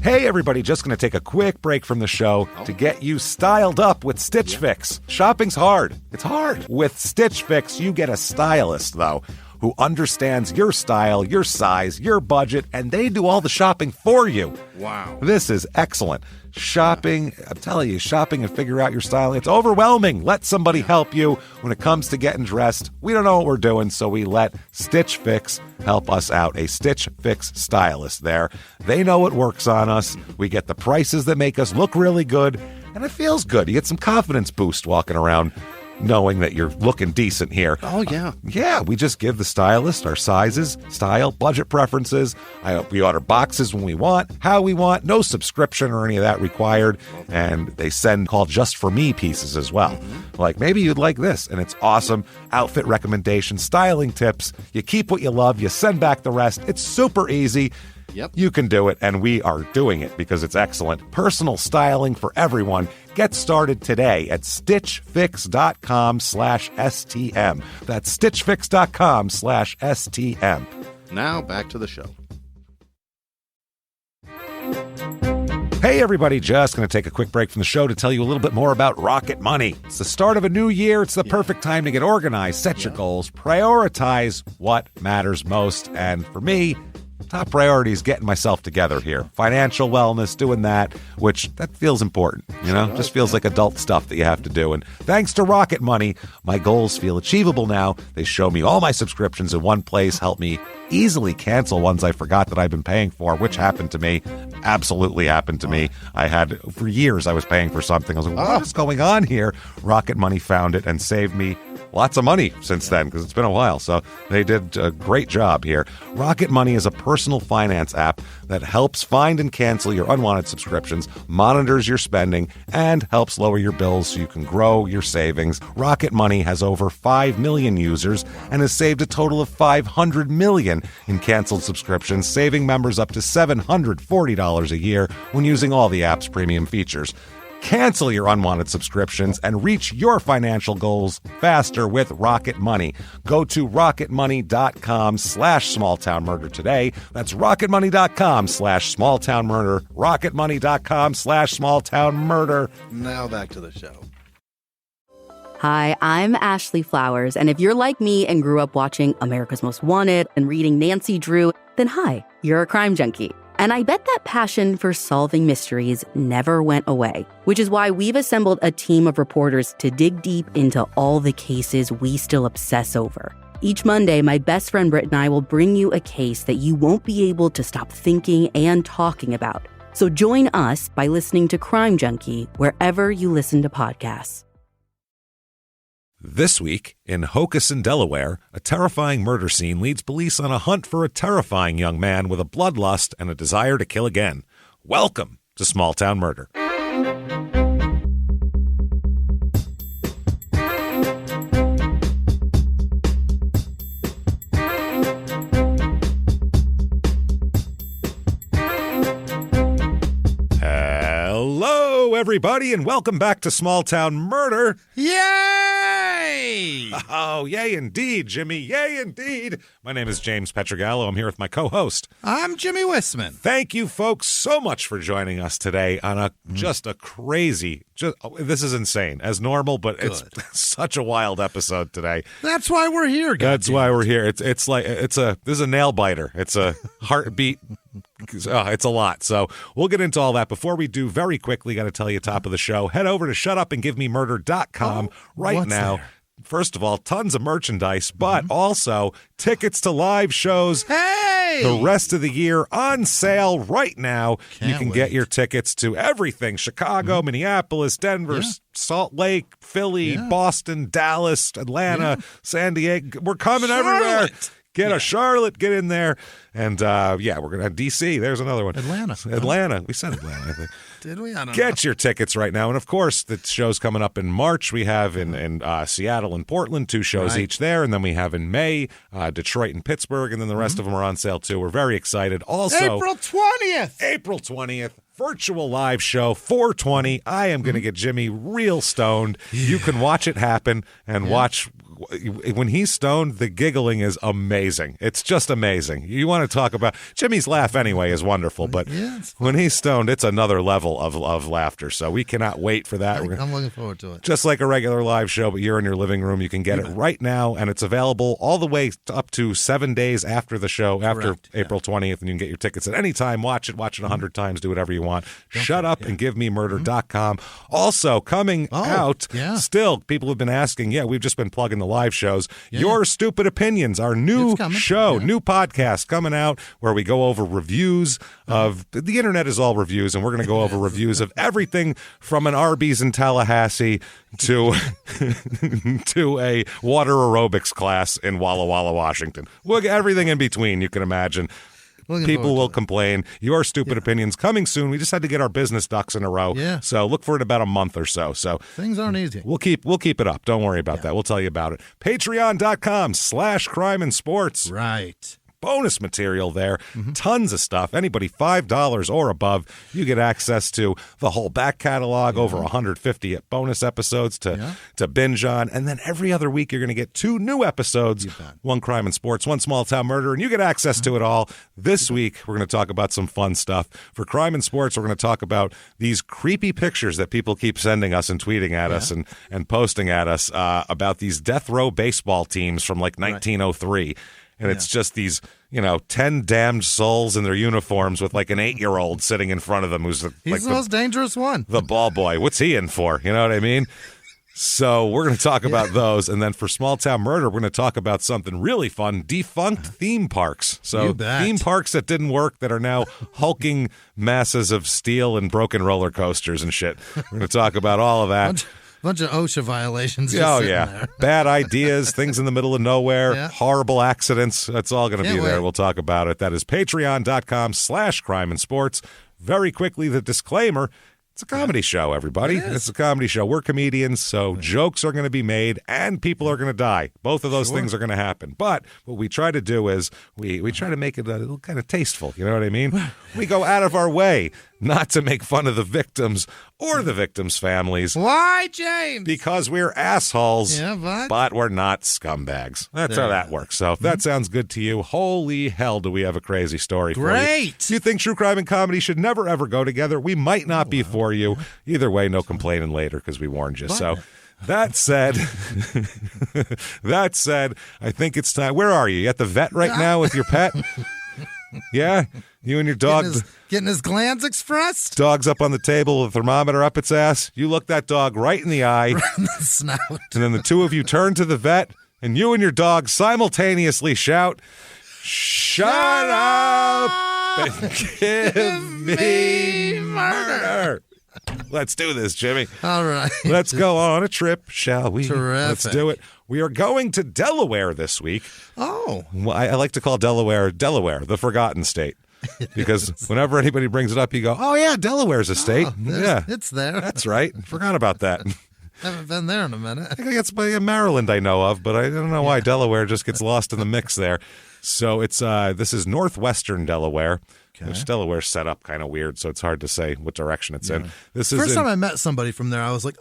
Hey everybody, just going to take a quick break from the show to get you styled up with Stitch Fix. Shopping's hard. It's hard. With Stitch Fix, you get a stylist, though, who understands your style, your size, your budget, and they do all the shopping for you. Wow. This is excellent. Shopping, I'm telling you, shopping and figure out your style, it's overwhelming. Let somebody help you when it comes to getting dressed. We don't know what we're doing, so we let Stitch Fix help us out. A Stitch Fix stylist there. They know what works on us. We get the prices that make us look really good, and it feels good. You get some confidence boost walking around knowing that you're looking decent here. Oh, yeah. Yeah, we just give the stylist our sizes, style, budget preferences. We order boxes when we want, how we want, no subscription or any of that required. And they send called Just For Me pieces as well. Like, maybe you'd like this, and it's awesome. Outfit recommendations, styling tips. You keep what you love, you send back the rest. It's super easy. Yep. You can do it, and we are doing it because it's excellent. Personal styling for everyone. Get started today at stitchfix.com/STM. That's stitchfix.com/STM. Now back to the show. Hey everybody, just going to take a quick break from the show to tell you a little bit more about Rocket Money. It's the start of a new year. It's the perfect time to get organized, set your goals, prioritize what matters most. And for me, top priority is getting myself together here. Financial wellness, doing that, which that feels important, you know? Just feels like adult stuff that you have to do. And thanks to Rocket Money, my goals feel achievable now. They show me all my subscriptions in one place, help me easily cancel ones I forgot that I've been paying for, which happened to me. Absolutely happened to me. I had, for years, I was paying for something. I was like, what is going on here? Rocket Money found it and saved me lots of money since then, because it's been a while. So they did a great job here. Rocket Money is a personal finance app that helps find and cancel your unwanted subscriptions, monitors your spending, and helps lower your bills so you can grow your savings. Rocket Money has over 5 million users and has saved a total of $500 million in canceled subscriptions, saving members up to $740 a year when using all the app's premium features. Cancel your unwanted subscriptions and reach your financial goals faster with Rocket Money. Go to rocketmoney.com/smalltownmurder today. That's rocketmoney.com/smalltownmurder. rocketmoney.com/smalltownmurder. Now back to the show. Hi, I'm Ashley Flowers, and if you're like me and grew up watching America's Most Wanted and reading Nancy Drew, then hi, you're a crime junkie. And I bet that passion for solving mysteries never went away, which is why we've assembled a team of reporters to dig deep into all the cases we still obsess over. Each Monday, my best friend Britt and I will bring you a case that you won't be able to stop thinking and talking about. So join us by listening to Crime Junkie wherever you listen to podcasts. This week, in Hockessin, Delaware, a terrifying murder scene leads police on a hunt for a terrifying young man with a bloodlust and a desire to kill again. Welcome to Small Town Murder. Hello, everybody, and welcome back to Small Town Murder. Yay! Oh, yay indeed, Jimmie. Yay indeed. My name is James Pietragallo. I'm here with my co-host. I'm Jimmie Whisman. Thank you, folks, so much for joining us today on just a crazy, this is insane, as normal, but it's such a wild episode today. That's why we're here, guys. That's why we're here. This is a nail biter. It's a heartbeat. It's a lot. So we'll get into all that. Before we do, very quickly, got to tell you, top of the show, head over to shutupandgivememurder.com right now. There? First of all, tons of merchandise, but also tickets to live shows. Hey! The rest of the year on sale right now. You can get your tickets to everything. Chicago, Minneapolis, Denver, Salt Lake, Philly, Boston, Dallas, Atlanta, San Diego. We're coming everywhere. Get a Charlotte, get in there. And, we're going to have D.C. There's another one. Atlanta. We said Atlanta, I think. Did we? I don't know. Get your tickets right now. And, of course, the show's coming up in March. We have in Seattle and Portland, 2 shows each there. And then we have in May, Detroit and Pittsburgh. And then the rest of them are on sale, too. We're very excited. Also, April 20th. April 20th. Virtual live show, 420. I am going to get Jimmie real stoned. You can watch it happen and watch when he's stoned, the giggling is amazing. It's just amazing. You want to talk about Jimmie's laugh anyway is wonderful, but when he's stoned, it's another level of laughter. So we cannot wait for that. I'm looking forward to it. Just like a regular live show, but you're in your living room. You can get it right now, and it's available all the way up to 7 days after the show, after April 20th, and you can get your tickets at any time. Watch it 100 times, do whatever you want. ShutUpAndGiveMeMurder.com. Also, coming out, still, people have been asking, we've just been plugging the live shows. Your Stupid Opinions, our new show, new podcast coming out where we go over reviews of, the internet is all reviews, and we're going to go over reviews of everything from an Arby's in Tallahassee to to a water aerobics class in Walla Walla, Washington. Everything in between, you can imagine. People will complain. Your Stupid Opinions coming soon. We just had to get our business ducks in a row. Yeah. So look for it in about a month or so. So things aren't easy. We'll keep it up. Don't worry about that. We'll tell you about it. Patreon.com/crime and sports. Right. Bonus material there. Tons of stuff. Anybody $5 or above, you get access to the whole back catalog, over 150 bonus episodes to binge on. And then every other week, you're going to get 2 new episodes. One crime and sports, one small town murder, and you get access to it all. This week, we're going to talk about some fun stuff. For crime and sports, we're going to talk about these creepy pictures that people keep sending us and tweeting at us and posting at us about these death row baseball teams from like 1903. And it's just these, 10 damned souls in their uniforms with like an 8-year-old sitting in front of them who's He's the most dangerous one. The ball boy. What's he in for? You know what I mean? So we're going to talk about those. And then for Small Town Murder, we're going to talk about something really fun, defunct theme parks. So theme parks that didn't work that are now hulking masses of steel and broken roller coasters and shit. We're going to talk about all of that. Bunch of OSHA violations. There. Bad ideas, things in the middle of nowhere, horrible accidents. That's all going to be there. We'll talk about it. That is patreon.com/crime and sports. Very quickly, the disclaimer. It's a comedy show, everybody. It's a comedy show. We're comedians, so jokes are going to be made and people are going to die. Both of those things are going to happen. But what we try to do is we try to make it a little kind of tasteful. You know what I mean? We go out of our way not to make fun of the victims or the victims' families. Why, James? Because we're assholes, but we're not scumbags. That's how that works. So if that sounds good to you, holy hell do we have a crazy story for you. Great. You think true crime and comedy should never, ever go together? We might not be for you. Either way, no complaining later because we warned you. So that said, I think it's time. Where are you? You at the vet right now with your pet? Yeah? You and your dog. Getting his glands expressed? Dog's up on the table with a thermometer up its ass. You look that dog right in the eye. Right in the snout. And then the two of you turn to the vet, and you and your dog simultaneously shout, "Shut up and give me murder." Let's do this, Jimmy. All right. Let's go on a trip, shall we? Terrific. Let's do it. We are going to Delaware this week. Oh. Well, I like to call Delaware, the forgotten state. Because whenever anybody brings it up, you go, "Oh, yeah, Delaware's a state." It's there. That's right. Forgot about that. Haven't been there in a minute. I think it's by Maryland I know of, but I don't know why Delaware just gets lost in the mix there. So it's this is northwestern Delaware. Which Delaware's set up kind of weird, so it's hard to say what direction it's in. This is First time I met somebody from there, I was like,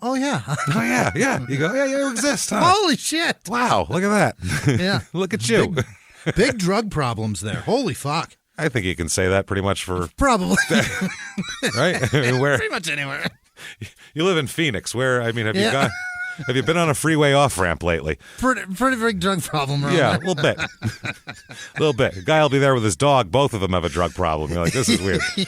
oh, yeah. Oh, yeah. You go, you exist, huh? Holy shit. Wow, look at that. Yeah. Look at you. Big drug problems there. Holy fuck. I think you can say that pretty much for... Probably. Right? I mean, pretty much anywhere. You live in Phoenix. Where, I mean, have you gone... Have you been on a freeway off-ramp lately? Pretty big drug problem around Yeah, there. a little bit. A little bit. A guy will be there with his dog. Both of them have a drug problem. You're like, this is weird. You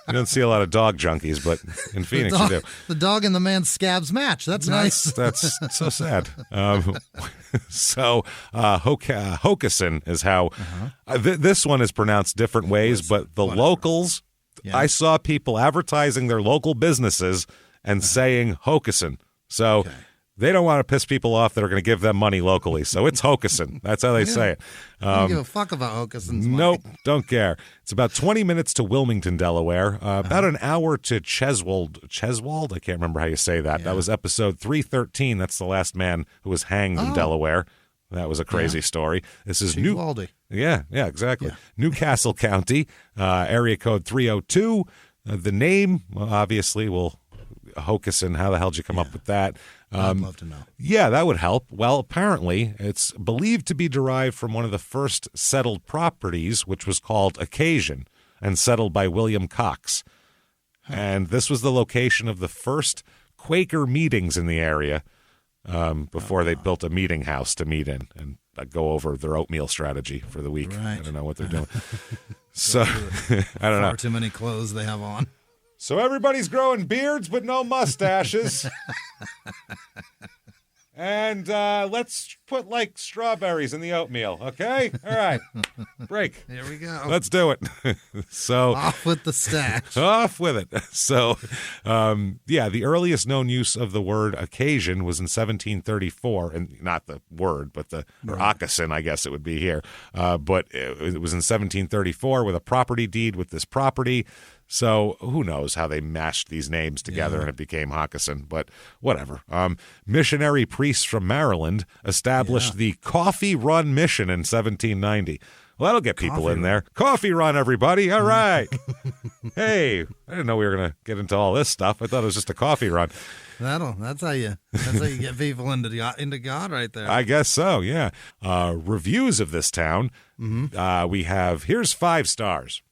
don't see a lot of dog junkies, but in Phoenix you do. The dog and the man scabs match. That's nice. That's so sad. Hockessin is how... this one is pronounced different ways, but the locals... Yeah. I saw people advertising their local businesses and saying Hockessin. So... They don't want to piss people off that are going to give them money locally. So it's Hockessin. That's how they say it. I don't give a fuck about Hockessin's money. Nope, don't care. It's about 20 minutes to Wilmington, Delaware. About an hour to Cheswold? I can't remember how you say that. That was episode 313. That's the last man who was hanged in Delaware. That was a crazy story. This is Yeah, exactly. Yeah. Newcastle County, area code 302. The name, obviously, will... Hockessin, how the hell did you come up with that? I'd love to know. Yeah, that would help. Well, apparently, it's believed to be derived from one of the first settled properties, which was called Occasion, and settled by William Cox. And this was the location of the first Quaker meetings in the area before they built a meeting house to meet in and go over their oatmeal strategy for the week. Right. I don't know what they're doing. So, I don't know. Far too many clothes they have on. So everybody's growing beards but no mustaches. And let's put, like, strawberries in the oatmeal, okay? All right. Break. Here we go. Let's do it. So Off with the stash. off with it. So, the earliest known use of the word occasion was in 1734, and not the word, but or Hockessin, I guess it would be here. But it was in 1734 with a property deed with this property. So who knows how they mashed these names together and it became Hockessin, but whatever. Missionary priests from Maryland established the Coffee Run Mission in 1790. Well, that'll get people in there. Coffee run, everybody. All right. Hey, I didn't know we were going to get into all this stuff. I thought it was just a coffee run. That's how you get people into God right there. I guess so, yeah. Reviews of this town. We have, here's 5 stars.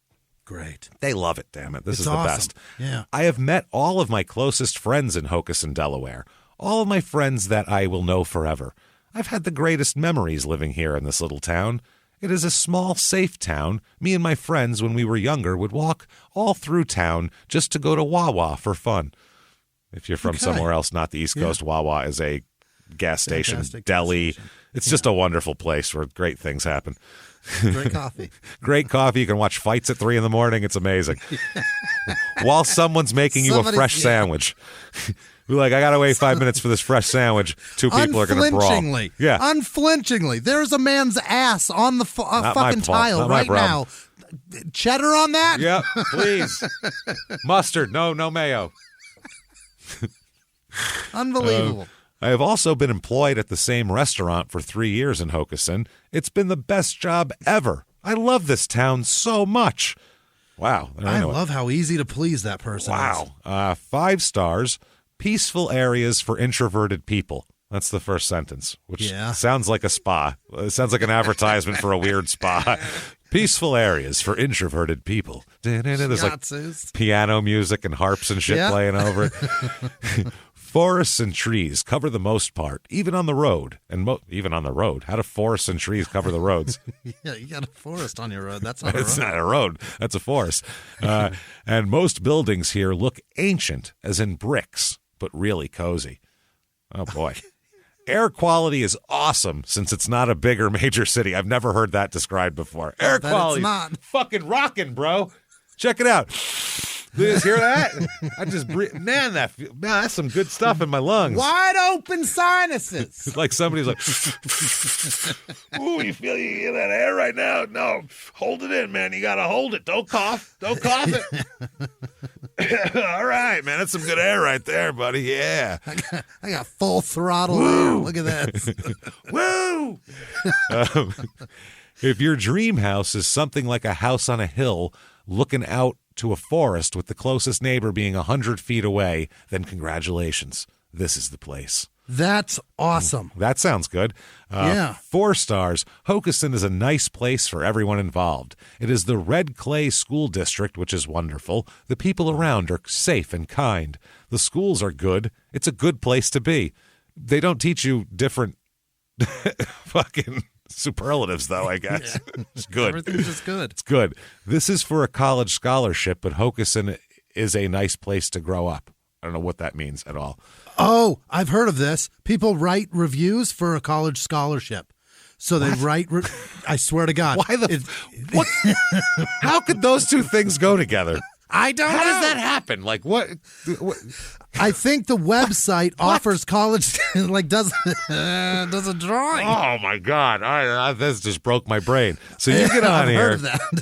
Great. They love it, damn it. This is the awesome. best. Yeah. I have met all of my closest friends in Hockessin, Delaware. All of my friends that I will know forever. I've had the greatest memories living here in this little town. It is a small, safe town. Me and my friends, when we were younger, would walk all through town just to go to Wawa for fun. If you're from somewhere else, not the East Coast, Wawa is a gas station, Fantastic deli. gas station. It's just a wonderful place where great things happen. Great coffee. Great coffee. You can watch fights at 3 a.m. It's amazing. While someone's making you a fresh sandwich. We're like, I got to wait 5 minutes for this fresh sandwich. 2 people are going to brawl. Yeah. Unflinchingly. There's a man's ass on the fucking tile right now. Cheddar on that? Yep, please. Mustard. No mayo. Unbelievable. I have also been employed at the same restaurant for 3 years in Hockessin. It's been the best job ever. I love this town so much. Wow. I love how easy to please that person is. Wow. 5 stars. Peaceful areas for introverted people. That's the first sentence, which sounds like a spa. It sounds like an advertisement for a weird spa. Peaceful areas for introverted people. There's like piano music and harps and shit playing over it. Forests and trees cover the most part, even on the road. And even on the road. How do forests and trees cover the roads? Yeah, you got a forest on your road. That's not a road. It's not a road. That's a forest. And most buildings here look ancient, as in bricks, but really cozy. Oh, boy. Air quality is awesome since it's not a big or major city. I've never heard that described before. Air quality is not fucking rocking, bro. Check it out. You guys hear that? I just breathe. Man, that's some good stuff in my lungs. Wide open sinuses. It's like somebody's like, ooh, you get that air right now? No, hold it in, man. You got to hold it. Don't cough. Don't cough it. All right, man. That's some good air right there, buddy. Yeah. I got full throttle air. Look at that. Woo! If your dream house is something like a house on a hill looking out to a forest with the closest neighbor being 100 feet away, then congratulations. This is the place. That's awesome. That sounds good. 4 stars. Hockessin is a nice place for everyone involved. It is the Red Clay School District, which is wonderful. The people around are safe and kind. The schools are good. It's a good place to be. They don't teach you different fucking superlatives, though, I guess. It's good. Everything's just good. It's good. This is for a college scholarship, but Hockessin is a nice place to grow up. I don't know what that means at all. Oh, I've heard of this. People write reviews for a college scholarship. So they write, I swear to God. Why what? How could those two things go together? I don't know. How does that happen? Like, what? I think the website offers college, like, does a drawing. Oh, my God. This just broke my brain. So you get on here,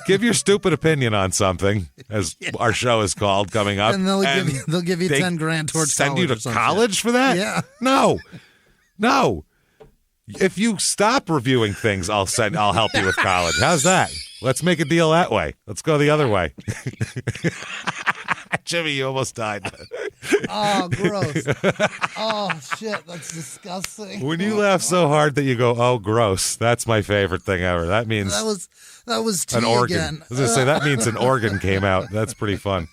give your stupid opinion on something, as our show is called, coming up. And they'll give you 10 grand towards send college. Send you to college for that? Yeah. No. If you stop reviewing things, I'll help you with college. How's that? Let's make a deal that way. Let's go the other way. Jimmie, you almost died. Oh, gross. Oh, shit. That's disgusting. When you laugh so hard that you go, oh, gross, that's my favorite thing ever. That means that was tea an organ. again. I was going to say, that means an organ came out. That's pretty fun.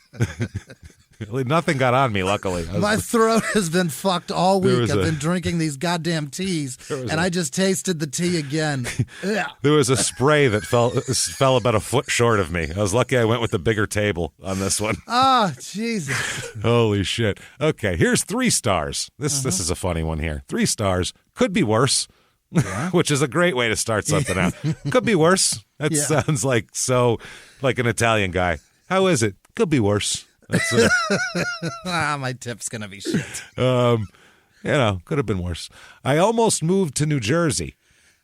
Nothing got on me, luckily. My throat has been fucked all week. I've a- been drinking these goddamn teas, and I just tasted the tea again. Yeah. There was a spray that fell about a foot short of me. I was lucky I went with the bigger table on this one. Oh, Jesus. Holy shit. Okay, here's 3 stars. This is a funny one here. 3 stars. Could be worse. Yeah. Which is a great way to start something out. Could be worse. That sounds like an Italian guy. How is it? Could be worse. That's my tip's going to be shit. Could have been worse. I almost moved to New Jersey.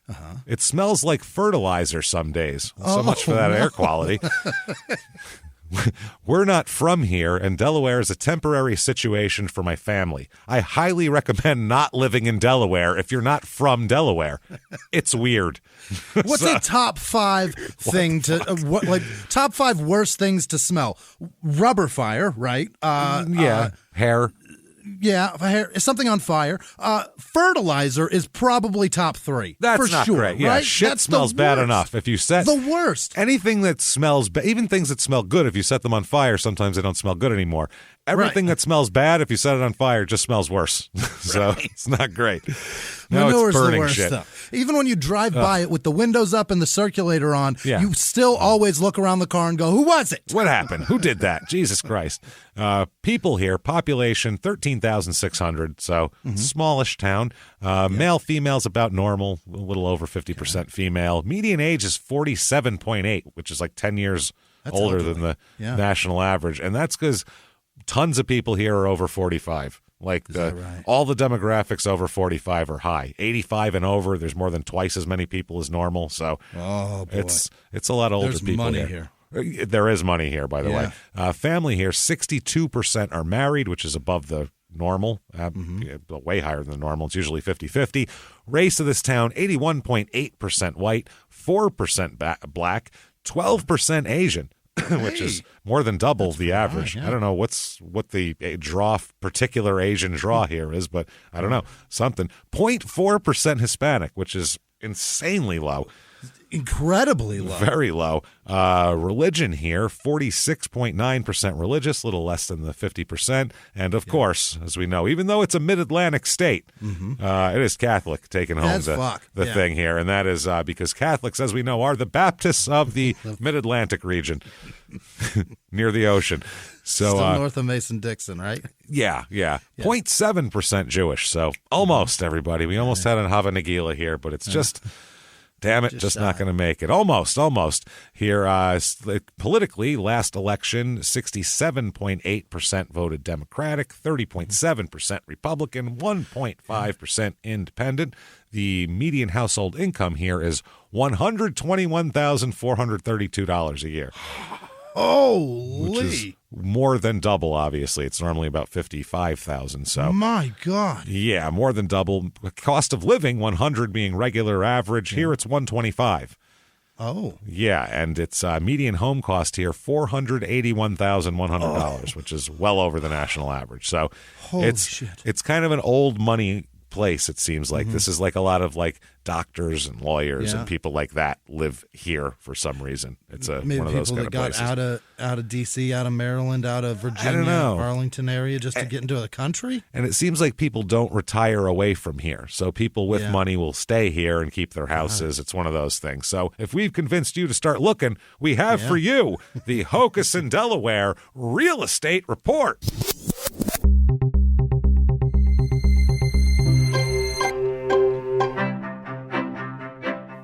Uh-huh. It smells like fertilizer some days. So much for that air quality. We're not from here, and Delaware is a temporary situation for my family. I highly recommend not living in Delaware if you're not from Delaware. It's weird. What's a top 5 thing top 5 worst things to smell? Rubber fire, right? Hair. Yeah, something on fire. Fertilizer is probably top 3. That's for not sure, great. Yeah, right? shit That's smells bad enough. If you set the worst. Anything that smells even things that smell good, if you set them on fire, sometimes they don't smell good anymore. Everything that smells bad, if you set it on fire, just smells worse. So it's not great. Now Manure's it's burning the worst shit. stuff. Even when you drive by it with the windows up and the circulator on, you still always look around the car and go, who was it? What happened? Who did that? Jesus Christ. People here, population 13,600, so smallish town. Male, female's about normal, a little over 50% female. Median age is 47.8, which is like 10 years older than the national average. And that's because tons of people here are over 45. Like all the demographics over 45 are high. 85 and over, there's more than twice as many people as normal. So it's a lot older people money here. There is money here, by the way. Family here, 62% are married, which is above the normal, way higher than the normal. It's usually 50-50. Race of this town, 81.8% white, 4% black, 12% Asian. Which is more than double the average. I don't know what the particular Asian draw here is, but I don't know. Something. 0.4% Hispanic, which is insanely low. Incredibly low. Very low. Religion here, 46.9% religious, a little less than the 50%. And, of course, as we know, even though it's a mid-Atlantic state, it is Catholic taking home the thing here. And that is because Catholics, as we know, are the Baptists of the mid-Atlantic region near the ocean. So, still north of Mason-Dixon, right? Yeah. 0.7% Jewish. So almost, everybody. We almost had an Hava Nagila here, but it's just... Damn it, just not going to make it. Almost. Here, politically, last election, 67.8% voted Democratic, 30.7% Republican, 1.5% Independent. The median household income here is $121,432 a year. Holy. Which is more than double, obviously. It's normally about $55,000. So, my God. Yeah, more than double. Cost of living, 100 being regular average. Here it's 125. Oh. Yeah, and it's median home cost here, $481,100, which is well over the national average. So it's kind of an old money place, it seems like. This is like a lot of like doctors and lawyers and people like that live here for some reason. It's one of those kind of places. Maybe people that got out of D.C., out of Maryland, out of Virginia, Arlington area just to get into the country. And it seems like people don't retire away from here. So people with money will stay here and keep their houses. It's one of those things. So if we've convinced you to start looking, we have for you the Hockessin, Delaware Real Estate Report.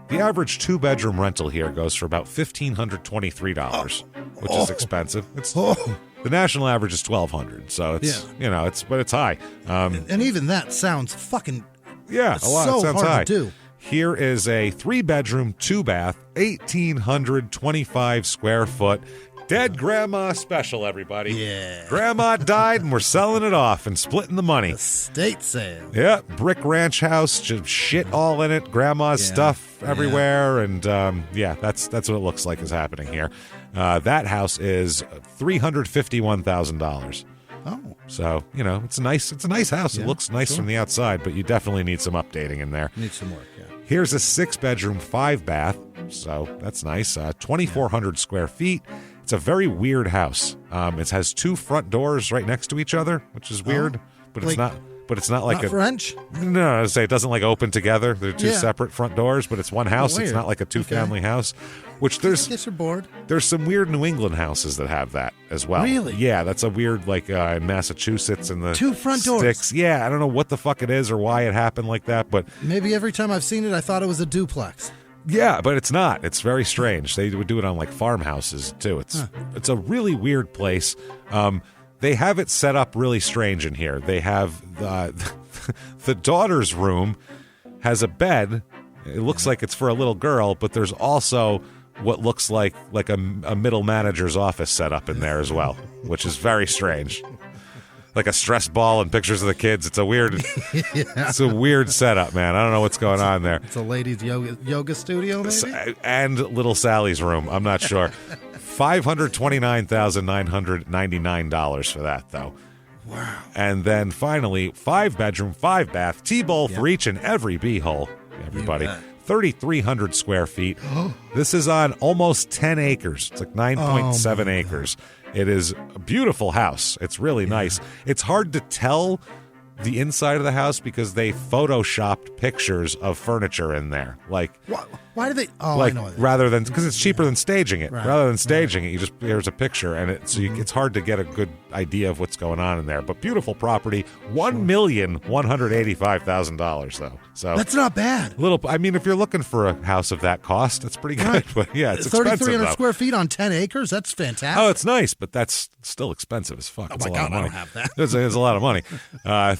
The average 2-bedroom rental here goes for about $1,523, which is expensive. It's the national average is $1,200, so it's but it's high. And even that sounds fucking a lot. So it sounds hard high. to do. Here is a 3-bedroom, 2-bath, 1,825 square foot. Dead grandma special, everybody. Yeah. Grandma died, and we're selling it off and splitting the money. Estate sale. Yeah, brick ranch house, just shit all in it, grandma's stuff everywhere, and that's what it looks like is happening here. That house is $351,000. Oh. So, it's a nice house. It looks nice from the outside, but you definitely need some updating in there. Needs some work, yeah. Here's a 6-bedroom, 5-bath. So that's nice. 2,400 square feet. It's a very weird house. It has 2 front doors right next to each other, which is weird, but it's not. But it's not like Not French? No, I say it doesn't open together. They're 2 separate front doors, but it's one house. It's not like a 2-family house. Which I guess you're bored. There's some weird New England houses that have that as well. Really? Yeah, that's a weird in Massachusetts and the 2 front doors. sticks. Yeah, I don't know what the fuck it is or why it happened like that, but maybe every time I've seen it, I thought it was a duplex. Yeah, but it's not. It's very strange. They would do it on farmhouses too. It's a really weird place. They have it set up really strange in here. They have the daughter's room has a bed. It looks like it's for a little girl, but there's also what looks like a middle manager's office set up in there as well, which is very strange. Like a stress ball and pictures of the kids. It's a weird it's a weird setup, man. I don't know what's going on there. It's a ladies' yoga studio, maybe? And little Sally's room. I'm not sure. $529,999 for that, though. Wow. And then finally, 5-bedroom, 5-bath, T-bowl for each and every b-hole. Everybody. 3,300 square feet. This is on almost 10 acres. It's like 9.7 acres. It is a beautiful house. It's really nice. It's hard to tell the inside of the house because they photoshopped pictures of furniture in there. Why do they? Oh, like, I know. Rather than, because it's cheaper than staging it. Right. Rather than staging it, there's a picture, and it's hard to get a good idea of what's going on in there. But beautiful property, $1,185,000 though. So that's not bad. If you're looking for a house of that cost, that's pretty good. But yeah, it's expensive. 3,300 square feet on 10 acres. That's fantastic. Oh, it's nice, but that's still expensive as fuck. It's my a lot God, of money. I don't have that. It's a lot of money.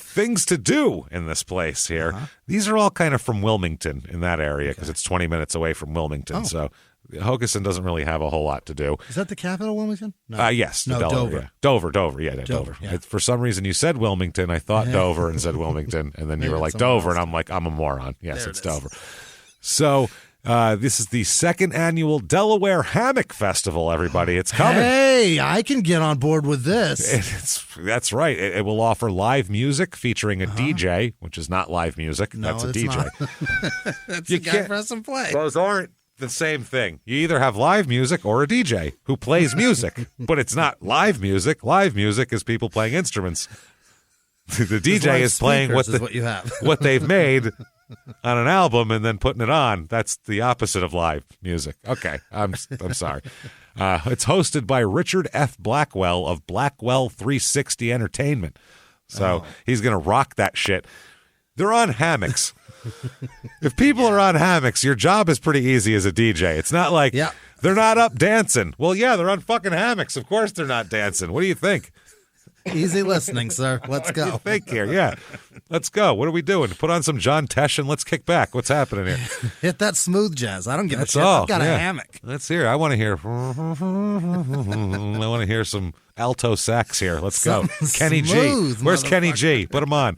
Things to do in this place here. These are all kind of from Wilmington in that area because it's 20 minutes away from Wilmington. Oh. So Hockessin doesn't really have a whole lot to do. Is that the capital, Wilmington? No. Yes. No, Delaware. Dover. Dover. Yeah, Dover. Yeah. For some reason, you said Wilmington. I thought Dover and said Wilmington. And then you were like Dover. And I'm like, I'm a moron. Yes, it's Dover. So this is the 2nd annual Delaware Hammock Festival, everybody. It's coming. Hey, I can get on board with this. That's right. It will offer live music featuring a DJ, which is not live music. No, that's a it's DJ. not. That's the guy pressing play. Those aren't the same thing. You either have live music or a DJ who plays music, but it's not live music. Live music is people playing instruments. The DJ is playing what you have. what they've made on an album and then putting it on. That's the opposite of live music. Okay, I'm sorry. It's hosted by Richard F. Blackwell of Blackwell 360 Entertainment. So he's going to rock that shit. They're on hammocks. If people are on hammocks, your job is pretty easy as a DJ. It's not like they're not up dancing. Well, yeah, they're on fucking hammocks. Of course they're not dancing. What do you think? Easy listening, sir. Let's go. What do you think here? Yeah. Let's go. What are we doing? Put on some John Tesh and let's kick back. What's happening here? Hit that smooth jazz. I don't give That's a shit. all. I've got a hammock. Let's hear. I want to hear. I want to hear some alto sax here. Let's go. Kenny G. Where's Kenny G? Put him on.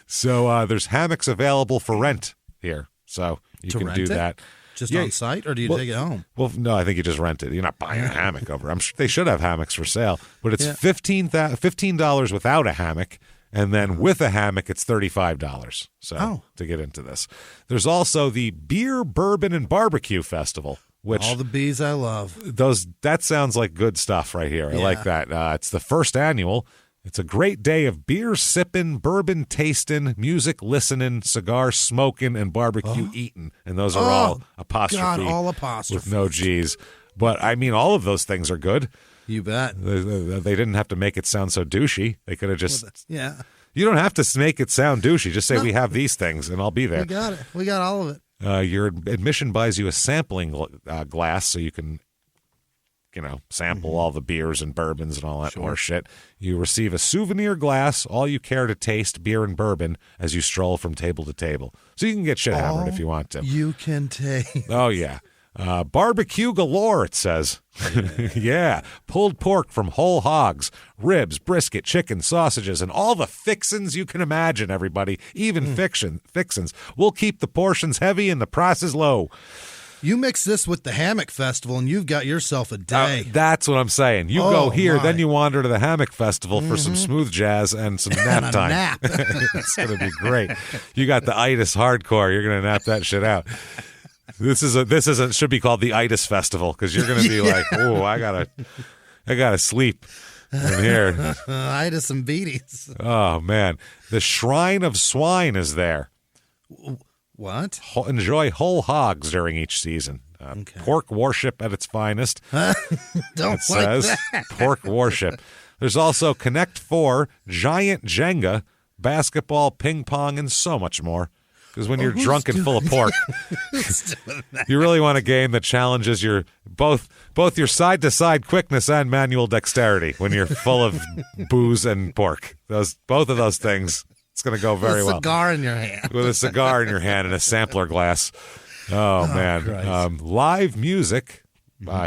So there's hammocks available for rent here. So you can do that. Just on site, or do you take it home? Well, no, I think you just rent it. You're not buying a hammock over. I'm sure they should have hammocks for sale, but it's $15 without a hammock, and then with a hammock, it's $35. So to get into this, there's also the Beer, Bourbon, and Barbecue Festival. Which all the bees I love. That sounds like good stuff right here. I like that. It's the 1st annual. It's a great day of beer sipping, bourbon tasting, music listening, cigar smoking, and barbecue eating. And those are all apostrophe. God, all apostrophe. With no G's. But, I mean, all of those things are good. You bet. They didn't have to make it sound so douchey. They could have just... You don't have to make it sound douchey. Just say we have these things, and I'll be there. We got it. We got all of it. Your admission buys you a sampling glass so you can... sample all the beers and bourbons and all that more shit. You receive a souvenir glass, all you care to taste, beer and bourbon, as you stroll from table to table. So you can get shit hammered if you want to. You can taste. Oh, yeah. Barbecue galore, it says. Yeah. Pulled pork from whole hogs, ribs, brisket, chicken, sausages, and all the fixins you can imagine, everybody. Even fixins. We'll keep the portions heavy and the prices low. You mix this with the Hammock Festival, and you've got yourself a day. That's what I'm saying. You go here, my. then you wander to the Hammock Festival for some smooth jazz and some nap time. Nap. It's going to be great. You got the itis hardcore. You're going to nap that shit out. This should be called the itis festival because you're going to be like, oh, I gotta sleep in here. Itis and beaties. Oh man, the Shrine of Swine is there. What? Enjoy whole hogs during each season. Pork worship at its finest. Don't it says that. pork worship. There's also Connect 4, Giant Jenga, basketball, ping pong, and so much more. Because when you're drunk and full of pork, you really want a game that challenges your both your side-to-side quickness and manual dexterity when you're full of booze and pork. Both of those things, it's going to go very well. With a cigar in your hand. With a cigar in your hand and a sampler glass. Oh man. Live music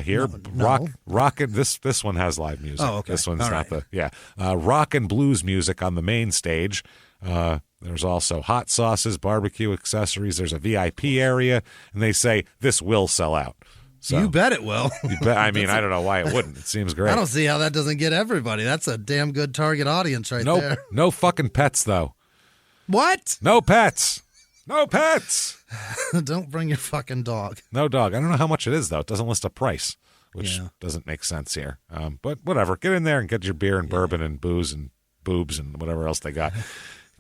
here. No. Rock and this one has live music. Oh, okay. This one's All not right. rock and blues music on the main stage. There's also hot sauces, barbecue accessories. There's a VIP area, and they say this will sell out. So, You bet it will. I mean, I don't know why it wouldn't. It seems great. I don't see how that doesn't get everybody. That's a damn good target audience there. No fucking pets, though. What? No pets. No pets. Don't bring your fucking dog. No dog. I don't know how much it is, though. It doesn't list a price, which doesn't make sense here. But whatever. Get in there and get your beer and bourbon and booze and boobs and whatever else they got.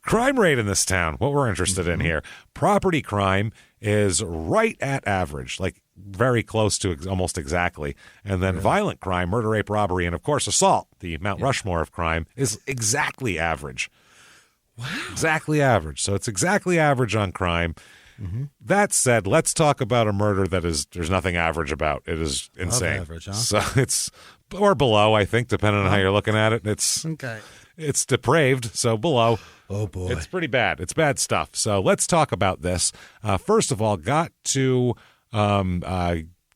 Crime rate in this town, what we're interested in here. Property crime is right at average, like very close to almost exactly. And then violent crime, murder, rape, robbery, and of course assault, the Mount Rushmore of crime, is exactly average. Wow. Exactly average. So it's exactly average on crime. Mm-hmm. That said, let's talk about a murder that there's nothing average about. It is insane. Average, huh? So it's, or below, I think, depending on how you're looking at it. It's depraved, so below. Oh, boy. It's pretty bad. It's bad stuff. So let's talk about this. First of all, got to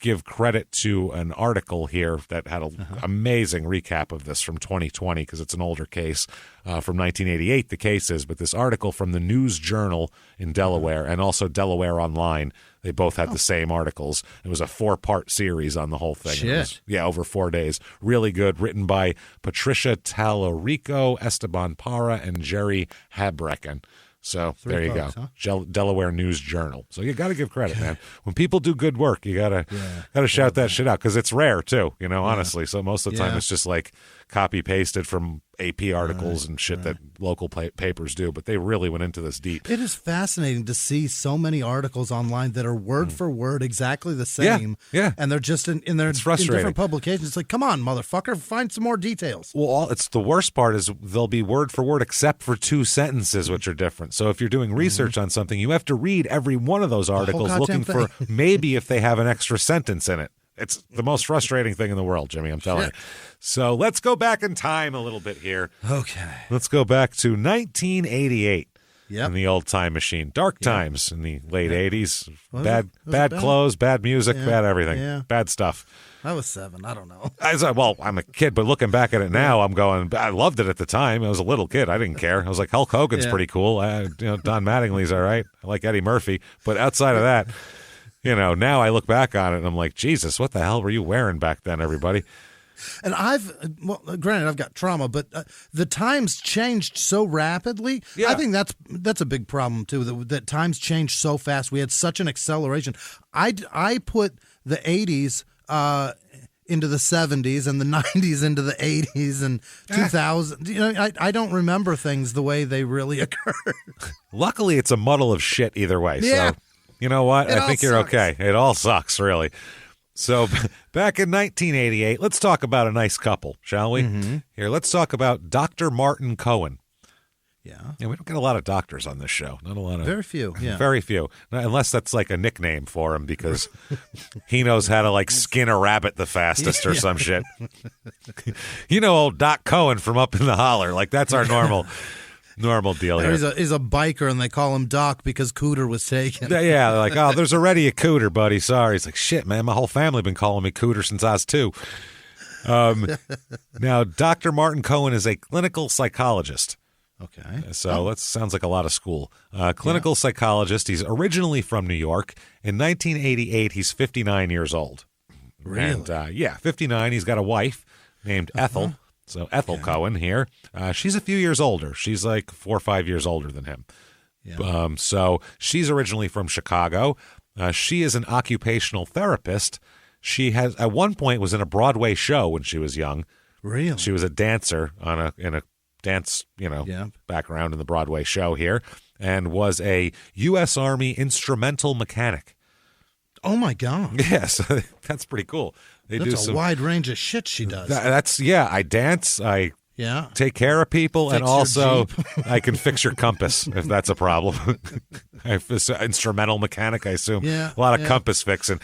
give credit to an article here that had an amazing recap of this from 2020 because it's an older case from 1988, the case is, but this article from the News Journal in Delaware and also Delaware Online, they both had the same articles. It was a 4-part series on the whole thing. Shit. Over 4 days. Really good. Written by Patricia Tallarico, Esteban Parra, and Jerry Habrecken. So there you folks, go. Delaware News Journal. So you got to give credit, man. When people do good work, you gotta shout that shit out because it's rare too. Honestly. So most of the time it's just like copy pasted from AP articles and shit that local papers do. But they really went into this deep. It is fascinating to see so many articles online that are word for word exactly the same. Yeah. And they're just in frustrating. different publications. It's like, come on, motherfucker, find some more details. Well, it's the worst part is they'll be word for word except for 2 sentences, which are different. So if you're doing research on something, you have to read every one of those articles looking for maybe if they have an extra sentence in it. It's the most frustrating thing in the world, Jimmy, I'm telling you. So let's go back in time a little bit here. Okay. Let's go back to 1988 in the old time machine. Dark times in the late 80s. Was bad it clothes, bad music, bad everything. Yeah. Bad stuff. I was 7. I don't know. I'm a kid, but looking back at it now, I'm going, I loved it at the time. I was a little kid. I didn't care. I was like, Hulk Hogan's pretty cool. Don Mattingly's all right. I like Eddie Murphy. But outside of that, now I look back on it and I'm like, Jesus, what the hell were you wearing back then, everybody? And granted, I've got trauma, but the times changed so rapidly. Yeah. I think that's a big problem too. That times changed so fast. We had such an acceleration. I put the 80s into the 70s and the 90s into the 80s and 2000. I don't remember things the way they really occurred. Luckily, it's a muddle of shit either way. Yeah. So, you know what? I think you're sucks. okay. It all sucks, really. So back in 1988, let's talk about a nice couple, shall we? Mm-hmm. Here, let's talk about Dr. Martin Cohen. Yeah, we don't get a lot of doctors on this show. Not a lot of. Very few, yeah. Very few. Unless that's like a nickname for him because he knows how to skin a rabbit the fastest or some shit. Old Doc Cohen from up in the holler. That's our normal deal here. He's a biker, and they call him Doc because Cooter was taken. Yeah, they're like, oh, there's already a Cooter, buddy. Sorry. He's like, shit, man, my whole family been calling me Cooter since I was 2. Now, Dr. Martin Cohen is a clinical psychologist. Okay. So that sounds like a lot of school. Clinical psychologist. He's originally from New York. In 1988, he's 59 years old. Really? And 59. He's got a wife named Ethel. So Ethel Cohen here. She's a few years older. She's like 4 or 5 years older than him. Yeah. So she's originally from Chicago. She is an occupational therapist. She has at one point was in a Broadway show when she was young. Really? She was a dancer in a dance, background in the Broadway show here, and was a U.S. Army instrumental mechanic. Oh my God! Yes, that's pretty cool. That's a wide range of shit she does. I dance. I take care of people, Fix and also your I can fix your compass if that's a problem. Instrumental mechanic, I assume. Yeah, a lot of compass fixing.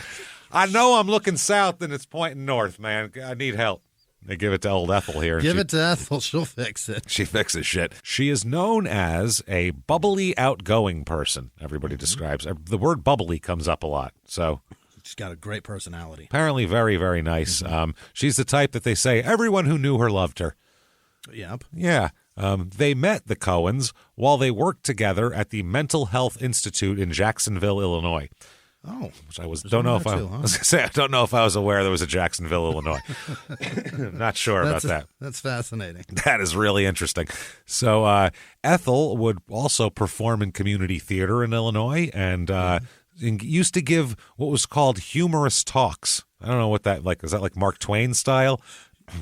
I know I'm looking south and it's pointing north, man. I need help. They give it to old Ethel here. Give it to Ethel. She'll fix it. She fixes shit. She is known as a bubbly, outgoing person, everybody describes. The word bubbly comes up a lot. So she's got a great personality. Apparently very, very nice. She's the type that they say everyone who knew her loved her. Yep. Yeah. They met, the Cohens, while they worked together at the Mental Health Institute in Jacksonville, Illinois. Oh, which I don't know if I don't know if I was aware there was a Jacksonville, Illinois. Not sure about that. That's fascinating. That is really interesting. So Ethel would also perform in community theater in Illinois and used to give what was called humorous talks. I don't know what that like. Is that like Mark Twain style?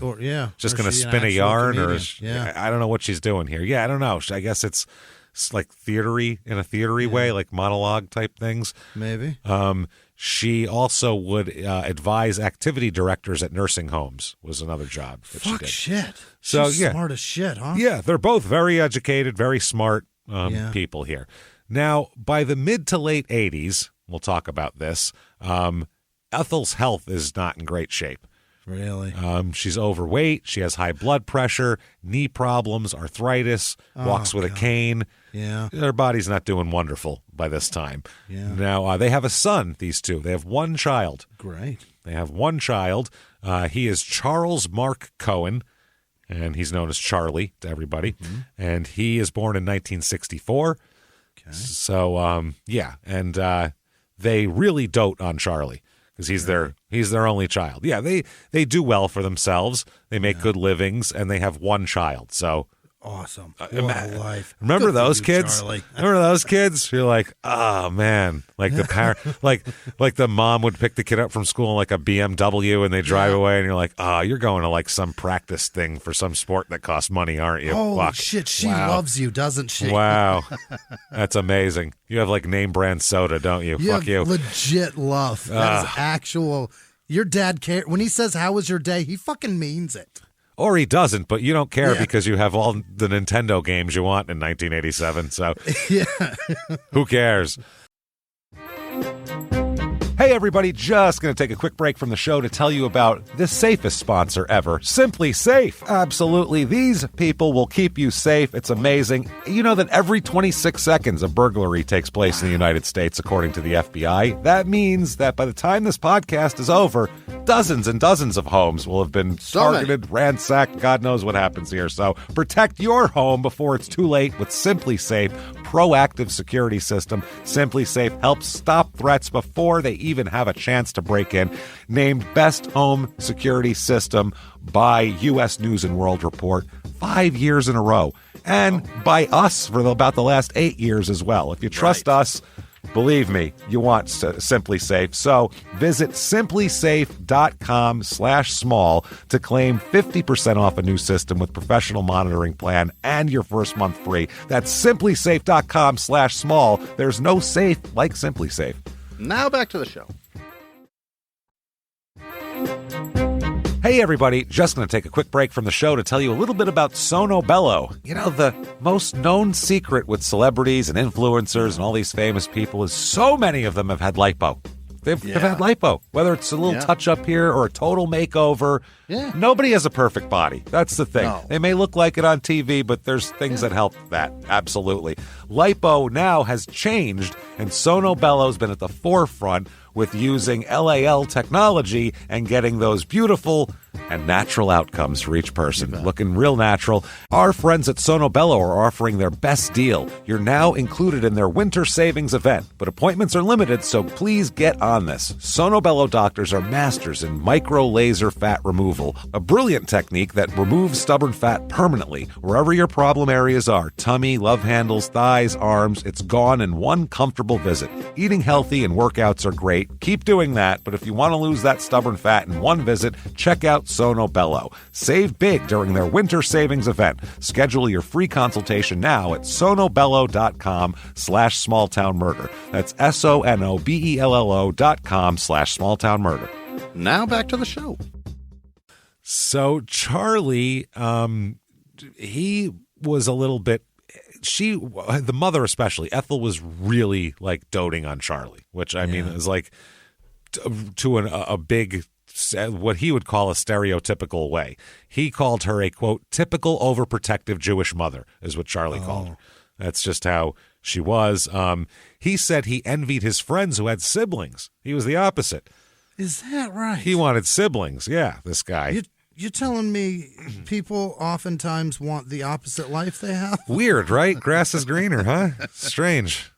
Or just going to spin a yarn, I don't know what she's doing here. Yeah, I don't know. I guess it's like theatery in a theatery way, like monologue type things. Maybe. She also would advise activity directors at nursing homes was another job that she did. Shit. So she's smart as shit, huh? Yeah, they're both very educated, very smart people here. Now, by the mid to late 80s, we'll talk about this, Ethel's health is not in great shape. Really? She's overweight. She has high blood pressure, knee problems, arthritis, walks with a cane. Yeah. Her body's not doing wonderful by this time. Yeah. Now, they have a son, these two. They have one child. Great. They have one child. He is Charles Mark Cohen, and he's known as Charlie to everybody. Mm-hmm. And he is born in 1964. Okay. So, and they really dote on Charlie. Because he's their only child. Yeah, they do well for themselves. They make good livings, and they have one child. So awesome. What a life. Remember Good those you, kids? Charlie. Remember those kids? You're like, oh man, like the parent, like the mom would pick the kid up from school in like a BMW, and they drive away, and you're like, oh, you're going to like some practice thing for some sport that costs money, aren't you? Holy shit, she loves you, doesn't she? Wow, that's amazing. You have like name brand soda, don't you? You Fuck have you. Legit love. That is actual. Your dad care when he says, "How was your day?" He fucking means it. Or he doesn't, but you don't care because you have all the Nintendo games you want in 1987. So who cares? Hey, everybody, just going to take a quick break from the show to tell you about the safest sponsor ever, Simply Safe. Absolutely. These people will keep you safe. It's amazing. You know that every 26 seconds a burglary takes place in the United States, according to the FBI. That means that by the time this podcast is over, dozens and dozens of homes will have been targeted, ransacked. God knows what happens here. So protect your home before it's too late with Simply Safe proactive security system. Simply Safe helps stop threats before they even have a chance to break in. Named Best Home Security System by U.S. News and World Report 5 years in a row. And by us for about the last 8 years as well. If you trust us, believe me, you want Simply Safe. So visit simplysafe.com/small to claim 50% off a new system with professional monitoring plan and your first month free. That's simplysafe.com/small. There's no safe like Simply Safe. Now back to the show. Hey, everybody, just going to take a quick break from the show to tell you a little bit about Sono Bello. You know, the most known secret with celebrities and influencers and all these famous people is so many of them have had lipo. They've had lipo, whether it's a little touch-up here or a total makeover. Yeah. Nobody has a perfect body. That's the thing. No. They may look like it on TV, but there's things that help that. Absolutely. Lipo now has changed, and Sono Bello's been at the forefront with using LAL technology and getting those beautiful and natural outcomes for each person. Looking real natural. Our friends at Sonobello are offering their best deal. You're now included in their winter savings event, but appointments are limited, so please get on this. Sonobello doctors are masters in micro-laser fat removal, a brilliant technique that removes stubborn fat permanently. Wherever your problem areas are, tummy, love handles, thighs, arms, it's gone in one comfortable visit. Eating healthy and workouts are great. Keep doing that, but if you want to lose that stubborn fat in one visit, check out Sonobello. Save big during their winter savings event. Schedule your free consultation now at sonobello.com/smalltownmurder. That's sonobello.com/smalltownmurder. Now back to the show. So Charlie, he was a little bit, the mother especially, Ethel was really like doting on Charlie, which I mean is like to a big, what he would call a stereotypical way. He called her a, quote, typical overprotective Jewish mother, is what Charlie called her. That's just how she was. He said he envied his friends who had siblings. He was the opposite. Is that right? He wanted siblings. Yeah, this guy. You're telling me people oftentimes want the opposite life they have? Weird, right? Grass is greener, huh? Strange.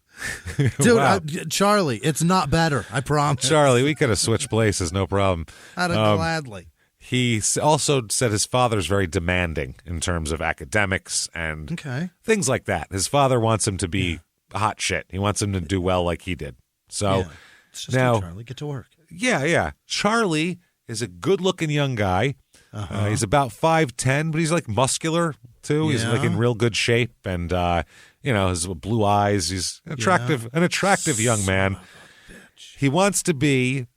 Dude, Wow. Charlie, it's not better. I promise. Charlie, we could have switched places, no problem. I'd have gladly. He also said his father's very demanding in terms of academics and things like that. His father wants him to be hot shit. He wants him to do well like he did. So it's just now, Charlie, get to work. Yeah. Charlie is a good-looking young guy. He's about 5'10", but he's like muscular too. He's like in real good shape, and his blue eyes. He's an attractive young man. He wants to be.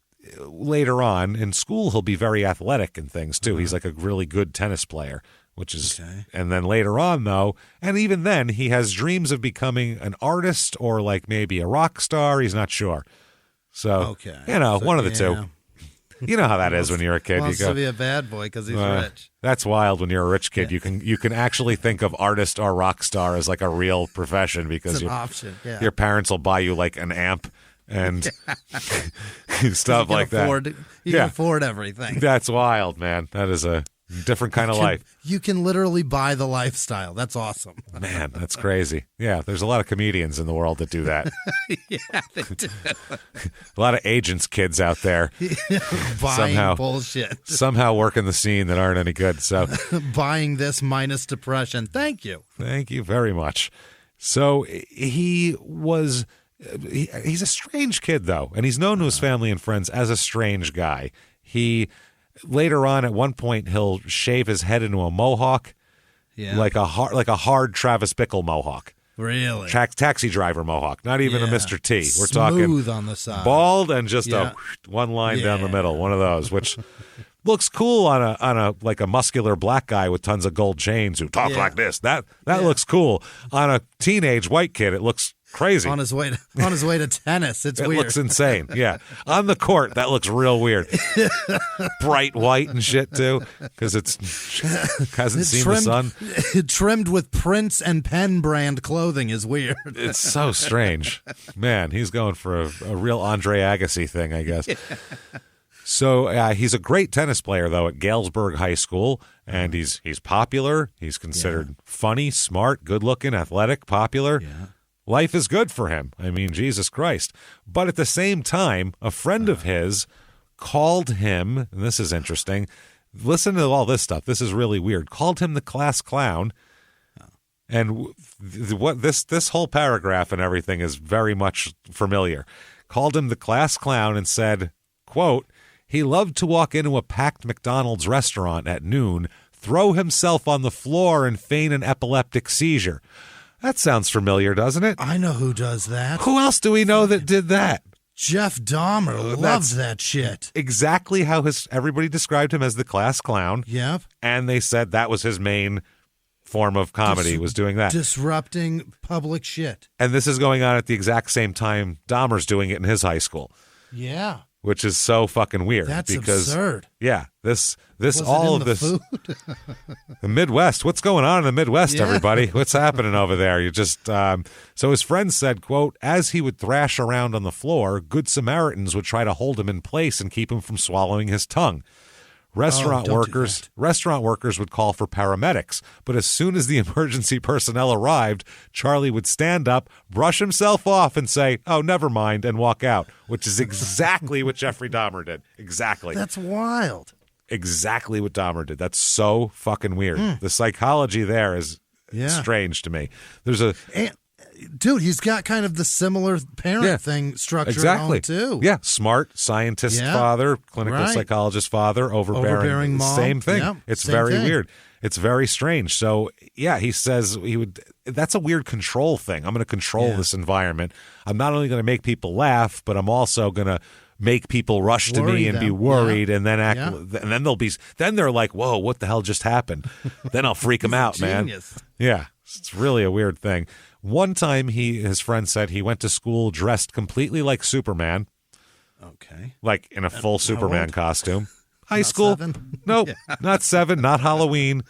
Later on in school, he'll be very athletic and things too. He's like a really good tennis player, which is. And then later on, though, and even then, he has dreams of becoming an artist or like maybe a rock star. He's not sure. So one of the two. You know how that is when you're a kid. Wants you go, to be a bad boy because he's rich. That's wild when you're a rich kid. You can actually think of artist or rock star as like a real profession because it's an option. Yeah. Your parents will buy you like an amp and stuff like that. You can afford everything. That's wild, man. That is a different kind of life. You can literally buy the lifestyle. That's awesome. Man, that's crazy. Yeah, there's a lot of comedians in the world that do that. Yeah, they do. A lot of agents' kids out there. Buying bullshit. Somehow working the scene that aren't any good. So buying this minus depression. Thank you. Thank you very much. So he's a strange kid, though, and he's known to his family and friends as a strange guy. Later on, at one point, he'll shave his head into a mohawk, like a hard Travis Bickle mohawk. Really? Taxi driver mohawk, not even a Mr. T. We're smooth talking on the side, bald, and just a one line down the middle, one of those, which looks cool on a like a muscular black guy with tons of gold chains who talk like this. That looks cool. On a teenage white kid, it looks crazy. On his way to tennis, it looks insane. Yeah, on the court, that looks real weird. Bright white and shit too, because it hasn't seen the sun. Trimmed with Prince and Penn brand clothing is weird. It's so strange, man. He's going for a real Andre Agassi thing, I guess. So he's a great tennis player, though, at Galesburg High School, and he's popular. He's considered funny, smart, good-looking, athletic, popular. Yeah. Life is good for him. I mean, Jesus Christ. But at the same time, a friend of his called him, and this is interesting, listen to all this stuff. This is really weird. Called him the class clown. And what this whole paragraph and everything is very much familiar. Called him the class clown and said, quote, he loved to walk into a packed McDonald's restaurant at noon, throw himself on the floor and feign an epileptic seizure. That sounds familiar, doesn't it? I know who does that. Who else do we know that did that? Jeff Dahmer loved that shit. Exactly how everybody described him as the class clown. Yep. And they said that was his main form of comedy, was doing that. Disrupting public shit. And this is going on at the exact same time Dahmer's doing it in his high school. Yeah. which is so fucking weird. That's because, absurd. Yeah, this Was all it in of the this food? the Midwest. What's going on in the Midwest, Yeah. everybody? What's happening over there? You just so his friend said, quote, as he would thrash around on the floor, good Samaritans would try to hold him in place and keep him from swallowing his tongue. Restaurant don't do that. workers would call for paramedics, but as soon as the emergency personnel arrived, Charlie would stand up, brush himself off, and say, "Oh, never mind," and walk out, which is exactly what Jeffrey Dahmer did. Exactly. That's wild. Exactly what Dahmer did. That's so fucking weird. The psychology there is strange to me. There's a... Dude, he's got kind of the similar parent thing structure at home, too. Yeah, smart, scientist father, clinical psychologist father, overbearing mom. Same thing. Yep, it's same very thing. weird. It's very strange. So, yeah, he says he would. That's a weird control thing. I'm going to control this environment. I'm not only going to make people laugh, but I'm also going to make people rush to me and be worried, and then act. And then then they're like, "Whoa, what the hell just happened?" Then I'll freak them out, man. Yeah, it's really a weird thing. One time, his friend said he went to school dressed completely like Superman. Okay. Like in a full Superman costume. High Not school. 7? Nope, not 7, not Halloween.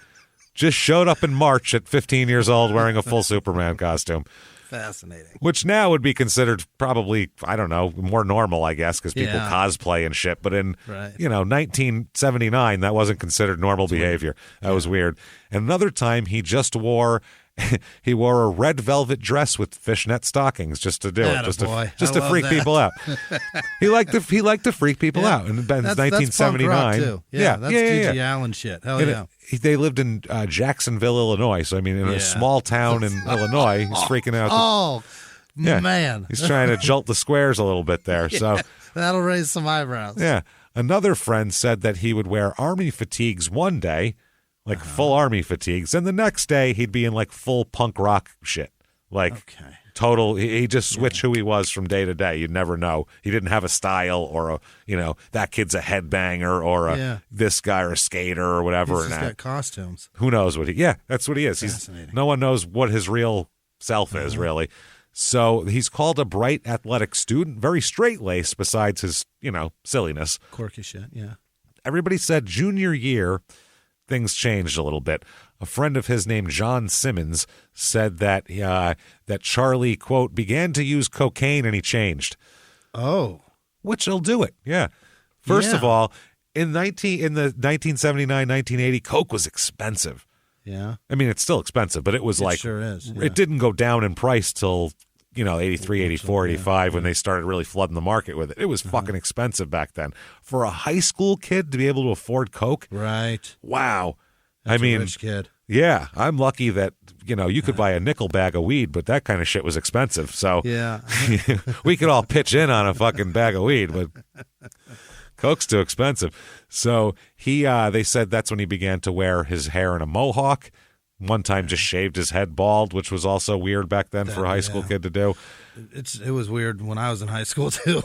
Just showed up in March at 15 years old wearing a full Superman costume. Fascinating. Which now would be considered probably, I don't know, more normal, I guess, because people cosplay and shit. But in, 1979, that wasn't considered normal behavior. That was weird. And another time, he just wore... he wore a red velvet dress with fishnet stockings just to do it, just to freak people out. He liked to freak people out, and since 1979, that's punk rock too. That's G.G. Allen shit. Hell yeah. They lived in Jacksonville, Illinois. So I mean, in a small town in Illinois, he's freaking out. Man, he's trying to jolt the squares a little bit there. So that'll raise some eyebrows. Yeah, another friend said that he would wear army fatigues one day. Like full army fatigues. And the next day, he'd be in like full punk rock shit. Like total, he just switched who he was from day to day. You'd never know. He didn't have a style or that kid's a headbanger or this guy or a skater or whatever. He's just got costumes. Who knows what that's what he is. No one knows what his real self is, really. So he's called a bright athletic student, very straight-laced besides his, silliness. Quirky shit, yeah. Everybody said junior year... things changed a little bit. A friend of his named John Simmons said that that Charlie, quote, began to use cocaine and he changed. Oh. Which he'll do it, yeah. First of all, in the 1979, 1980, coke was expensive. Yeah. I mean, it's still expensive, but it was It sure is. Yeah. It didn't go down in price till 83, 84, 85 when they started really flooding the market with it. It was fucking expensive back then. For a high school kid to be able to afford coke? Right. Wow. That's a rich kid. Yeah, I'm lucky that, you could buy a nickel bag of weed, but that kind of shit was expensive. So we could all pitch in on a fucking bag of weed, but coke's too expensive. So they said that's when he began to wear his hair in a mohawk. One time just shaved his head bald, which was also weird back then for a high school kid to do. It was weird when I was in high school, too.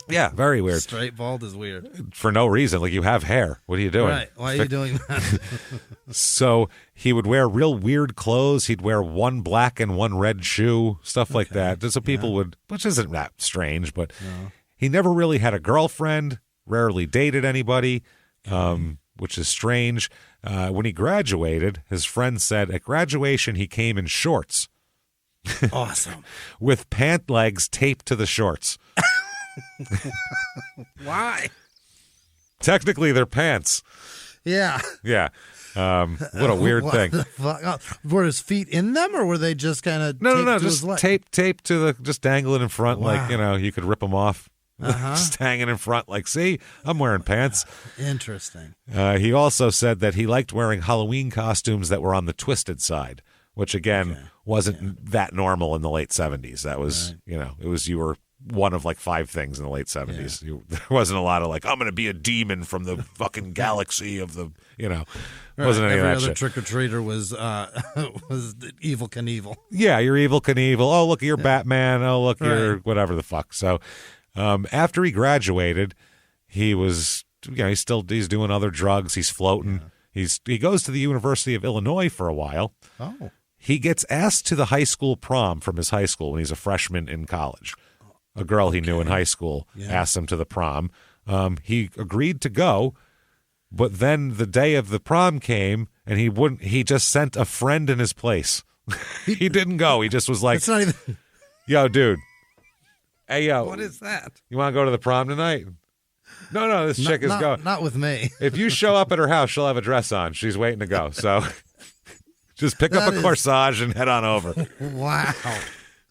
Yeah, very weird. Straight bald is weird. For no reason. Like, you have hair. What are you doing? Right. Why are you doing that? So he would wear real weird clothes. He'd wear one black and one red shoe, stuff like that. Just so people would, which isn't that strange, but he never really had a girlfriend, rarely dated anybody. Which is strange. When he graduated, his friend said at graduation he came in shorts. Awesome. With pant legs taped to the shorts. Why? Technically, they're pants. Yeah. Yeah. What a weird thing. Were his feet in them, or were they just kind of No, just taped to the, just dangling in front, like, you could rip them off. Just hanging in front, like, see, I'm wearing pants. Interesting. He also said that he liked wearing Halloween costumes that were on the twisted side, which, again, wasn't that normal in the late 70s. That was, it was, you were one of like 5 things in the late 70s. There wasn't a lot of like, I'm going to be a demon from the fucking galaxy of the, wasn't any of that Every other shit. trick-or-treater was Evil Knievel. Yeah, you're Evil Knievel. Oh, look, you're Batman. Oh, look, you're whatever the fuck. So after he graduated, he was, he's doing other drugs. He's floating. Yeah. He goes to the University of Illinois for a while. Oh. He gets asked to the high school prom from his high school when he's a freshman in college. a girl he knew in high school, asked him to the prom. He agreed to go, but then the day of the prom came, and he wouldn't. He just sent a friend in his place. He didn't go. He just was like, It's not even. "Yo, dude. Hey, yo. What is that? You want to go to the prom tonight?" No, this chick is going. Not with me. If you show up at her house, she'll have a dress on. She's waiting to go. So just pick up a corsage and head on over. Wow.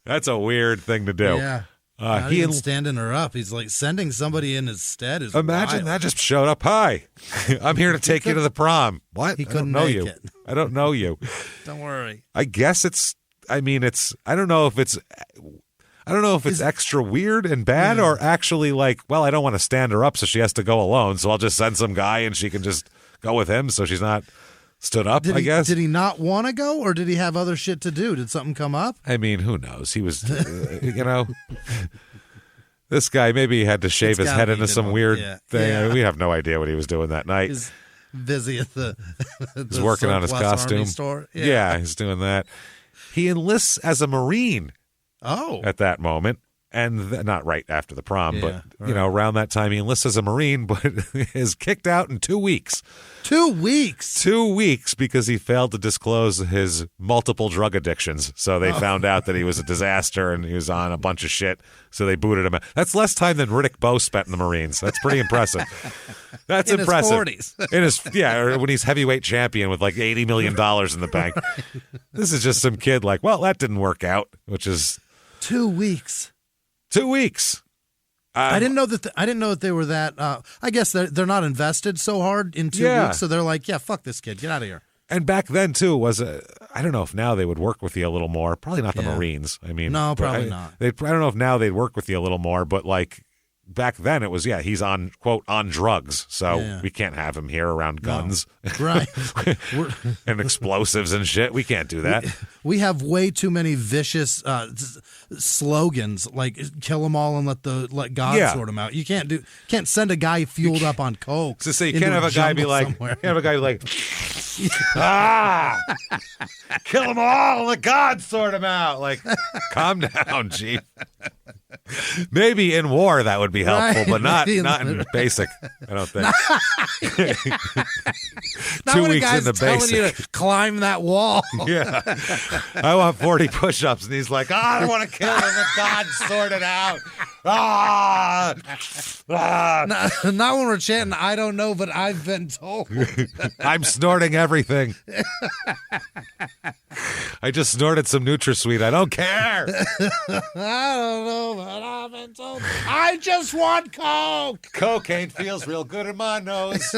That's a weird thing to do. Yeah. Not even standing her up. He's like sending somebody in his stead. Is imagine wild. that just showed up. Hi, I'm here to take you to the prom. What? He I don't couldn't know make you. it. I don't know you. Don't worry. I guess it's. I mean, it's. I don't know if it's. I don't know if it's extra weird and bad or actually like. Well, I don't want to stand her up, so she has to go alone. So I'll just send some guy and she can just go with him, so she's not stood up. I guess. Did he not want to go, or did he have other shit to do? Did something come up? I mean, who knows? He was, this guy, maybe he had to shave his head into some weird thing. Yeah. I mean, we have no idea what he was doing that night. He's busy at the He's working on his costume. Store. Yeah, he's doing that. He enlists as a Marine at that moment. And not right after the prom, but, around that time he enlists as a Marine, but is kicked out in 2 weeks. 2 weeks? 2 weeks because he failed to disclose his multiple drug addictions. So they found out that he was a disaster and he was on a bunch of shit. So they booted him out. That's less time than Riddick Bowe spent in the Marines. That's pretty impressive. That's impressive. His 40s. In his or when he's heavyweight champion with like $80 million in the bank. This is just some kid like, well, that didn't work out, which is 2 weeks. 2 weeks. I didn't know that. I didn't know that they were that. I guess they're not invested so hard in 2 weeks, so they're like, yeah, fuck this kid, get out of here. And back then too was I don't know if now they would work with you a little more. Probably not the Marines. I mean, no, probably not. I don't know if now they'd work with you a little more, but like back then it was he's on quote on drugs, so we can't have him here around guns, right? And explosives and shit. We can't do that. We have way too many vicious slogans like "kill them all and let God sort them out." You can't send a guy fueled up on coke. So you can't have a guy be like, kill them all, let God sort them out. Like, calm down, Chief. Maybe in war that would be helpful, but not in basic. I don't think. Not 2 when weeks a guy's into telling basic. you to climb that wall. Yeah, I want 40 push-ups, and he's like, I don't want to kill him. Let God sort it out. Not when we're chanting, I don't know, but I've been told. I'm snorting everything. I just snorted some NutraSweet. I don't care. I don't know, but I've been told. I just want coke. Cocaine feels real good in my nose.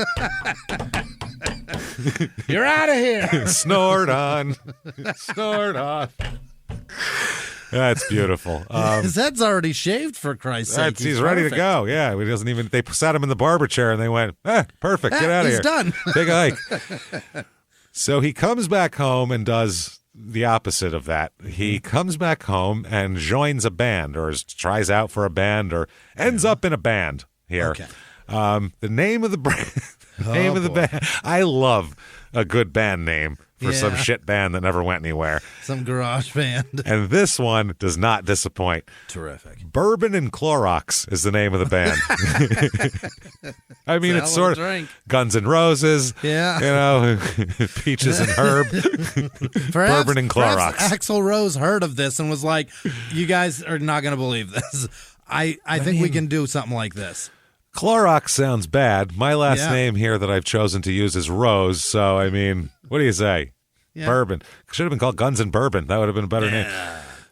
You're out of here. Snort on. Snort on. That's beautiful. His head's already shaved, for Christ's sake. He's ready to go. Yeah, he doesn't even. They sat him in the barber chair and they went, perfect. Get out of here. He's done. Take a hike. So he comes back home and does the opposite of that. He comes back home and joins a band, or tries out for a band, or ends up in a band here. Okay. The name of the band. I love a good band name for some shit band that never went anywhere. Some garage band. And this one does not disappoint. Terrific. Bourbon and Clorox is the name of the band. I mean, it's sort of Guns N' Roses. Yeah. Peaches and Herb. Bourbon and Clorox. Axl Rose heard of this and was like, you guys are not going to believe this. I think we can do something like this. Clorox sounds bad. My last name here that I've chosen to use is Rose. So, I mean, what do you say? Yeah. Bourbon. Should have been called Guns and Bourbon. That would have been a better name.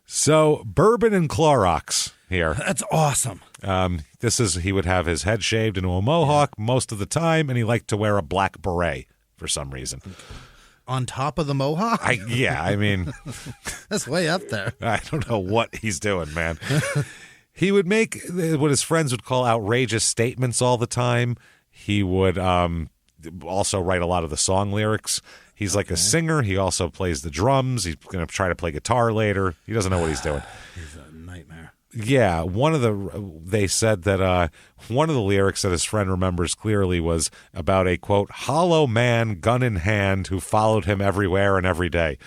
So, Bourbon and Clorox here. That's awesome. He would have his head shaved into a mohawk most of the time, and he liked to wear a black beret for some reason. On top of the mohawk? I mean. That's way up there. I don't know what he's doing, man. He would make what his friends would call outrageous statements all the time. He would also write a lot of the song lyrics. He's like a singer. He also plays the drums. He's going to try to play guitar later. He doesn't know what he's doing. He's a nightmare. Yeah, they said that one of the lyrics that his friend remembers clearly was about a, quote, hollow man, gun in hand, who followed him everywhere and every day.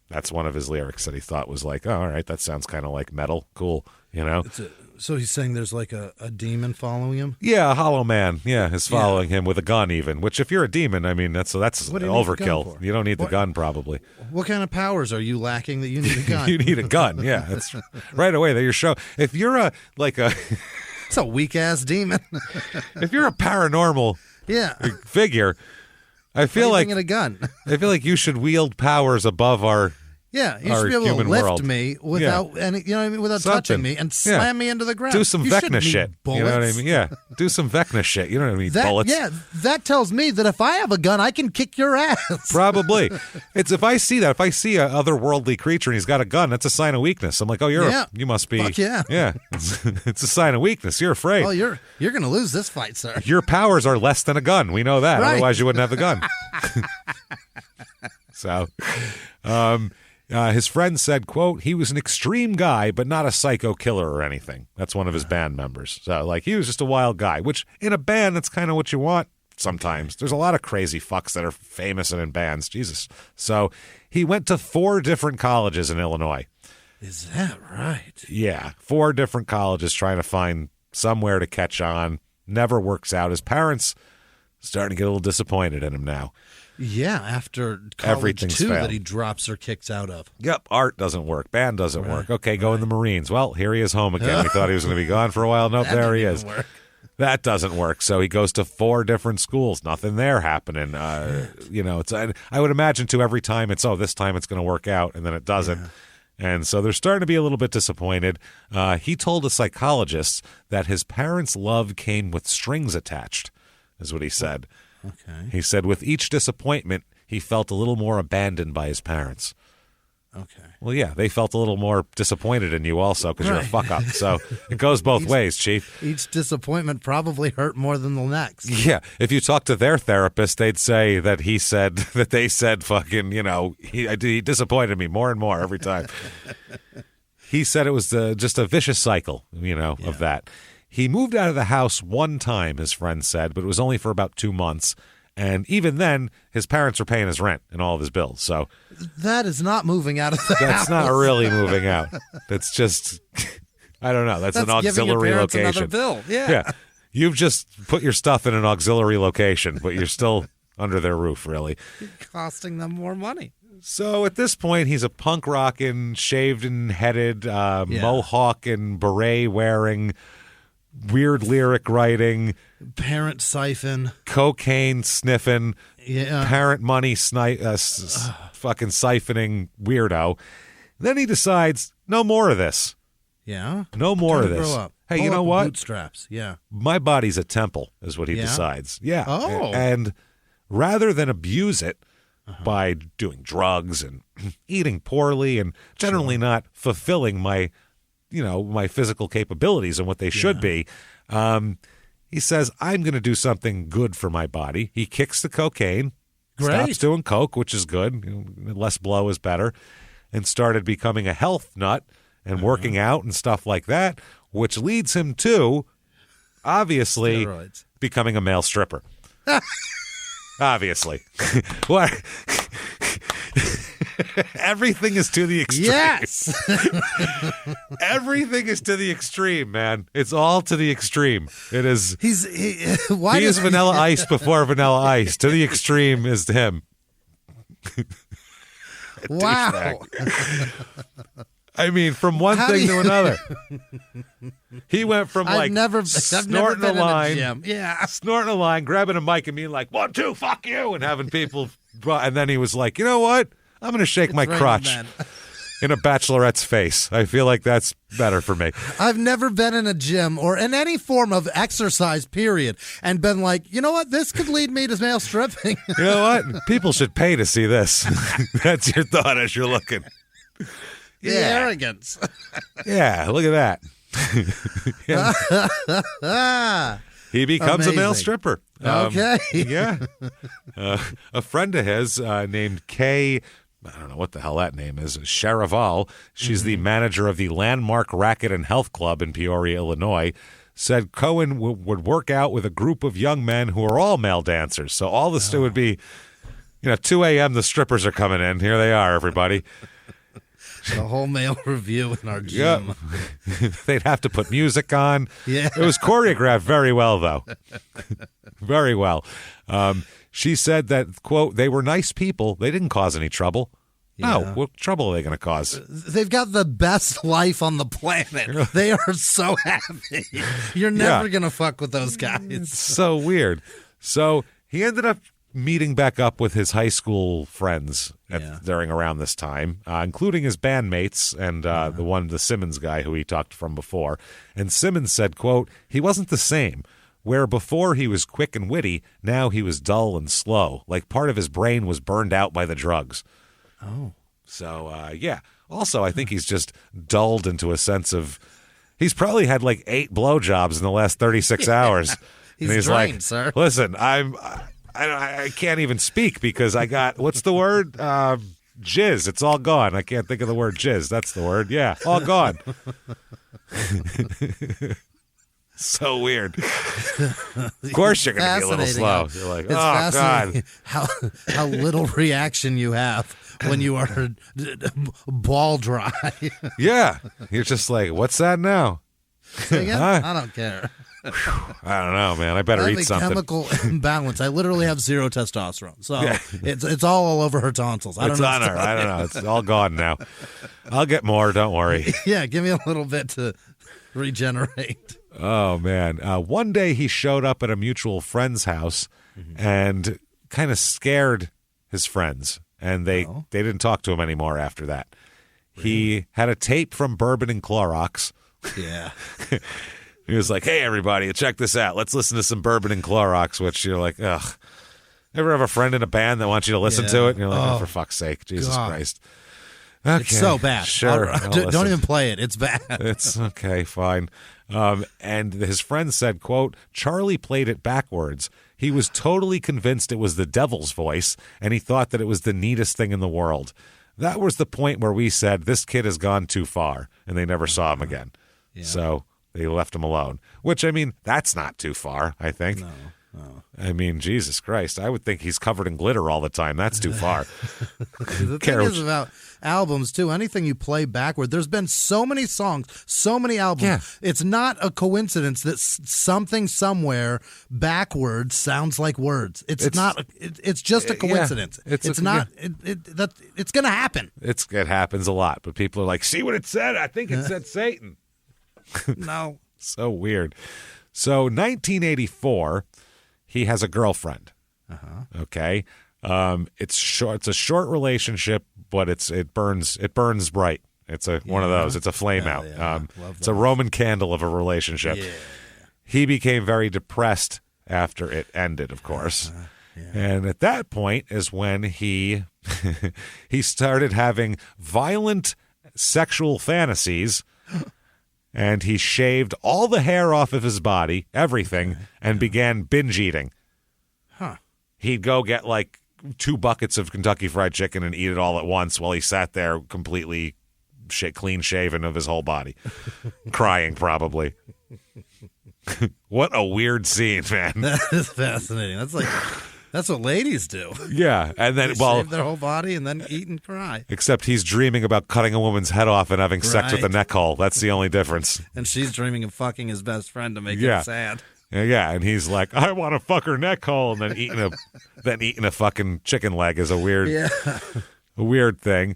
That's one of his lyrics that he thought was like, oh, all right, that sounds kind of like metal. Cool, you know? So he's saying there's like a demon following him? Yeah, a hollow man, is following him with a gun even, which if you're a demon, I mean, that's What do you need the gun overkill. for? You don't need the gun, probably. What kind of powers are you lacking that you need a gun? You need a gun, yeah. That's right away, there you show. If you're It's a weak-ass demon. if you're a paranormal figure, I feel like a gun. I feel like you should wield powers above our Yeah, you should be able to human lift world. me without any, you know what I mean, without Something. touching me and slam me into the ground. Do some you Vecna shouldn't need shit. Bullets. You know what I mean? Yeah. Do some Vecna shit. You don't need bullets. Yeah, that tells me that if I have a gun, I can kick your ass. Probably. It's if I see a otherworldly creature and he's got a gun, that's a sign of weakness. I'm like, oh, you must be. Fuck yeah. Yeah. It's a sign of weakness. You're afraid. Oh, you're going to lose this fight, sir. Your powers are less than a gun. We know that. Right. Otherwise, you wouldn't have the gun. So, his friend said, quote, he was an extreme guy, but not a psycho killer or anything. That's one of his band members. So, like, he was just a wild guy, which in a band, that's kind of what you want sometimes. There's a lot of crazy fucks that are famous and in bands. Jesus. So, he went to 4 different colleges in Illinois. Is that right? Yeah, 4 different colleges trying to find somewhere to catch on. Never works out. His parents starting to get a little disappointed in him now. Yeah, after college Everything's 2 failed. that he drops or kicks out of. Yep, art doesn't work. Band doesn't work. Okay, go in the Marines. Well, here he is home again. We thought he was going to be gone for a while. Nope, there he is. Work. That doesn't work. So he goes to 4 different schools. Nothing there happening. It's. I would imagine too. Every time it's this time it's going to work out, and then it doesn't. Yeah. And so they're starting to be a little bit disappointed. He told a psychologist that his parents' love came with strings attached, is what he said. Okay. He said with each disappointment, he felt a little more abandoned by his parents. Okay. Well, yeah, they felt a little more disappointed in you also because you're a fuck-up. So it goes both ways, Chief. Each disappointment probably hurt more than the next. Yeah. If you talk to their therapist, they'd say that they said fucking, he disappointed me more and more every time. He said it was just a vicious cycle, of that. He moved out of the house one time, his friend said, but it was only for about 2 months. And even then, his parents were paying his rent and all of his bills. So that is not moving out of the house. That's not really moving out. That's just, I don't know. That's an auxiliary giving your parents location. Another bill. Yeah. You've just put your stuff in an auxiliary location, but you're still under their roof, really. You're costing them more money. So at this point, he's a punk rockin', shaved and headed, mohawk and beret wearing, weird lyric writing, parent siphon, cocaine sniffing, parent money fucking siphoning weirdo. Then he decides, no more of this. Yeah, no more of this. Grow up. Hey, Pull you know up what? Bootstraps. Yeah, my body's a temple, is what he decides. Yeah. Oh, and rather than abuse it by doing drugs and eating poorly and generally not fulfilling my physical capabilities and what they should be. He says, I'm going to do something good for my body. He kicks the cocaine, stops doing coke, which is good. Less blow is better, and started becoming a health nut and working out and stuff like that, which leads him to, obviously, becoming a male stripper. Obviously. What? Everything is to the extreme. Yes. Everything is to the extreme, man. It's all to the extreme. It is. He is Vanilla Ice before Vanilla Ice. To the extreme is him. Wow. I mean, from one thing to another. He went from I've never snorting been a line, in a gym. Yeah, snorting a line, grabbing a mic and being like, 1, 2, fuck you, and having people. And then he was like, you know what? I'm going to shake my crotch in a bachelorette's face. I feel like that's better for me. I've never been in a gym or in any form of exercise, period, and been like, you know what? This could lead me to male stripping. You know what? People should pay to see this. That's your thought as you're looking. The arrogance. Yeah, look at that. He becomes a male stripper. Okay. Yeah. A friend of his named Kay, I don't know what the hell that name is, Charaval. She's the manager of the Landmark Racket and Health Club in Peoria, Illinois, said Cohen would work out with a group of young men who are all male dancers. So all this would be, 2 a.m. the strippers are coming in. Here they are, everybody. The whole male review in our gym. Yep. They'd have to put music on. Yeah. It was choreographed very well, though. Very well. She said that, quote, they were nice people. They didn't cause any trouble. No, Yeah. what trouble are they going to cause? They've got the best life on the planet. They are so happy. You're never going to fuck with those guys. It's so weird. So he ended up meeting back up with his high school friends during around this time, including his bandmates and the Simmons guy who he talked from before. And Simmons said, quote, he wasn't the same. Where before he was quick and witty, now he was dull and slow, like part of his brain was burned out by the drugs. Oh. So, yeah. Also, I think he's just dulled into a sense of, he's probably had like 8 blowjobs in the last 36 hours. He's and he's drained, like, sir. Listen, I can't even speak because I got, what's the word? Jizz. It's all gone. I can't think of the word jizz. That's the word. Yeah, all gone. So weird. Of course you're going to be a little slow. You're like, it's oh, God. How little reaction you have when you are ball dry. Yeah. You're just like, what's that now? Again, I don't care. I don't know, man. I better I have eat a something. chemical imbalance. I literally have 0 testosterone, so Yeah. it's all over her tonsils. I don't It's know. on her. I don't know. It's all gone now. I'll get more. Don't worry. Yeah, give me a little bit to regenerate. Oh, man. One day he showed up at a mutual friend's house and kind of scared his friends, and they didn't talk to him anymore after that. Really? He had a tape from Bourbon and Clorox. Yeah. He was like, hey, everybody, check this out. Let's listen to some Bourbon and Clorox, which you're like, ugh. Ever have a friend in a band that wants you to listen to it? And you're like, oh, for fuck's sake, Jesus Christ. Okay, it's so bad. Sure. Don't even play it. It's bad. It's okay, fine. And his friend said, quote, Charlie played it backwards. He was totally convinced it was the devil's voice, and he thought that it was the neatest thing in the world. That was the point where we said, this kid has gone too far, and they never saw him again. Yeah. So they left him alone, which, I mean, that's not too far, I think. No. I mean, Jesus Christ. I would think he's covered in glitter all the time. That's too far. The thing is about albums, too, anything you play backward, there's been so many songs, so many albums. Yeah. It's not a coincidence that something somewhere backwards sounds like words. It's not. It's just a coincidence. Yeah, it's not. It's going to happen. It happens a lot, but people are like, see what it said? I think it said Satan. No. So weird. So 1984, he has a girlfriend. Okay. It's short. It's a short relationship, but it burns bright. It's one of those. It's a flame out. Yeah. It's a Roman candle of a relationship. Yeah. He became very depressed after it ended, of course. Yeah. And at that point is when he started having violent sexual fantasies. And he shaved all the hair off of his body, everything, and began binge eating. Huh. He'd go get like 2 buckets of Kentucky Fried Chicken and eat it all at once while he sat there completely clean shaven of his whole body, crying probably. What a weird scene, man. That is fascinating. That's what ladies do. Yeah, and then They shave their whole body and then eat and cry. Except he's dreaming about cutting a woman's head off and having sex with a neck hole. That's the only difference. And she's dreaming of fucking his best friend to make it sad. Yeah, and he's like, I want to fuck her neck hole, and then eating a fucking chicken leg is a weird thing.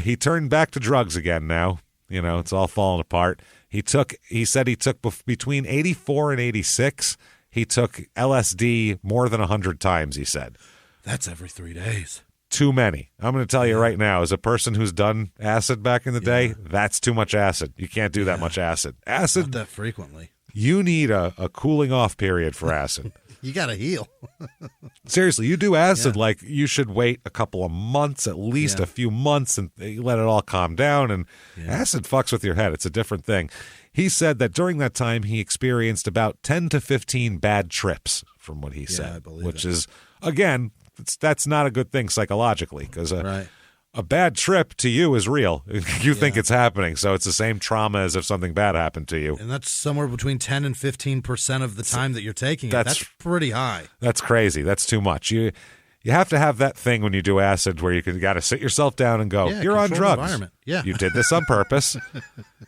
He turned back to drugs again now. You know, it's all falling apart. He said he took between 84 and 86. He took LSD more than 100 times, he said. That's every 3 days. Too many. I'm going to tell you right now, as a person who's done acid back in the day, that's too much acid. You can't do that much acid. Acid, not that frequently. You need a cooling off period for acid. You got to heal. Seriously, you do acid, like you should wait a couple of months, at least a few months, and let it all calm down. And acid fucks with your head. It's a different thing. He said that during that time, he experienced about 10 to 15 bad trips, from what he said, which is, again, that's not a good thing psychologically, because a bad trip to you is real. You think it's happening, so it's the same trauma as if something bad happened to you. And that's somewhere between 10 and 15% of the time that you're taking it. That's pretty high. That's crazy. That's too much. You have to have that thing when you do acid where you got to sit yourself down and go, you're on drugs. Environment. Yeah. You did this on purpose.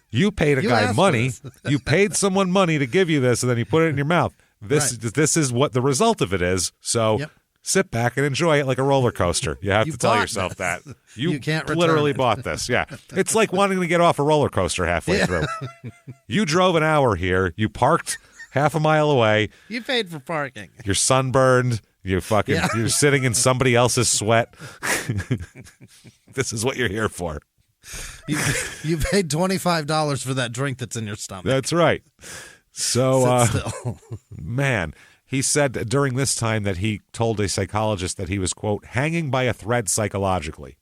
You paid a guy money. You paid someone money to give you this, and then you put it in your mouth. This is what the result of it is. So sit back and enjoy it like a roller coaster. You have to tell yourself that. You can't literally bought this. Yeah. It's like wanting to get off a roller coaster halfway through. You drove an hour here. You parked half a mile away. You paid for parking. You're sunburned. You're sitting in somebody else's sweat. This is what you're here for. You paid $25 for that drink that's in your stomach. That's right. So, Sit still. Man, he said during this time that he told a psychologist that he was, quote, hanging by a thread psychologically.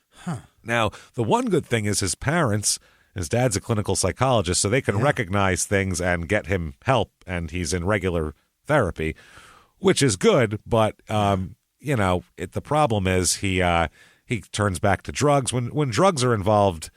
Huh. Now, the one good thing is his parents, his dad's a clinical psychologist, so they can recognize things and get him help, and he's in regular therapy, which is good, but, the problem is he turns back to drugs. When drugs are involved,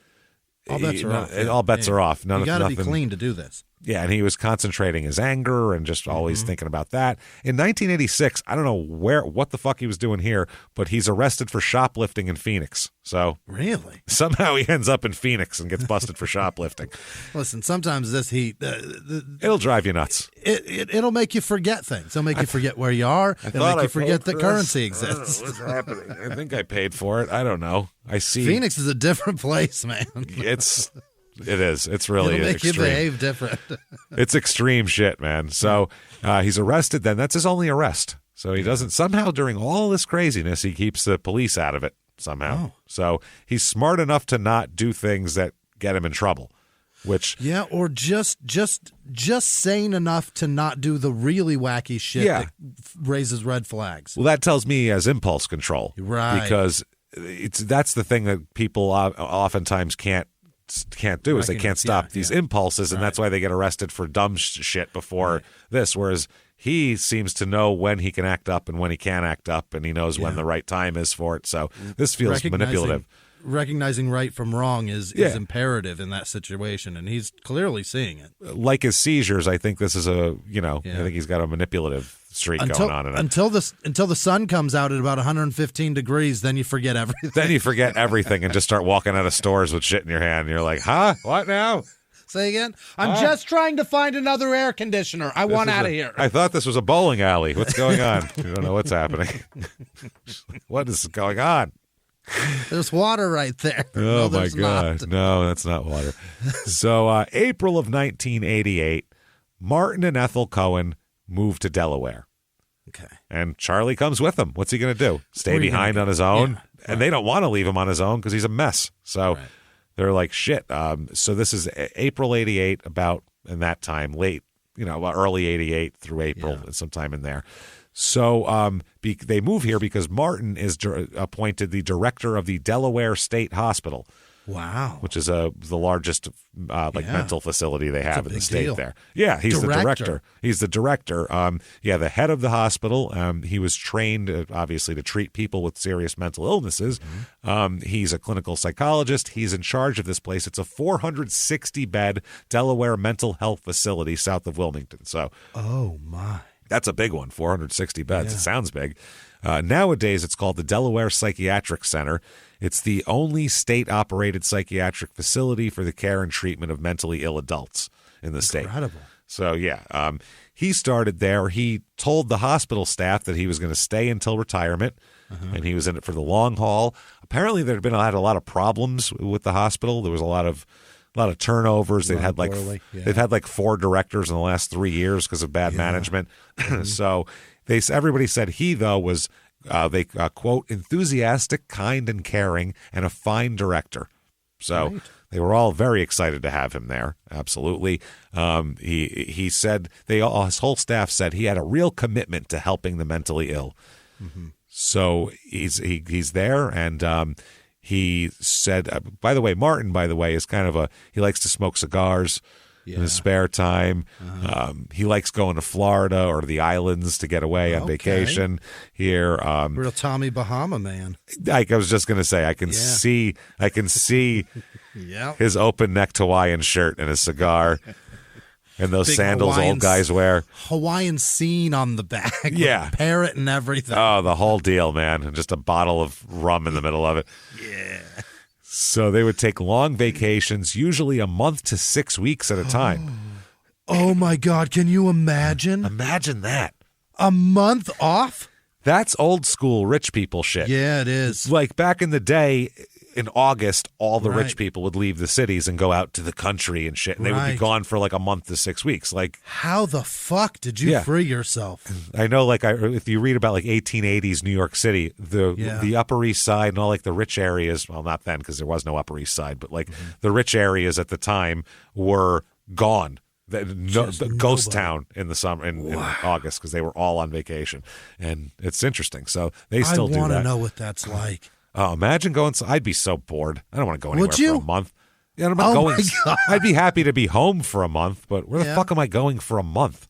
all bets are off. All bets are off. You got to be clean to do this. Yeah, and he was concentrating his anger and just always thinking about that. In 1986, I don't know what the fuck he was doing here, but he's arrested for shoplifting in Phoenix. So really, somehow he ends up in Phoenix and gets busted for shoplifting. Listen, sometimes this heat, it'll drive you nuts. It'll make you forget things. It'll make you forget where you are. It'll make you forget that currency exists. What's happening? I think I paid for it. I don't know. I see. Phoenix is a different place, man. It is. It's really It'll make extreme. you behave different. It's extreme shit, man. So he's arrested then. That's his only arrest. So he doesn't, somehow during all this craziness, he keeps the police out of it somehow. Oh. So he's smart enough to not do things that get him in trouble, which... Yeah, or just sane enough to not do the really wacky shit that raises red flags. Well, that tells me he has impulse control. Right. Because that's the thing that people oftentimes can't do is they can't stop these impulses, and that's why they get arrested for dumb shit before this, whereas he seems to know when he can act up and when he can't act up, and he knows when the right time is for it. So this feels manipulative. Recognizing right from wrong is imperative in that situation, and he's clearly seeing it. Like his seizures, I think this is I think he's got a manipulative streak going on in it. Until the sun comes out at about 115 degrees, then you forget everything. Then you forget everything and just start walking out of stores with shit in your hand. And you're like, huh? What now? Say again? I'm just trying to find another air conditioner. I want out of here. I thought this was a bowling alley. What's going on? You don't know what's happening. What is going on? There's water right there. Oh, my God. Not. No, that's not water. So April of 1988, Martin and Ethel Cohen moved to Delaware. Okay. And Charlie comes with him. What's he going to do? Stay behind on his own? Yeah, and they don't want to leave him on his own because he's a mess. So they're like, shit. So this is April 88, about in that time, early 88 through April, sometime in there. So they move here because Martin is appointed the director of the Delaware State Hospital. Wow. Which is the largest mental facility they have in the state deal. there. Yeah, he's the director. He's the director. The head of the hospital. He was trained, obviously, to treat people with serious mental illnesses. Mm-hmm. He's a clinical psychologist. He's in charge of this place. It's a 460-bed Delaware mental health facility south of Wilmington. So, oh, my. That's a big one, 460 beds. Yeah. It sounds big. Nowadays, it's called the Delaware Psychiatric Center. It's the only state-operated psychiatric facility for the care and treatment of mentally ill adults in the state. Incredible. So, he started there. He told the hospital staff that he was going to stay until retirement, and he was in it for the long haul. Apparently, there had a lot of problems with the hospital. There was a lot of turnovers. They've had like 4 directors in the last 3 years because of bad management. So everybody said he, though, was quote, enthusiastic, kind, and caring, and a fine director. So they were all very excited to have him there. Absolutely. He said his whole staff said he had a real commitment to helping the mentally ill. Mm-hmm. So he's there, and he said, by the way, Martin, is kind of he likes to smoke cigars in his spare time. He likes going to Florida or the islands to get away on vacation here. Real Tommy Bahama man. I was just going to say, I can see his open neck Hawaiian shirt and his cigar. And those Big sandals Hawaiian old guys wear. Hawaiian scene on the back. Yeah. With a parrot and everything. Oh, the whole deal, man. And just a bottle of rum in the middle of it. Yeah. So they would take long vacations, usually a month to 6 weeks at a time. Oh, my God. Can you imagine? Imagine that. A month off? That's old school rich people shit. Yeah, it is. Like back in the day, in August, all the rich Right. people would leave the cities and go out to the country and shit. And they would be Right. gone for like a month to 6 weeks. Like, How the fuck did you Yeah. free yourself? I know, like, if you read about like 1880s New York City, the Upper East Side and all like the rich areas, well, not then because there was no Upper East Side, but like the rich areas at the time were gone. The ghost town in the summer in August because they were all on vacation, and it's interesting. So they still do that. I want to know what that's like. Oh, imagine going. I'd be so bored. I don't want to go anywhere Would you? for a month. Yeah, I'm not going. My God. I'd be happy to be home for a month, but where the Yeah. fuck am I going for a month?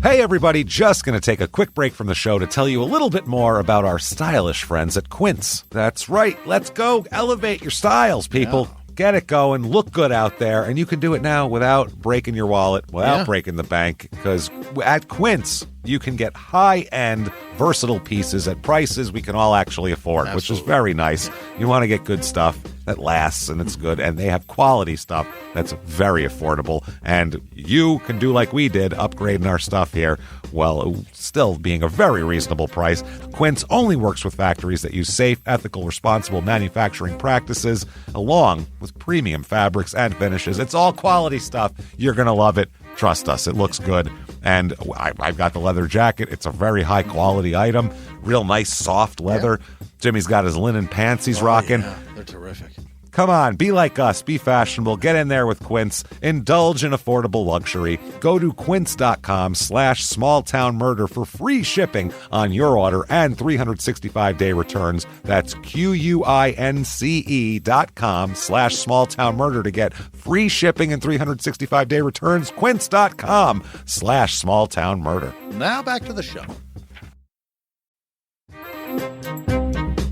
Hey, everybody, just going to take a quick break from the show to tell you a little bit more about our stylish friends at Quince. That's right. Let's go elevate your styles, people. Yeah. Get it going, look good out there, and you can do it now without breaking your wallet, without Yeah. breaking the bank, because at Quince, you can get high-end, versatile pieces at prices we can all actually afford, which is Absolutely. very nice. You want to get good stuff that lasts and it's good, and they have quality stuff that's very affordable, and you can do like we did, upgrading our stuff here, while still being a very reasonable price. Quince only works with factories that use safe, ethical, responsible manufacturing practices, along with premium fabrics and finishes. It's all quality stuff. You're going to love it. Trust us, it looks good. And I've got the leather jacket. It's a very high quality item. Real nice, soft leather. Jimmie's got his linen pants he's rocking. Yeah, they're terrific. Come on, be like us, be fashionable, get in there with Quince, indulge in affordable luxury. Go to quince.com/smalltownmurder for free shipping on your order and 365-day returns. That's QUINCE.com/smalltownmurder to get free shipping and 365-day returns. Quince.com/smalltownmurder. Now back to the show.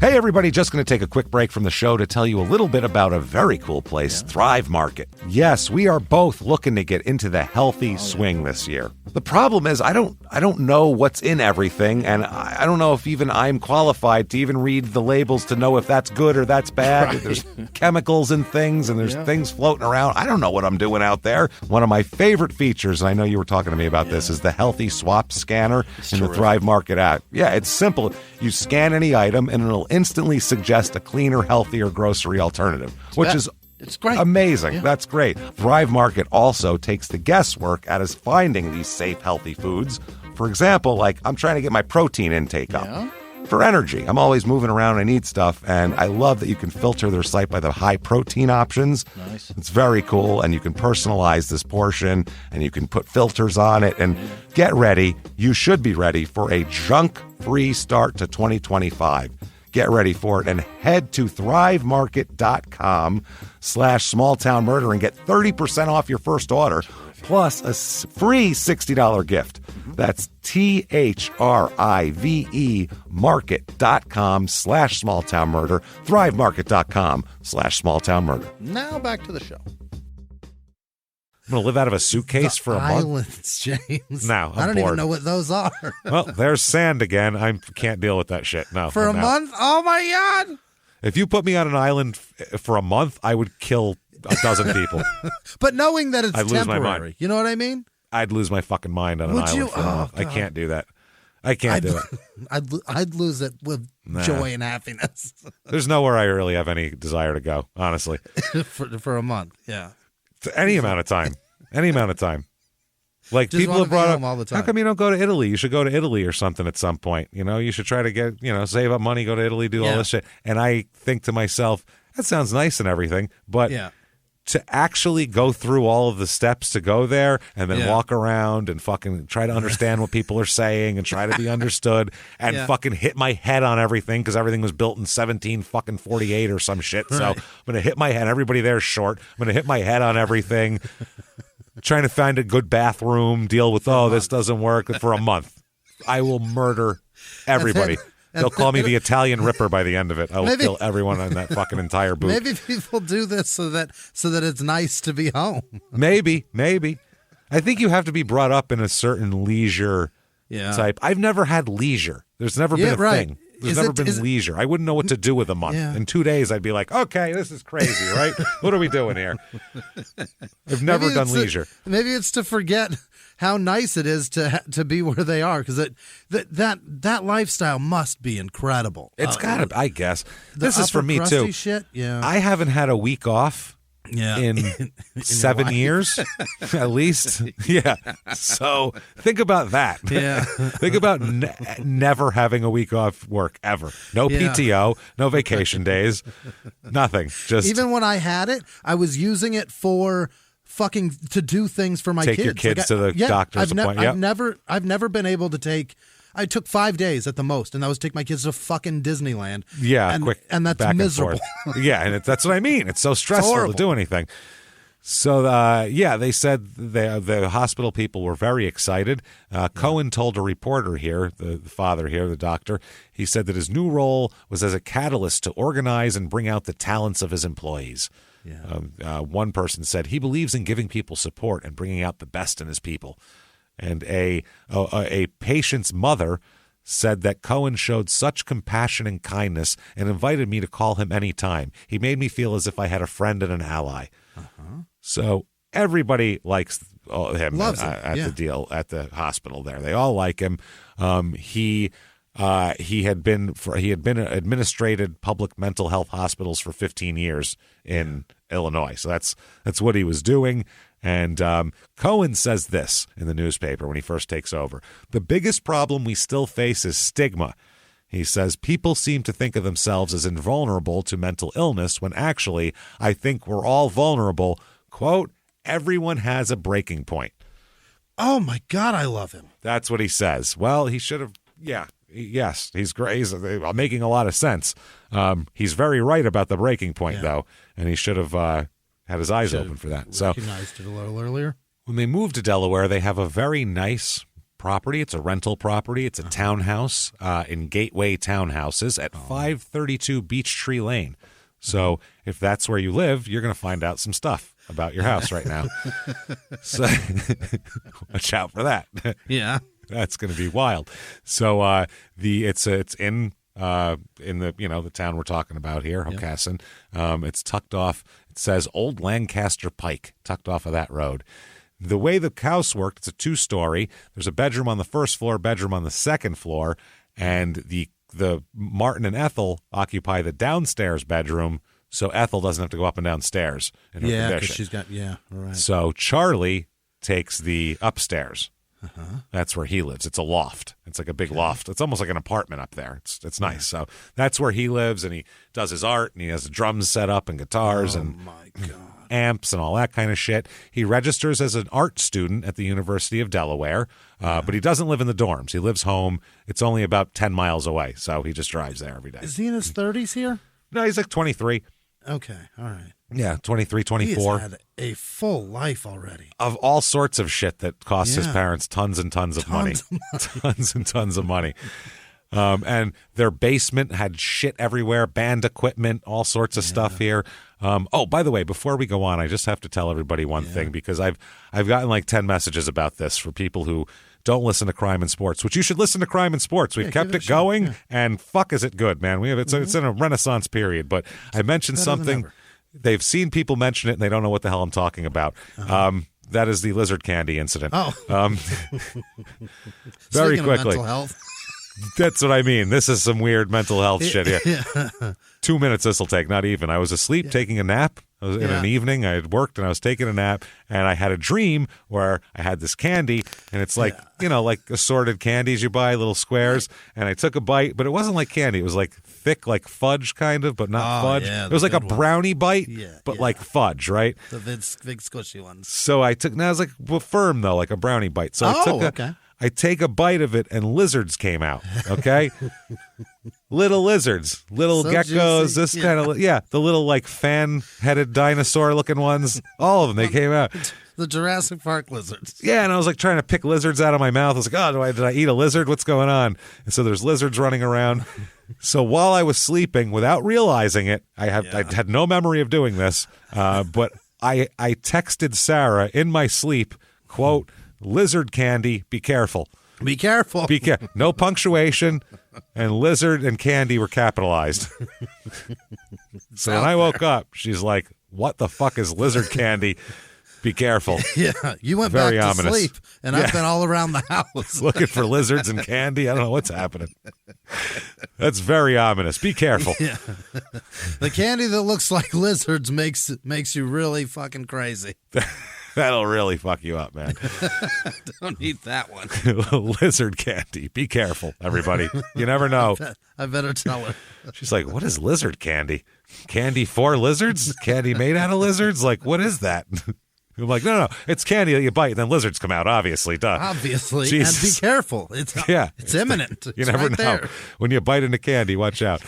Hey, everybody, just going to take a quick break from the show to tell you a little bit about a very cool place, Thrive Market. Yes, we are both looking to get into the healthy swing this year. The problem is I don't know what's in everything, and I don't know if even I'm qualified to even read the labels to know if that's good or that's bad. Right. There's chemicals and things, and there's things floating around. I don't know what I'm doing out there. One of my favorite features, and I know you were talking to me about this, is the Healthy Swap Scanner in the Thrive Market app. Yeah, it's simple. You scan any item, and it'll instantly suggest a cleaner, healthier grocery alternative, which is It's great. amazing. Yeah. That's great. Thrive Market also takes the guesswork out of finding these safe, healthy foods. For example, like I'm trying to get my protein intake up. Yeah. For energy, I'm always moving around. I need stuff, and I love that you can filter their site by the high protein options. Nice. It's very cool, and you can personalize this portion, and you can put filters on it. And get ready. You should be ready for a junk-free start to 2025. Get ready for it and head to thrivemarket.com/smalltownmurder and get 30% off your first order plus a free $60 gift. That's THRIVE market.com/smalltownmurder, thrivemarket.com/smalltownmurder. Now back to the show. I'm going to live out of a suitcase for a month. Islands, James. No, I'm I don't bored. even know what those are. Well, there's sand again. I can't deal with that shit. No. For a I'm out. month? Oh, my God. If you put me on an island for a month, I would kill a dozen people. But knowing that it's I'd lose my mind. temporary, you know what I mean? I'd lose my fucking mind on an Would island you? for a month. Oh, I God. can't do that. I can't do it. I'd lose it with joy and happiness There's nowhere I really have any desire to go, honestly. for a month. Yeah. To any amount of time. Any amount of time. Like Just people wanna have be brought home up, all the time. how come you don't go to Italy? You should go to Italy or something at some point. You know, you should try to get, save up money, go to Italy, do all Yeah. this shit. And I think to myself, that sounds nice and everything, but Yeah. to actually go through all of the steps to go there and then Yeah. walk around and fucking try to understand what people are saying and try to be understood and Yeah. fucking hit my head on everything because everything was built in 1748 or some shit. So Right. I'm going to hit my head. Everybody there's short. I'm going to hit my head on everything. Trying to find a good bathroom, deal with, this doesn't work for a month. I will murder everybody. They'll call me the Italian Ripper by the end of it. I will Maybe- kill everyone in that fucking entire booth. Maybe people do this so that it's nice to be home. Maybe. I think you have to be brought up in a certain leisure type. I've never had leisure. There's never been a thing. There's never been leisure. I wouldn't know what to do with a month. Yeah. In 2 days, I'd be like, okay, this is crazy, right? What are we doing here? I've never Maybe done it's leisure. Maybe it's to forget how nice it is to be where they are, because that lifestyle must be incredible. It's got to, I guess. The This is for upper me, crusty too. Shit, yeah. I haven't had a week off in your 7 life. years, at least. Yeah. So think about that. Yeah. Think about never having a week off work ever. No Yeah. PTO, no vacation days, nothing. Just Even when I had it, I was using it for fucking to do things for my Take kids. your kids to the doctor's appointment. I've never been able to take. I took 5 days at the most, and that was take my kids to fucking Disneyland. Yeah, and, quick, and that's back miserable. And forth. Yeah, and that's what I mean. It's so stressful to horrible. do anything. So, they said the hospital people were very excited. Cohen told a reporter here, the father here, the doctor, he said that his new role was as a catalyst to organize and bring out the talents of his employees. Yeah. One person said he believes in giving people support and bringing out the best in his people. And a patient's mother said that Cohen showed such compassion and kindness and invited me to call him anytime. He made me feel as if I had a friend and an ally. So everybody likes him Loves him, at yeah. the deal at the hospital there. They all like him. He had been administrated public mental health hospitals for 15 years in Illinois. So that's what he was doing. And Cohen says this in the newspaper when he first takes over. The biggest problem we still face is stigma. He says people seem to think of themselves as invulnerable to mental illness when actually I think we're all vulnerable. Quote, everyone has a breaking point. Oh my God, I love him. That's what he says. Well, he should have. Yeah. Yes, he's great. He's making a lot of sense. He's very right about the breaking point, though, and he should have had his eyes open for that. So Recognized it a little earlier. when they moved to Delaware, they have a very nice property. It's a rental property. It's a townhouse in Gateway Townhouses at 532 Beech Tree Lane. So if that's where you live, you're going to find out some stuff about your house right now. So watch out for that. Yeah. That's going to be wild. So it's in the the town we're talking about here, Hockessin. It's tucked off. It says Old Lancaster Pike, tucked off of that road. The way the house worked, it's a 2-story. There's a bedroom on the first floor, bedroom on the second floor, and the Martin and Ethel occupy the downstairs bedroom, so Ethel doesn't have to go up and down stairs in her Yeah, condition. because she's got right. So Charlie takes the upstairs. That's where he lives. It's a loft. It's like a big loft. It's almost like an apartment up there. It's nice. So that's where he lives, and he does his art, and he has drums set up and guitars and my God. amps and all that kind of shit. He registers as an art student at the University of Delaware, but he doesn't live in the dorms. He lives home. It's only about 10 miles away, so he just drives there every day. Is he in his 30s here? No, he's like 23. Okay, all right. Yeah, 23, He's 24. had a full life already. Of all sorts of shit that costs his Yeah. parents tons and tons of money. Tons of money. Tons and tons of money. And their basement had shit everywhere, band equipment, all sorts of stuff here. By the way, before we go on, I just have to tell everybody one thing, because I've gotten like 10 messages about this for people who don't listen to Crime and Sports, which you should listen to Crime and Sports. We've kept give it it a shot, going, yeah. and fuck is it good, man. It's in a renaissance period, but I mentioned Better than something. ever. They've seen people mention it, and they don't know what the hell I'm talking about. That is the lizard candy incident. Oh. Very Speaking of quickly. mental health. That's what I mean. This is some weird mental health shit here. Yeah. 2 minutes this will take, not even. I was asleep taking a nap. I was in an evening. I had worked and I was taking a nap, and I had a dream where I had this candy, and it's like, like assorted candies you buy, little squares, and I took a bite, but it wasn't like candy. It was like thick, like fudge kind of, but not fudge. yeah, It was the like a good ones. brownie bite, Yeah, but yeah. like fudge, right? The big squishy ones. So I took, now it was like firm though, like a brownie bite. So Okay. I take a bite of it, and lizards came out, okay? Little lizards, little So geckos, juicy. this kind of, the little, like, fan-headed dinosaur-looking ones. All of them, they came out. The Jurassic Park lizards. Yeah, and I was, like, trying to pick lizards out of my mouth. I was like, oh, did I eat a lizard? What's going on? And so there's lizards running around. So while I was sleeping, without realizing it, I had no memory of doing this, but I texted Sarah in my sleep, quote, lizard candy, be careful. Be careful. No punctuation, and lizard and candy were capitalized. So when I woke up, she's like, what the fuck is lizard candy? Be careful. Yeah, you went Very back to ominous. sleep, and I've been all around the house. Looking for lizards and candy. I don't know what's happening. That's very ominous. Be careful. Yeah. The candy that looks like lizards makes you really fucking crazy. That'll really fuck you up, man. Don't eat that one. Lizard candy. Be careful, everybody. You never know. I better tell her. She's like, what is lizard candy? Candy for lizards? Candy made out of lizards? Like, what is that? I'm like, no, it's candy that you bite, and then lizards come out, obviously, duh. Obviously, Jesus. and be careful. It's imminent. You It's never right know. there. When you bite into candy, watch out.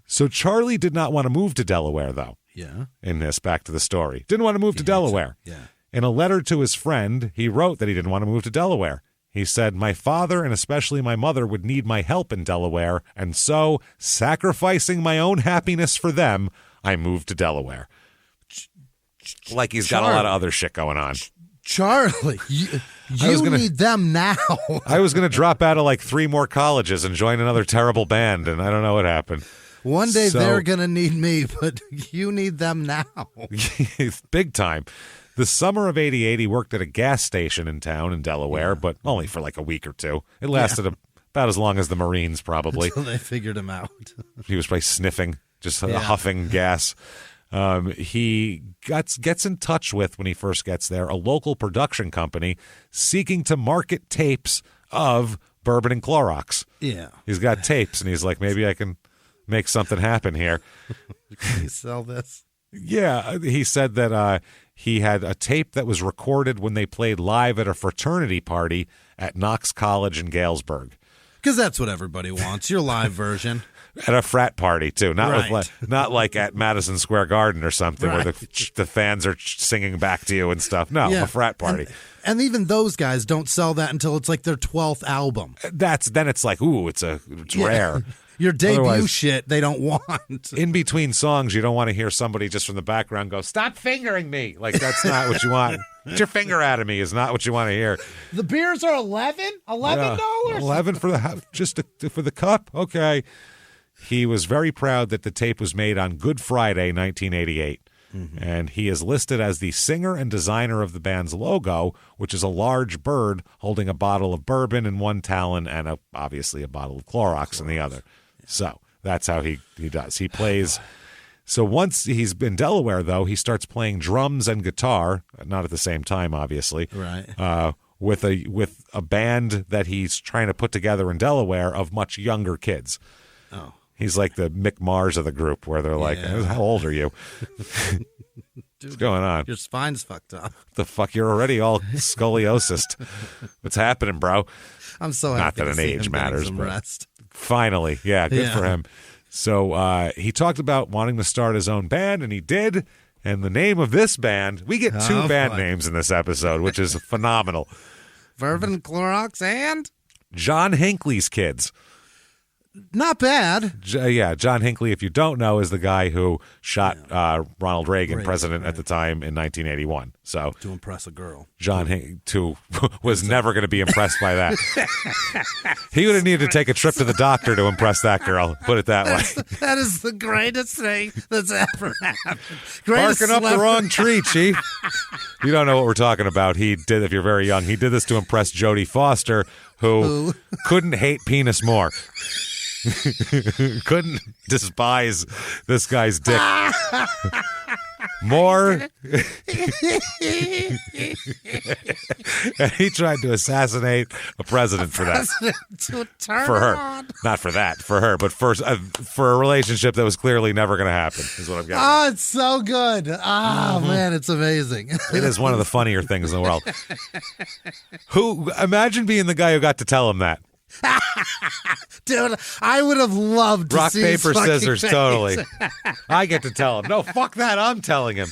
So Charlie did not want to move to Delaware, though. Yeah. In this, back to the story. Didn't want to move to Delaware. Yeah. In a letter to his friend, he wrote that he didn't want to move to Delaware. He said, my father and especially my mother would need my help in Delaware, and so, sacrificing my own happiness for them, I moved to Delaware. Like he's got a lot of other shit going on. Charlie, you need them now. I was going to drop out of like 3 more colleges and join another terrible band, and I don't know what happened. One day So- they're going to need me, but you need them now. Big time. The summer of '88, he worked at a gas station in town in Delaware, but only for like a week or 2. It lasted about as long as the Marines, probably. Until they figured him out. He was probably sniffing, just huffing gas. He gets in touch with, when he first gets there, a local production company seeking to market tapes of Bourbon and Clorox. Yeah. He's got tapes, and he's like, maybe I can make something happen here. Can you sell this? Yeah, he said that he had a tape that was recorded when they played live at a fraternity party at Knox College in Galesburg. Because that's what everybody wants, your live version. At a frat party, too. Not Right. not like at Madison Square Garden or something where the fans are singing back to you and stuff. No, Yeah. a frat party. And even those guys don't sell that until it's like their 12th album. Then it's like, ooh, it's rare. Your debut Otherwise- shit they don't want. In between songs, you don't want to hear somebody just from the background go, stop fingering me. Like, that's not what you want. Get your finger out of me is not what you want to hear. The beers are $11? $11? $11 for for the cup? Okay. He was very proud that the tape was made on Good Friday, 1988. And he is listed as the singer and designer of the band's logo, which is a large bird holding a bottle of bourbon in one talon and obviously a bottle of Clorox in the other. So that's how he does. He plays. So once he's in Delaware, though, he starts playing drums and guitar, not at the same time, obviously. Right. With a band that he's trying to put together in Delaware of much younger kids. Oh. He's like the Mick Mars of the group, where they're like, how old are you? What's going on? Your spine's fucked up. The fuck, you're already all scoliosis. What's happening, bro? I'm so Not happy that to an see age him getting matters, some but rest. finally, good Yeah. for him. So he talked about wanting to start his own band, and he did. And the name of this band, we get 2 band names in this episode, which is phenomenal. Bourbon, Clorox, and? John Hinckley's Kids. Not bad. John Hinckley, if you don't know, is the guy who shot Ronald Reagan, president at the time, in 1981. So To impress a girl. John Hinckley was never going to be impressed by that. He would have needed to take a trip to the doctor to impress that girl, put it that way. That is the greatest thing that's ever happened. Greatest Barking up the celebrity- wrong tree, Chief. You don't know what we're talking about. He did, if you're very young, he did this to impress Jodie Foster, who couldn't hate penis more. Couldn't despise this guy's dick More. And he tried to assassinate a president for that. For her. Not for that. For her. But for a relationship that was clearly never going to happen is what I'm getting. Oh, it's so good. Man, it's amazing. It is one of the funnier things in the world. Imagine being the guy who got to tell him that. Dude, I would have loved to rock, see his paper, fucking scissors, face. totally. I get to tell him. No, fuck that. I'm telling him.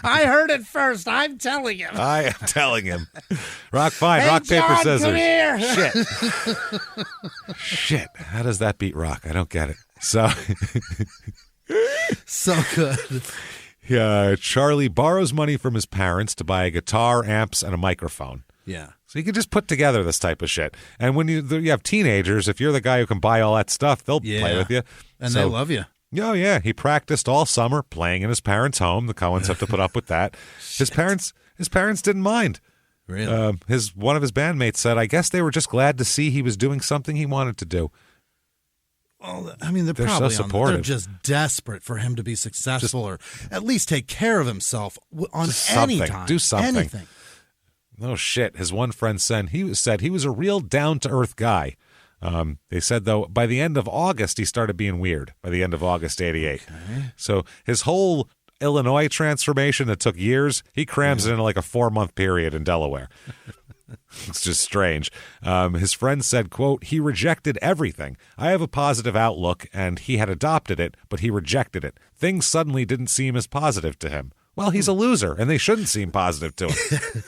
I heard it first. I'm telling him. I am telling him. Rock, fine. Hey, rock, paper, John, scissors. come here. Shit. Shit. How does that beat rock? I don't get it. So. So good. Yeah, Charlie borrows money from his parents to buy a guitar, amps, and a microphone. Yeah. So you can just put together this type of shit. And when you have teenagers, if you're the guy who can buy all that stuff, they'll play with you. And they love you. Oh, yeah. He practiced all summer playing in his parents' home. The Coens have to put up with that. His parents didn't mind. Really? One of his bandmates said, I guess they were just glad to see he was doing something he wanted to do. Well, I mean, they're so probably supportive. They're just desperate for him to be successful or at least take care of himself on any something. time. Do something. Anything. No shit. His one friend said he was a real down-to-earth guy. They said, though, by the end of August, he started being weird, by the end of August 88. Okay. So his whole Illinois transformation that took years, he crams it into like a 4-month period in Delaware. It's just strange. His friend said, quote, he rejected everything. I have a positive outlook, and he had adopted it, but he rejected it. Things suddenly didn't seem as positive to him. Well, he's a loser, and they shouldn't seem positive to him.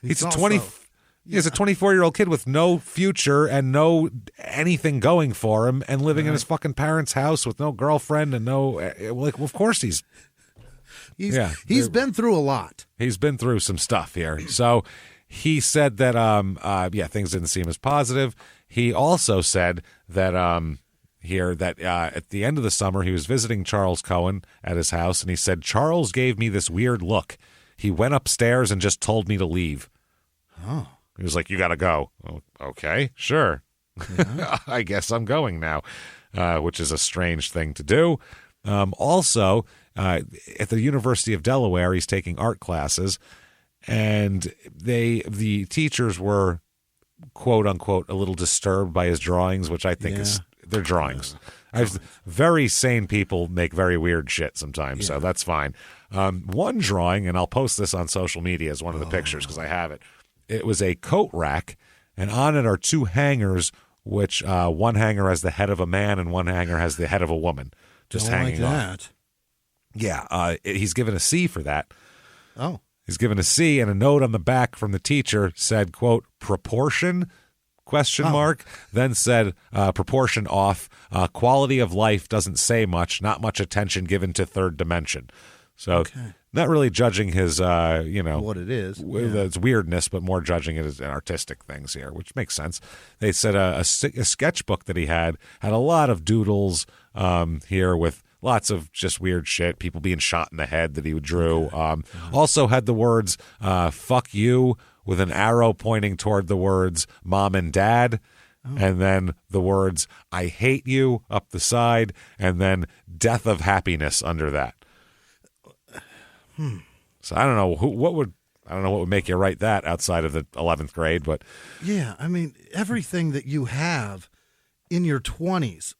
He's a 24-year-old kid with no future and no anything going for him, and living in his fucking parents' house with no girlfriend and no. Of course he's been through a lot. He's been through some stuff here. So he said that things didn't seem as positive. He also said that at the end of the summer, he was visiting Charles Cohen at his house, and he said, Charles gave me this weird look. He went upstairs and just told me to leave. Oh. He was like, you got to go. Oh, okay, sure. Yeah. I guess I'm going now, which is a strange thing to do. Also, at the University of Delaware, he's taking art classes, and the teachers were, quote unquote, a little disturbed by his drawings, which I think is they're drawings. Very sane people make very weird shit sometimes, so that's fine. One drawing, and I'll post this on social media as one of the pictures because I have it. It was a coat rack, and on it are two hangers, which one hanger has the head of a man and one hanger has the head of a woman, just hanging off. Yeah, he's given a C for that. Oh. He's given a C, and a note on the back from the teacher said, quote, proportion, ? Then said, proportion off, quality of life doesn't say much, not much attention given to third dimension. So not really judging his, what it is, its weirdness, but more judging it as artistic things here, which makes sense. They said a sketchbook that he had a lot of doodles here with lots of just weird shit, people being shot in the head that he drew. Also had the words, fuck you, with an arrow pointing toward the words mom and dad, and then the words I hate you up the side, and then death of happiness under that. So I don't know what would make you write that outside of the 11th grade, but yeah, I mean everything that you have in your 20s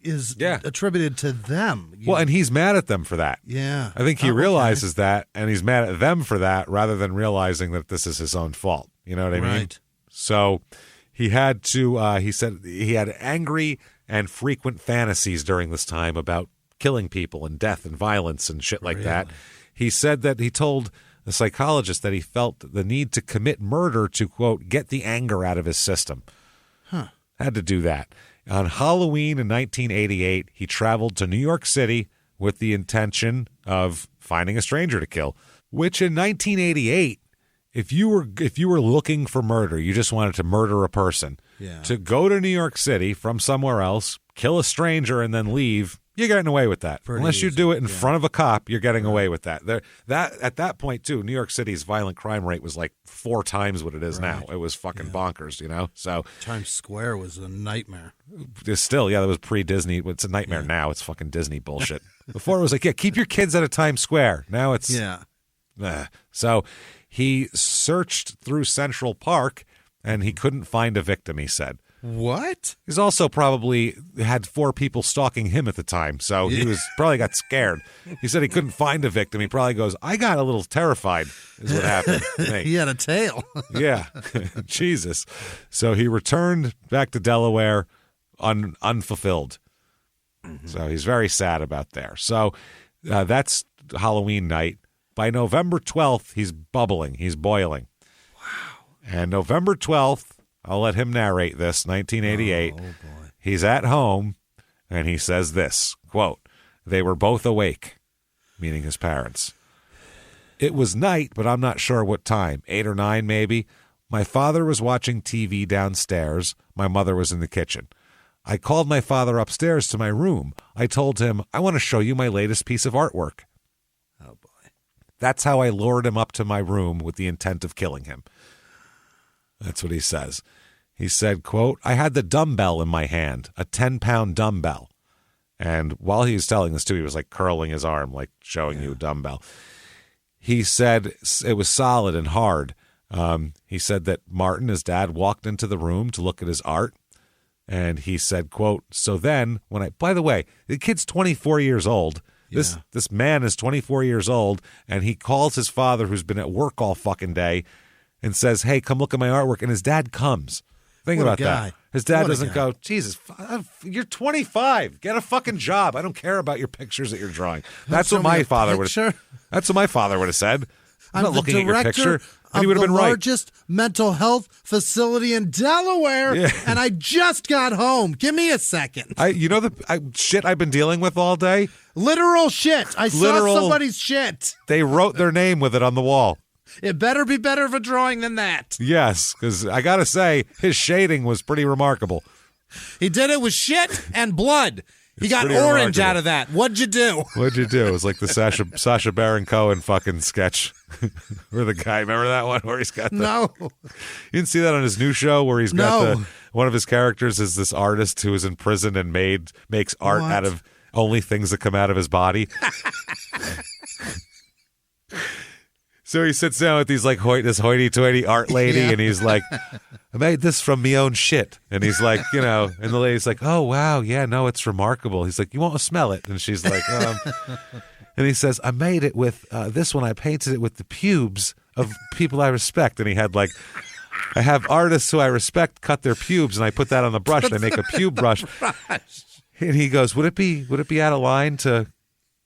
is attributed to them. Well, and he's mad at them for that. Yeah. I think he realizes that, and he's mad at them for that rather than realizing that this is his own fault. You know what I mean? Right. So he had to, he said he had angry and frequent fantasies during this time about killing people and death and violence and shit like that. He said that he told the psychologist that he felt the need to commit murder to, quote, get the anger out of his system. Had to do that. On Halloween in 1988, he traveled to New York City with the intention of finding a stranger to kill, which in 1988, if you were looking for murder, you just wanted to murder a person, to go to New York City from somewhere else, kill a stranger, and then leave, you're getting away with that. Pretty Unless you easy, do it in front of a cop, you're getting away with that. That at that point too, New York City's violent crime rate was like 4 times what it is now. It was fucking bonkers, you know. So Times Square was a nightmare. it's still, that was pre-Disney. It's a nightmare now. It's fucking Disney bullshit. Before it was like, keep your kids out of Times Square. Now it's So he searched through Central Park and he couldn't find a victim. He said. What? He's also probably had 4 people stalking him at the time, so he was probably got scared. He said he couldn't find a victim. He probably goes, I got a little terrified, is what happened. He had a tail. Yeah, Jesus. So he returned back to Delaware unfulfilled. So he's very sad about there. So that's Halloween night. By November 12th, he's bubbling. He's boiling. Wow. And November 12th, I'll let him narrate this, 1988. Oh, boy. He's at home, and he says this, quote, "They were both awake," meaning his parents. "It was night, but I'm not sure what time, 8 or 9 maybe. My father was watching TV downstairs. My mother was in the kitchen. I called my father upstairs to my room. I told him, I want to show you my latest piece of artwork. Oh, boy. That's how I lured him up to my room with the intent of killing him." That's what he says. He said, quote, "I had the dumbbell in my hand, a 10-pound dumbbell." And while he was telling this too, he was like curling his arm, like showing you a dumbbell. He said it was solid and hard. He said that Martin, his dad, walked into the room to look at his art. And he said, quote, "So then by the way, the kid's 24 years old. This man is 24 years old. And he calls his father, who's been at work all fucking day, and says, hey, come look at my artwork. And his dad comes. Think about that. His dad doesn't go, Jesus, you're 25. Get a fucking job. I don't care about your pictures that you're drawing. That's what my father would have. That's what my father would have said. I'm not looking at your picture. And he would have been right. Largest mental health facility in Delaware, and I just got home. Give me a second. You know the shit I've been dealing with all day? Literal shit. I saw somebody's shit. They wrote their name with it on the wall. It better be better of a drawing than that. Yes, because I got to say, his shading was pretty remarkable. He did it with shit and blood. He got orange out of that. What'd you do? What'd you do? It was like the Sacha Baron Cohen fucking sketch. Where the guy, remember that one where he's got the... No. You didn't see that on his new show where he's got one of his characters is this artist who is in prison and makes art out of only things that come out of his body. So he sits down with these this hoity-toity art lady, and he's like, I made this from me own shit. And he's like, and the lady's like, oh, wow, yeah, no, it's remarkable. He's like, you want to smell it? And she's like, and he says, I made it with this one. I painted it with the pubes of people I respect. And he had I have artists who I respect cut their pubes, and I put that on the brush, and I make a pube brush. And he goes, would it be out of line to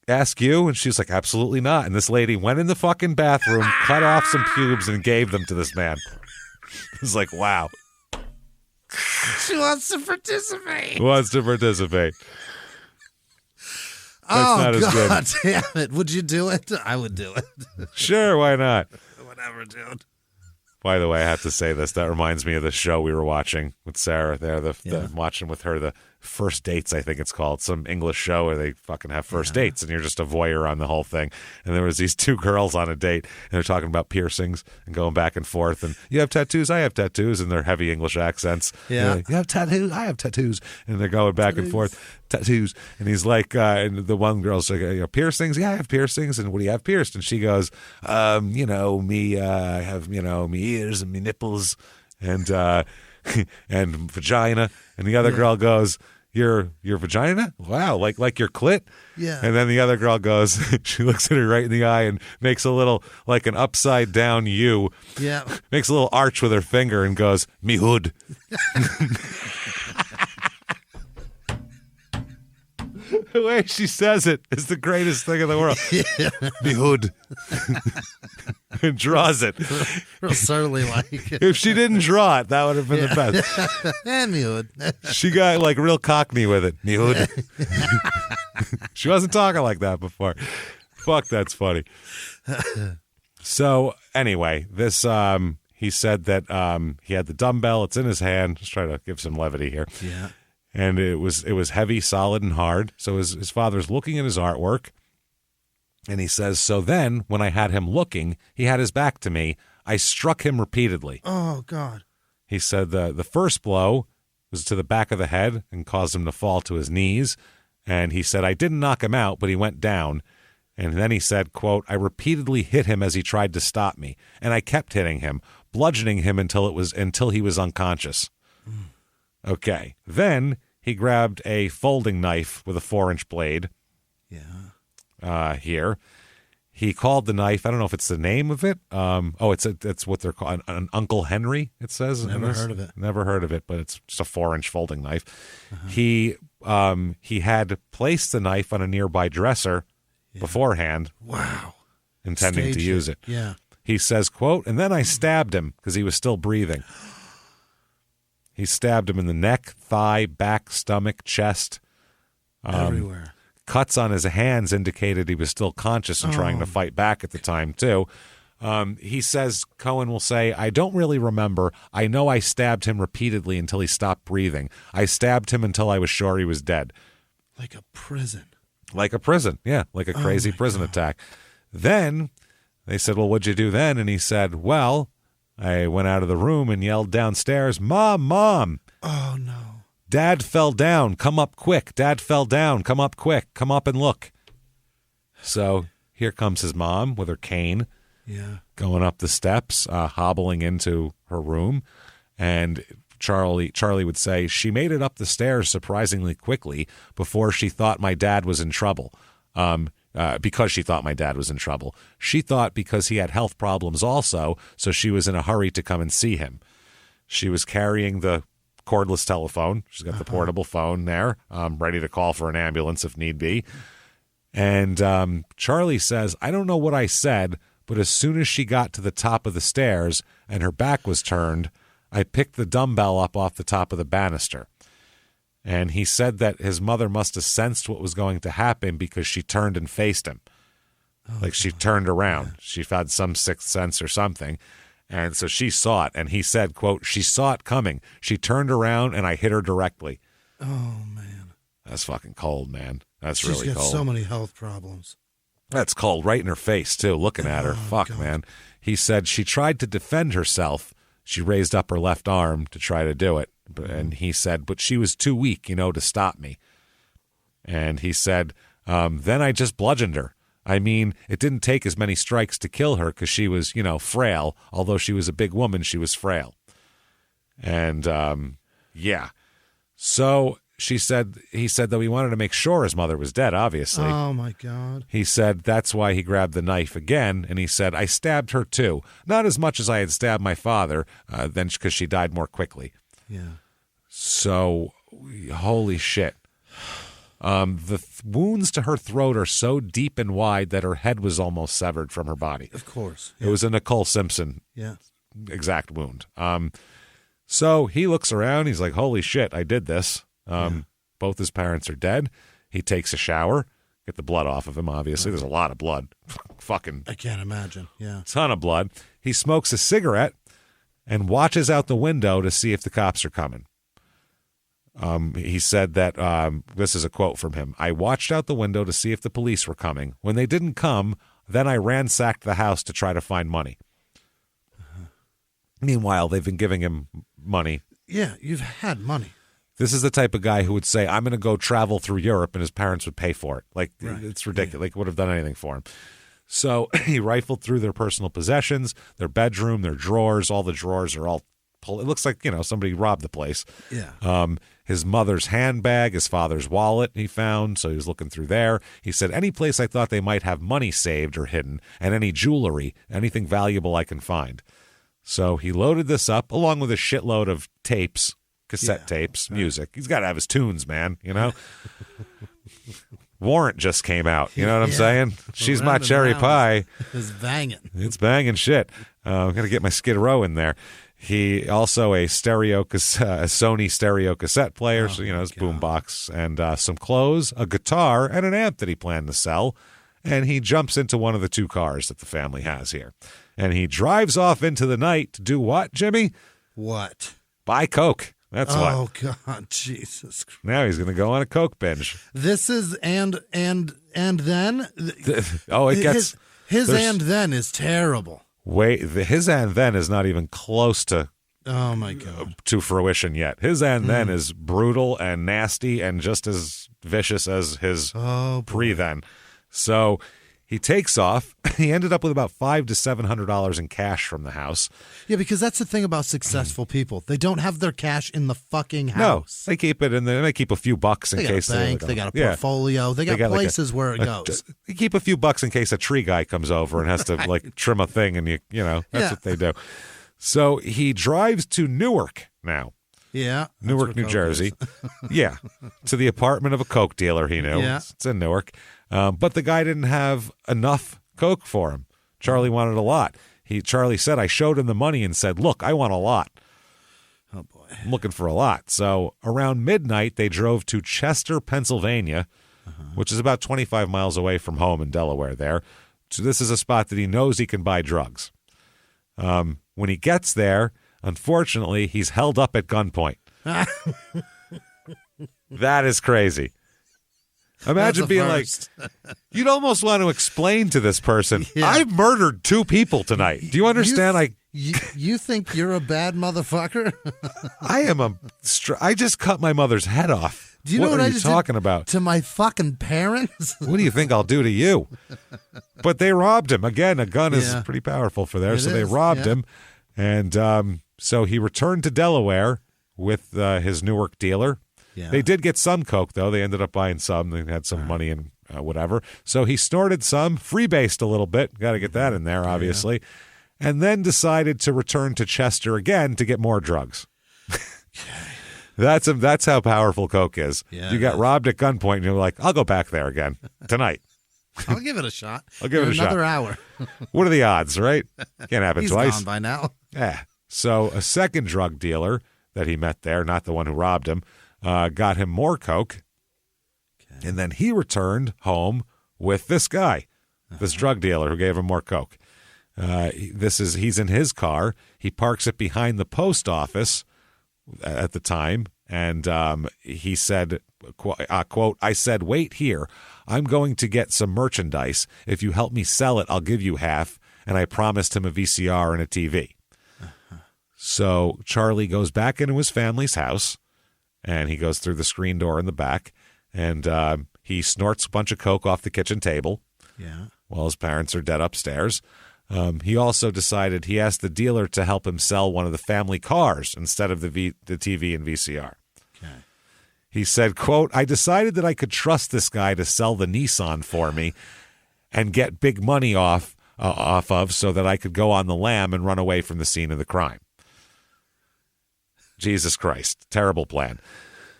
ask you? And she's like, absolutely not. And this lady went in the fucking bathroom, cut off some pubes, and gave them to this man. It's like, wow. She wants to participate. That's God damn it. Would you do it? I would do it. Sure, why not? Whatever, dude. By the way, I have to say this. That reminds me of the show we were watching with Sarah there. Watching with her the First Dates, I think it's called. Some English show where they fucking have first dates, and you're just a voyeur on the whole thing. And there was these 2 girls on a date, and they're talking about piercings and going back and forth. And you have tattoos? I have tattoos. And their heavy English accents. Yeah. Like, you have tattoos? I have tattoos. And they're going back and forth. Tattoos. And he's like, and the one girl's like, piercings? Yeah, I have piercings. And what do you have pierced? And she goes, I have, me ears and me nipples and and vagina. And the other girl goes, your vagina? Wow, like your clit? Yeah. And then the other girl goes, she looks at her right in the eye and makes a little, like an upside down U. Yeah. Makes a little arch with her finger and goes, me hood. The way she says it is the greatest thing in the world. Yeah. Me hood. And draws it. Real surly like. If she didn't draw it, that would have been the best. And me hood. She got real cockney with it. Me hood. She wasn't talking like that before. Fuck, that's funny. So anyway, this he said that he had the dumbbell. It's in his hand. Just try to give some levity here. Yeah. And it was heavy, solid, and hard. So his father's looking at his artwork, and he says, so then, when I had him looking, he had his back to me. I struck him repeatedly. Oh, God. He said the first blow was to the back of the head and caused him to fall to his knees. And he said, I didn't knock him out, but he went down. And then he said, quote, I repeatedly hit him as he tried to stop me. And I kept hitting him, bludgeoning him until he was unconscious. Okay. Then he grabbed a folding knife with a 4-inch blade. Yeah. Here. He called the knife, I don't know if it's the name of it. It's what they're called, an Uncle Henry, it says. Never heard of it. Never heard of it, but it's just a 4-inch folding knife. Uh-huh. He had placed the knife on a nearby dresser beforehand. Wow. Intending to use it. Yeah. He says, quote, and then I stabbed him because he was still breathing. He stabbed him in the neck, thigh, back, stomach, chest. Everywhere. Cuts on his hands indicated he was still conscious and trying to fight back at the time, too. He says, Cohen will say, I don't really remember. I know I stabbed him repeatedly until he stopped breathing. I stabbed him until I was sure he was dead. Like a prison. Like a prison, yeah, like a crazy prison attack. Then they said, well, what'd you do then? And he said, well, I went out of the room and yelled downstairs, Mom, Mom. Oh, no. Dad fell down. Come up quick. Dad fell down. Come up quick. Come up and look. So here comes his mom with her cane. Yeah. Going up the steps, hobbling into her room. And Charlie would say, she made it up the stairs surprisingly quickly before she thought my dad was in trouble. Because she thought my dad was in trouble. She thought because he had health problems also, so she was in a hurry to come and see him. She was carrying the cordless telephone. She's got the portable phone there, ready to call for an ambulance if need be. And Charlie says, I don't know what I said, but as soon as she got to the top of the stairs and her back was turned, I picked the dumbbell up off the top of the banister. And he said that his mother must have sensed what was going to happen because she turned and faced him. She turned around. Yeah. She had some sixth sense or something. And so she saw it, and he said, quote, she saw it coming. She turned around, and I hit her directly. Oh, man. That's fucking cold, man. That's She's really got cold. So many health problems. That's cold, right in her face, too, looking at her. Fuck, God. Man. He said she tried to defend herself. She raised up her left arm to try to do it. And he said, but she was too weak, to stop me. And he said, then I just bludgeoned her. I mean, it didn't take as many strikes to kill her because she was, frail. Although she was a big woman, she was frail. And, yeah. So he said, though, he wanted to make sure his mother was dead, obviously. Oh, my God. He said that's why he grabbed the knife again. And he said, I stabbed her, too. Not as much as I had stabbed my father, then because she died more quickly. Yeah. So, holy shit. The wounds to her throat are so deep and wide that her head was almost severed from her body. Of course. Yeah. It was a Nicole Simpson exact wound. So he looks around. He's like, holy shit, I did this. Both his parents are dead. He takes a shower, get the blood off of him, obviously. There's a lot of blood. Fucking. I can't imagine. Yeah. Ton of blood. He smokes a cigarette and watches out the window to see if the cops are coming. He said that, this is a quote from him, I watched out the window to see if the police were coming. When they didn't come, then I ransacked the house to try to find money. Meanwhile, they've been giving him money. Yeah, you've had money. This is the type of guy who would say, I'm going to go travel through Europe, and his parents would pay for it. It's ridiculous. Like, would have done anything for him. So he rifled through their personal possessions, their bedroom, their drawers. All the drawers are all it looks like, somebody robbed the place. Yeah. His mother's handbag, his father's wallet he found, so he was looking through there. He said, any place I thought they might have money saved or hidden, and any jewelry, anything valuable I can find. So he loaded this up, along with a shitload of tapes, cassette tapes, music. He's got to have his tunes, man, Warrant just came out, you know what I'm saying? She's my cherry pie. It's banging. It's banging shit. I'm going to get my Skid Row in there. He also a Sony stereo cassette player, so his boombox, and some clothes, a guitar, and an amp that he planned to sell. And he jumps into one of the two cars that the family has here, and he drives off into the night to do what, Jimmy? What? Buy coke. That's what. Oh, God, Jesus Christ. Now he's going to go on a coke binge. This is, and then? Oh, it gets... His and then is terrible. His and then is not even close to... Oh, my God. To fruition yet. His and then is brutal and nasty and just as vicious as his pre-then. So he takes off. He ended up with about $500 to $700 in cash from the house. Yeah, because that's the thing about successful people. They don't have their cash in the fucking house. No, they keep it in there. They keep a few bucks in case. They got a bank, they got a portfolio. They got places where it goes. They keep a few bucks in case a tree guy comes over and has to like trim a thing, and that's what they do. So he drives to Newark now. Yeah. Newark, New Jersey. Yeah. To the apartment of a coke dealer he knew. Yeah. It's in Newark. But the guy didn't have enough coke for him. Charlie wanted a lot. Charlie said, I showed him the money and said, look, I want a lot. Oh, boy. I'm looking for a lot. So around midnight, they drove to Chester, Pennsylvania, which is about 25 miles away from home in Delaware there. So this is a spot that he knows he can buy drugs. When he gets there, unfortunately, he's held up at gunpoint. That is crazy. Imagine being first. like, you'd almost want to explain to this person, Yeah. I've murdered 2 people tonight. Do you understand? You think you're a bad motherfucker? I just cut my mother's head off. Do you know what are I you just talking did about? to my fucking parents? What do you think I'll do to you? But they robbed him. Again, a gun is Yeah. pretty powerful for there. It So they is, robbed yeah. him. And so he returned to Delaware with his Newark dealer. Yeah. They did get some coke, though. They ended up buying some. They had some money and whatever. So he snorted some, freebased a little bit. Got to get that in there, obviously. And then decided to return to Chester again to get more drugs. That's how powerful coke is. Yeah, You got robbed at gunpoint, and you're like, I'll go back there again tonight. I'll give it a shot. I'll give it a shot. Another hour. What are the odds, right? Can't happen He's twice. gone by now. Yeah. So a second drug dealer that he met there, not the one who robbed him, got him more coke. Okay. And then he returned home with this guy, this drug dealer who gave him more coke. He's in his car. He parks it behind the post office at the time. And he said, quote, I said, wait here. I'm going to get some merchandise. If you help me sell it, I'll give you half. And I promised him a VCR and a TV. So Charlie goes back into his family's house, and he goes through the screen door in the back, and he snorts a bunch of coke off the kitchen table while his parents are dead upstairs. He also decided he asked the dealer to help him sell one of the family cars instead of the TV and VCR. Okay. He said, quote, I decided that I could trust this guy to sell the Nissan for me and get big money off of so that I could go on the lam and run away from the scene of the crime. Jesus Christ. Terrible plan.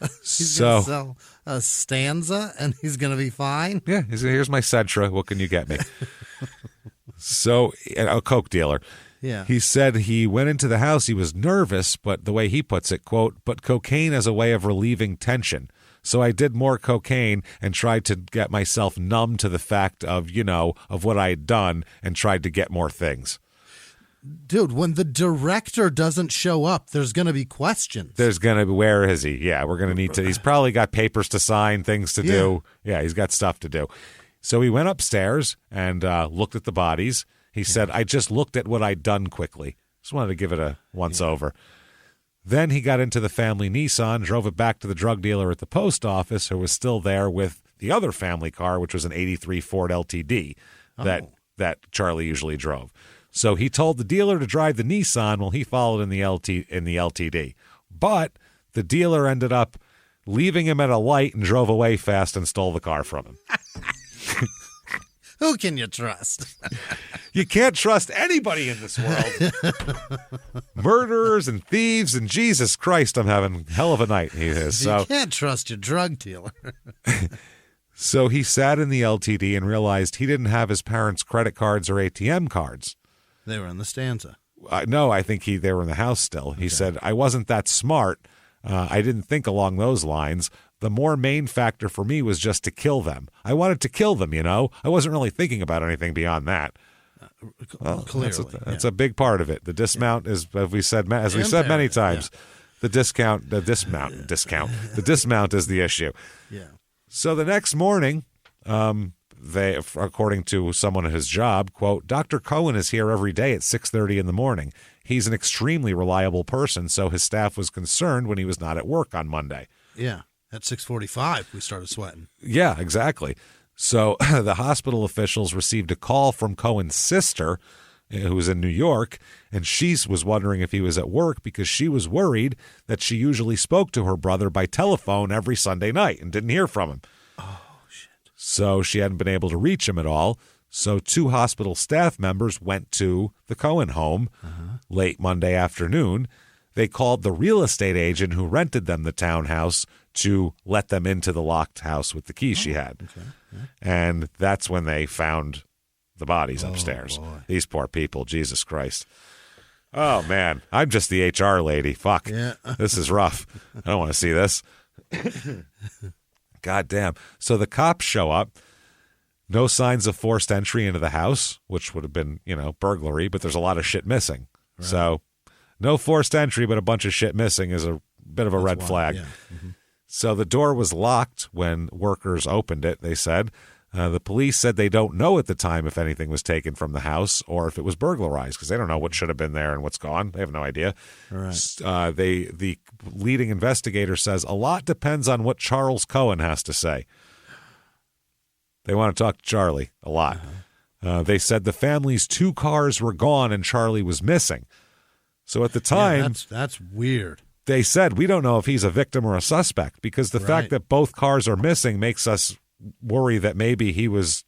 He's going to sell a Stanza, and he's going to be fine? Yeah, here's my Sentra. What can you get me? So, a coke dealer. Yeah. He said he went into the house. He was nervous, but the way he puts it, quote, but cocaine as a way of relieving tension. So I did more cocaine and tried to get myself numb to the fact of, of what I had done and tried to get more things. Dude, when the director doesn't show up, there's going to be questions. There's going to be, where is he? Yeah, we're going to need to, he's probably got papers to sign, things to do. Yeah, he's got stuff to do. So he went upstairs and looked at the bodies. He said, I just looked at what I'd done quickly. Just wanted to give it a once over. Then he got into the family Nissan, drove it back to the drug dealer at the post office, who was still there with the other family car, which was an 83 Ford LTD that Charlie usually drove. So he told the dealer to drive the Nissan while he followed in the LTD. But the dealer ended up leaving him at a light and drove away fast and stole the car from him. Who can you trust? You can't trust anybody in this world. Murderers and thieves and Jesus Christ, I'm having a hell of a night. He is. You can't trust your drug dealer. So he sat in the LTD and realized he didn't have his parents' credit cards or ATM cards. They were in the Stanza. No, I think they were in the house still. He said, I wasn't that smart. I didn't think along those lines. The more main factor for me was just to kill them. I wanted to kill them, I wasn't really thinking about anything beyond that. Clearly. That's a big part of it. The dismount is, as we said many times, The dismount is the issue. Yeah. So the next morning, they, according to someone at his job, quote, Dr. Cohen is here every day at 6:30 in the morning. He's an extremely reliable person, so his staff was concerned when he was not at work on Monday. Yeah. At 6:45, we started sweating. Yeah, exactly. So the hospital officials received a call from Cohen's sister, who was in New York, and she was wondering if he was at work because she was worried that she usually spoke to her brother by telephone every Sunday night and didn't hear from him. Oh, shit. So she hadn't been able to reach him at all. So 2 hospital staff members went to the Cohen home late Monday afternoon. They called the real estate agent who rented them the townhouse to let them into the locked house with the key she had. Okay. Yeah. And that's when they found the bodies upstairs. Boy. These poor people, Jesus Christ. Oh, man. I'm just the HR lady. Fuck. Yeah. This is rough. I don't want to see this. God damn. So the cops show up. No signs of forced entry into the house, which would have been, burglary, but there's a lot of shit missing. Right. So no forced entry, but a bunch of shit missing is a bit of a red flag. Yeah. Mm-hmm. So the door was locked when workers opened it, they said. The police said they don't know at the time if anything was taken from the house or if it was burglarized because they don't know what should have been there and what's gone. They have no idea. Right. The leading investigator says a lot depends on what Charles Cohen has to say. They want to talk to Charlie a lot. They said the family's 2 cars were gone and Charlie was missing. So at the time, that's weird. They said, we don't know if he's a victim or a suspect because the fact that both cars are missing makes us worry that maybe he was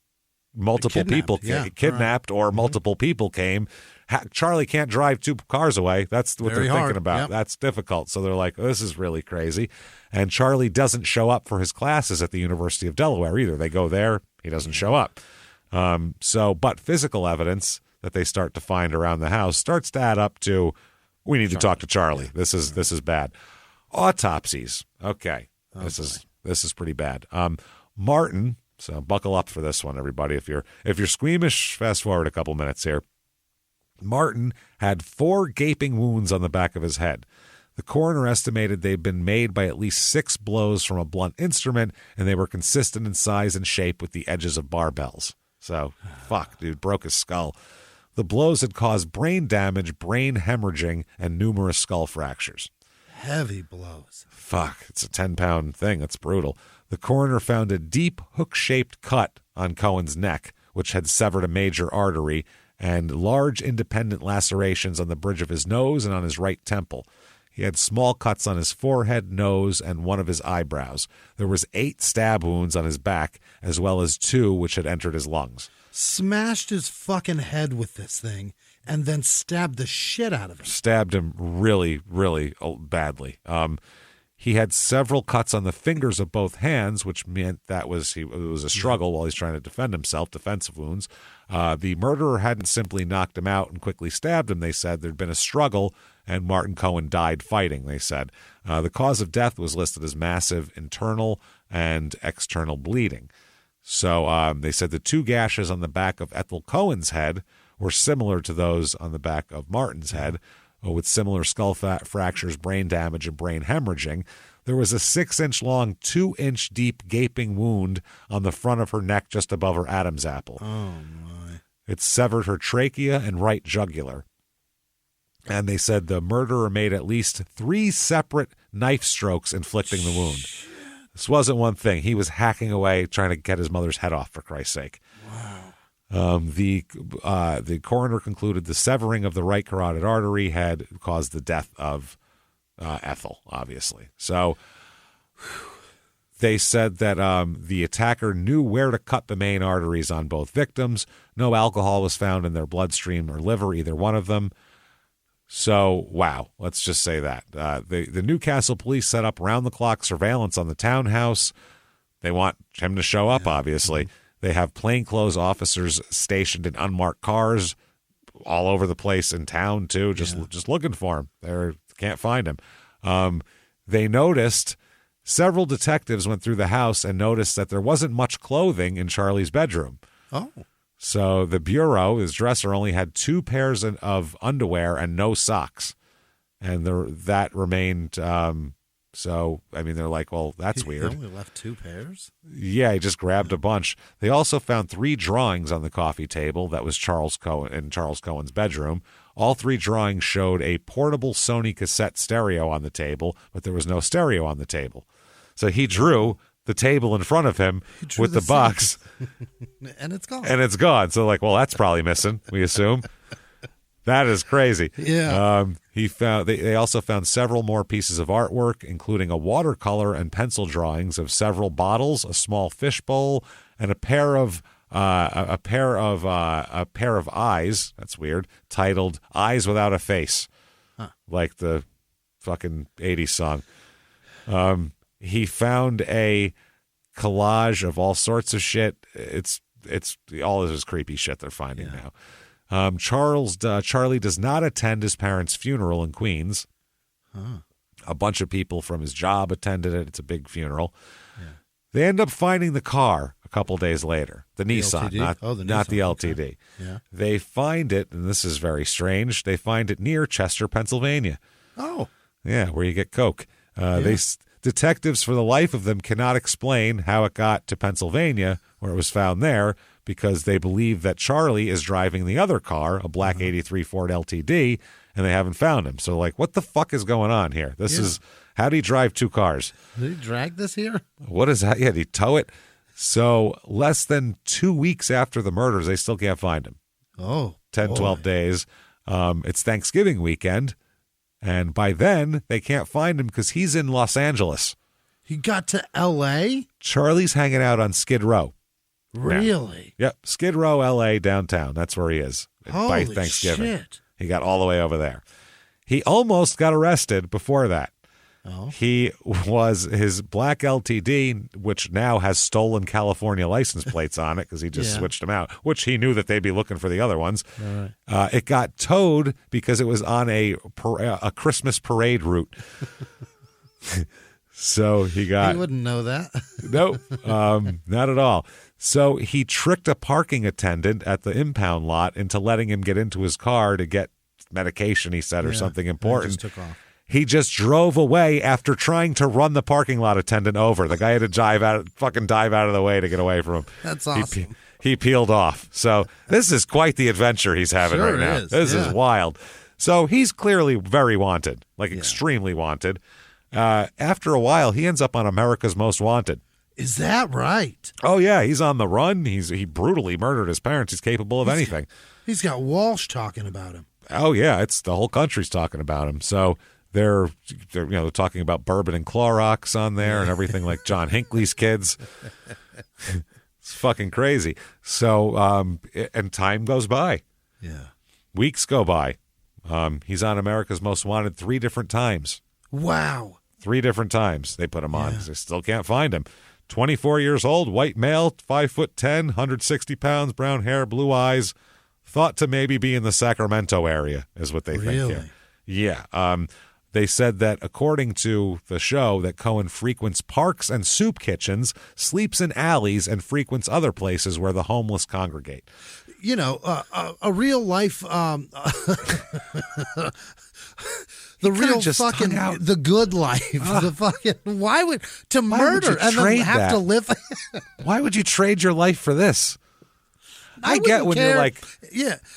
kidnapped or multiple people came. Charlie can't drive 2 cars away. That's what they're thinking about. Yep. That's difficult. So they're like, this is really crazy. And Charlie doesn't show up for his classes at the University of Delaware either. They go there. He doesn't show up. But physical evidence that they start to find around the house starts to add up to, we need to talk to Charlie. This is bad. Autopsies. Okay. This is pretty bad. Martin, so buckle up for this one, everybody. If you're squeamish, fast forward a couple minutes here. Martin had 4 gaping wounds on the back of his head. The coroner estimated they'd been made by at least 6 blows from a blunt instrument, and they were consistent in size and shape with the edges of barbells. So, fuck, dude, broke his skull. The blows had caused brain damage, brain hemorrhaging, and numerous skull fractures. Heavy blows. Fuck, it's a 10-pound thing. That's brutal. The coroner found a deep, hook-shaped cut on Cohen's neck, which had severed a major artery, and large independent lacerations on the bridge of his nose and on his right temple. He had small cuts on his forehead, nose, and one of his eyebrows. There was 8 stab wounds on his back, as well as 2 which had entered his lungs. Smashed his fucking head with this thing and then stabbed the shit out of him. Stabbed him really, really badly. He had several cuts on the fingers of both hands, which meant it was a struggle while he's trying to defend himself, defensive wounds. The murderer hadn't simply knocked him out and quickly stabbed him, they said. There'd been a struggle, and Martin Cohen died fighting, they said. The cause of death was listed as massive internal and external bleeding. So they said the 2 gashes on the back of Ethel Cohen's head were similar to those on the back of Martin's head, with similar skull fractures, brain damage, and brain hemorrhaging. There was a 6-inch long, 2-inch deep gaping wound on the front of her neck just above her Adam's apple. Oh, my. It severed her trachea and right jugular. And they said the murderer made at least 3 separate knife strokes inflicting the wound. This wasn't one thing. He was hacking away trying to get his mother's head off, for Christ's sake. Wow. The coroner concluded the severing of the right carotid artery had caused the death of Ethel, obviously. So they said that the attacker knew where to cut the main arteries on both victims. No alcohol was found in their bloodstream or liver, either one of them. So, wow, let's just say that. The Newcastle police set up round-the-clock surveillance on the townhouse. They want him to show up, obviously. Mm-hmm. They have plainclothes officers stationed in unmarked cars all over the place in town, too, just looking for him. They can't find him. They noticed several detectives went through the house and noticed that there wasn't much clothing in Charlie's bedroom. Oh. So the bureau, his dresser, only had 2 pairs of underwear and no socks. and that remained. So, I mean, they're like, well, that's weird. He only left 2 pairs? Yeah, he just grabbed a bunch. They also found 3 drawings on the coffee table that was Charles Cohen's bedroom. All 3 drawings showed a portable Sony cassette stereo on the table, but there was no stereo on the table. So he drew the table in front of him with the box. And it's gone. And it's gone. So, like, well, that's probably missing, we assume. That is crazy. Yeah. They also found several more pieces of artwork, including a watercolor and pencil drawings of several bottles, a small fish bowl, and a pair of eyes. That's weird. Titled "Eyes Without a Face," like the fucking '80s song. He found a collage of all sorts of shit. It's all of this creepy shit they're finding now. Charlie does not attend his parents' funeral in Queens. A bunch of people from his job attended it. It's a big funeral. Yeah. They end up finding the car a couple days later. The Nissan, not the LTD. Okay. Yeah. They find it, and this is very strange, they find it near Chester, Pennsylvania. Oh. Yeah, where you get Coke. Detectives, for the life of them, cannot explain how it got to Pennsylvania, where it was found there, because they believe that Charlie is driving the other car, a black 83 Ford LTD, and they haven't found him. So, like, what the fuck is going on here? How do you drive 2 cars? Did he drag this here? What is that? Yeah, did he tow it? So, less than 2 weeks after the murders, they still can't find him. Oh, 10, 12 days. It's Thanksgiving weekend, and by then, they can't find him because he's in Los Angeles. He got to L.A.? Charlie's hanging out on Skid Row. Really? Yep. Skid Row, L.A., downtown. That's where he is by Thanksgiving. Shit. He got all the way over there. He almost got arrested before that. Oh. His black LTD, which now has stolen California license plates on it because he just switched them out, which he knew that they'd be looking for the other ones. Right. It got towed because it was on a Christmas parade route. So he wouldn't know that. Nope, not at all. So he tricked a parking attendant at the impound lot into letting him get into his car to get medication, he said, or something important. Just took off. He just drove away after trying to run the parking lot attendant over. The guy had to dive out of the way to get away from him. That's awesome. He peeled off. So this is quite the adventure he's having right now. This is wild. So he's clearly very wanted, extremely wanted. After a while, he ends up on America's Most Wanted. Is that right? Oh, yeah. He's on the run. He brutally murdered his parents. He's capable of anything. He's got Walsh talking about him. Oh, yeah. It's the whole country's talking about him. So they're talking about bourbon and Clorox on there and everything like John Hinckley's kids. It's fucking crazy. So, and time goes by. Yeah. Weeks go by. He's on America's Most Wanted 3 different times. Wow. 3 different times they put him on because they still can't find him. 24 years old, white male, 5'10", 160 pounds, brown hair, blue eyes. Thought to maybe be in the Sacramento area is what they think here. Yeah. They said that according to the show that Cohen frequents parks and soup kitchens, sleeps in alleys, and frequents other places where the homeless congregate. You know, a real life... The real fucking, the good life, the fucking, why would murder and then have to live? Why would you trade your life for this? I get when care. You're like,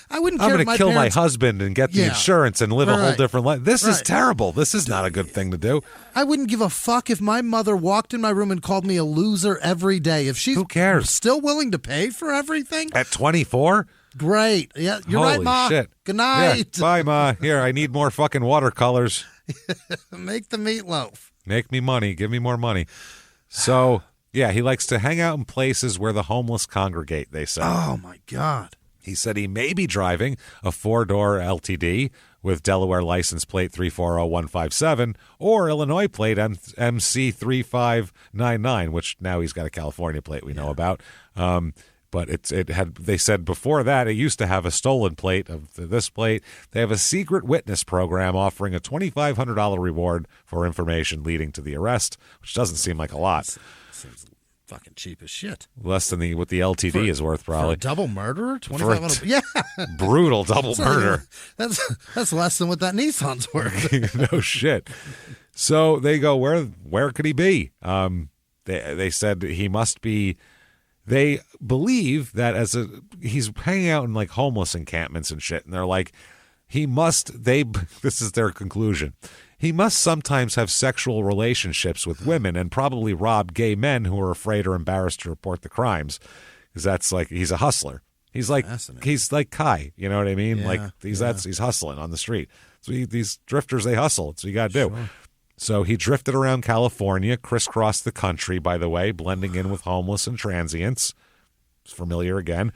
I wouldn't I'm care. going to kill my husband and get the insurance and live a whole different life. This is terrible. This is not a good thing to do. I wouldn't give a fuck if my mother walked in my room and called me a loser every day. If she's Who cares? Still willing to pay for everything? At 24? Great. Yeah, you're Holy right, Ma. Shit. Good night. Yeah, bye, Ma. Here, I need more fucking watercolors. Make the meatloaf. Make me money. Give me more money. So, yeah, he likes to hang out in places where the homeless congregate, they say. Oh, my God. He said he may be driving a 4-door LTD with Delaware license plate 340157 or Illinois plate MC3599, which now he's got a California plate we know about. But they said before that it used to have a stolen plate of this plate. They have a secret witness program offering a $2,500 reward for information leading to the arrest, which doesn't seem like a lot. Seems fucking cheap as shit. Less than what the LTD is worth, probably. For a double murderer? $2,500. Yeah. Brutal double murder. That's less than what that Nissan's worth. No shit. So they go, where could he be? They said he must be. They believe that he's hanging out in like homeless encampments and shit, and they're like, this is their conclusion. He must sometimes have sexual relationships with women and probably rob gay men who are afraid or embarrassed to report the crimes. Because that's like, he's a hustler. He's like Kai, you know what I mean? Yeah, He's hustling on the street. So these drifters, they hustle. That's what you got to do. Sure. So he drifted around California, crisscrossed the country, by the way, blending in with homeless and transients. It's familiar again.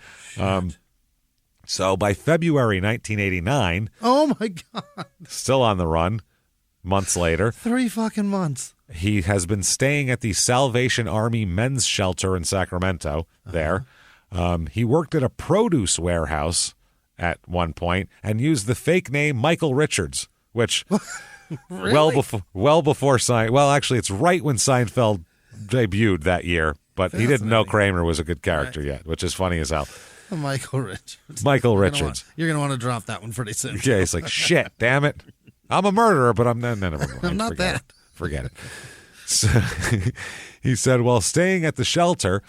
So by February 1989, oh my God, still on the run, months later, 3 fucking months. He has been staying at the Salvation Army Men's Shelter in Sacramento there. He worked at a produce warehouse at one point and used the fake name Michael Richards, which Really? well before Seinfeld. Well, actually, it's right when Seinfeld debuted that year, but he didn't know Kramer was a good character yet, which is funny as hell. Michael Richards. Michael Richards. You're going to want to drop that one pretty soon. Yeah, he's like, shit, damn it. I'm a murderer, but I'm never mind. I'm not Forget that. it. Forget it. So he said, while staying at the shelter,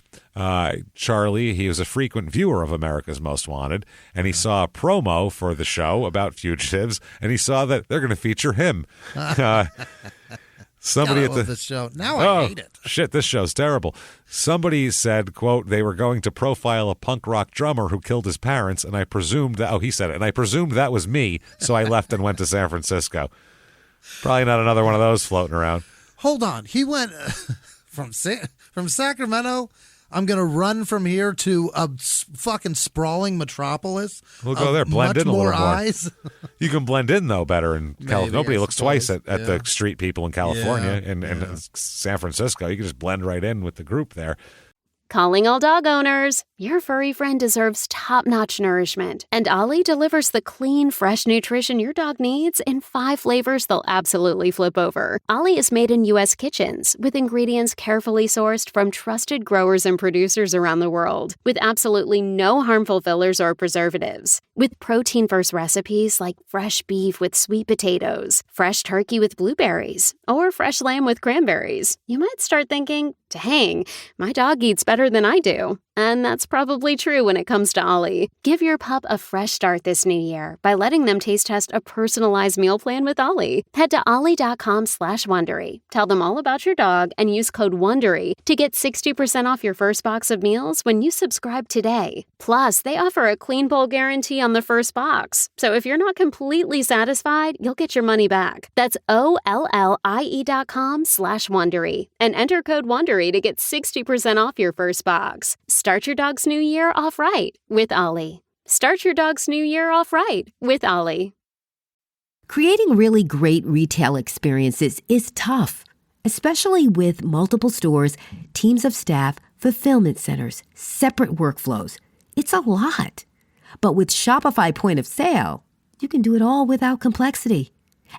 Charlie, he was a frequent viewer of America's Most Wanted, and he saw a promo for the show about fugitives, and he saw that they're going to feature him. Somebody God, I love this show. Now I hate it. Shit, this show's terrible. Somebody said, quote, they were going to profile a punk rock drummer who killed his parents, and I presumed that, he said it, and I presumed that was me, so I left and went to San Francisco. Probably not another one of those floating around. Hold on. He went from Sacramento. I'm going to run from here to a fucking sprawling metropolis. We'll go there, blend in a little more. Eyes. You can blend in, though, better in California. Nobody looks twice at the street people in California and San Francisco. You can just blend right in with the group there. Calling all dog owners. Your furry friend deserves top-notch nourishment. And Ollie delivers the clean, fresh nutrition your dog needs in 5 flavors they'll absolutely flip over. Ollie is made in U.S. kitchens with ingredients carefully sourced from trusted growers and producers around the world, with absolutely no harmful fillers or preservatives. With protein-first recipes like fresh beef with sweet potatoes, fresh turkey with blueberries, or fresh lamb with cranberries, you might start thinking, dang, my dog eats better than I do. And that's probably true when it comes to Ollie. Give your pup a fresh start this new year by letting them taste test a personalized meal plan with Ollie. Head to ollie.com/Wondery. Tell them all about your dog and use code WONDERY to get 60% off your first box of meals when you subscribe today. Plus, they offer a clean bowl guarantee on the first box. So if you're not completely satisfied, you'll get your money back. That's OLLIE.com/Wondery and enter code WONDERY to get 60% off your first box. Start your dog's new year off right with Ollie. Start your dog's new year off right with Ollie. Creating really great retail experiences is tough, especially with multiple stores, teams of staff, fulfillment centers, separate workflows. It's a lot. But with Shopify Point of Sale, you can do it all without complexity.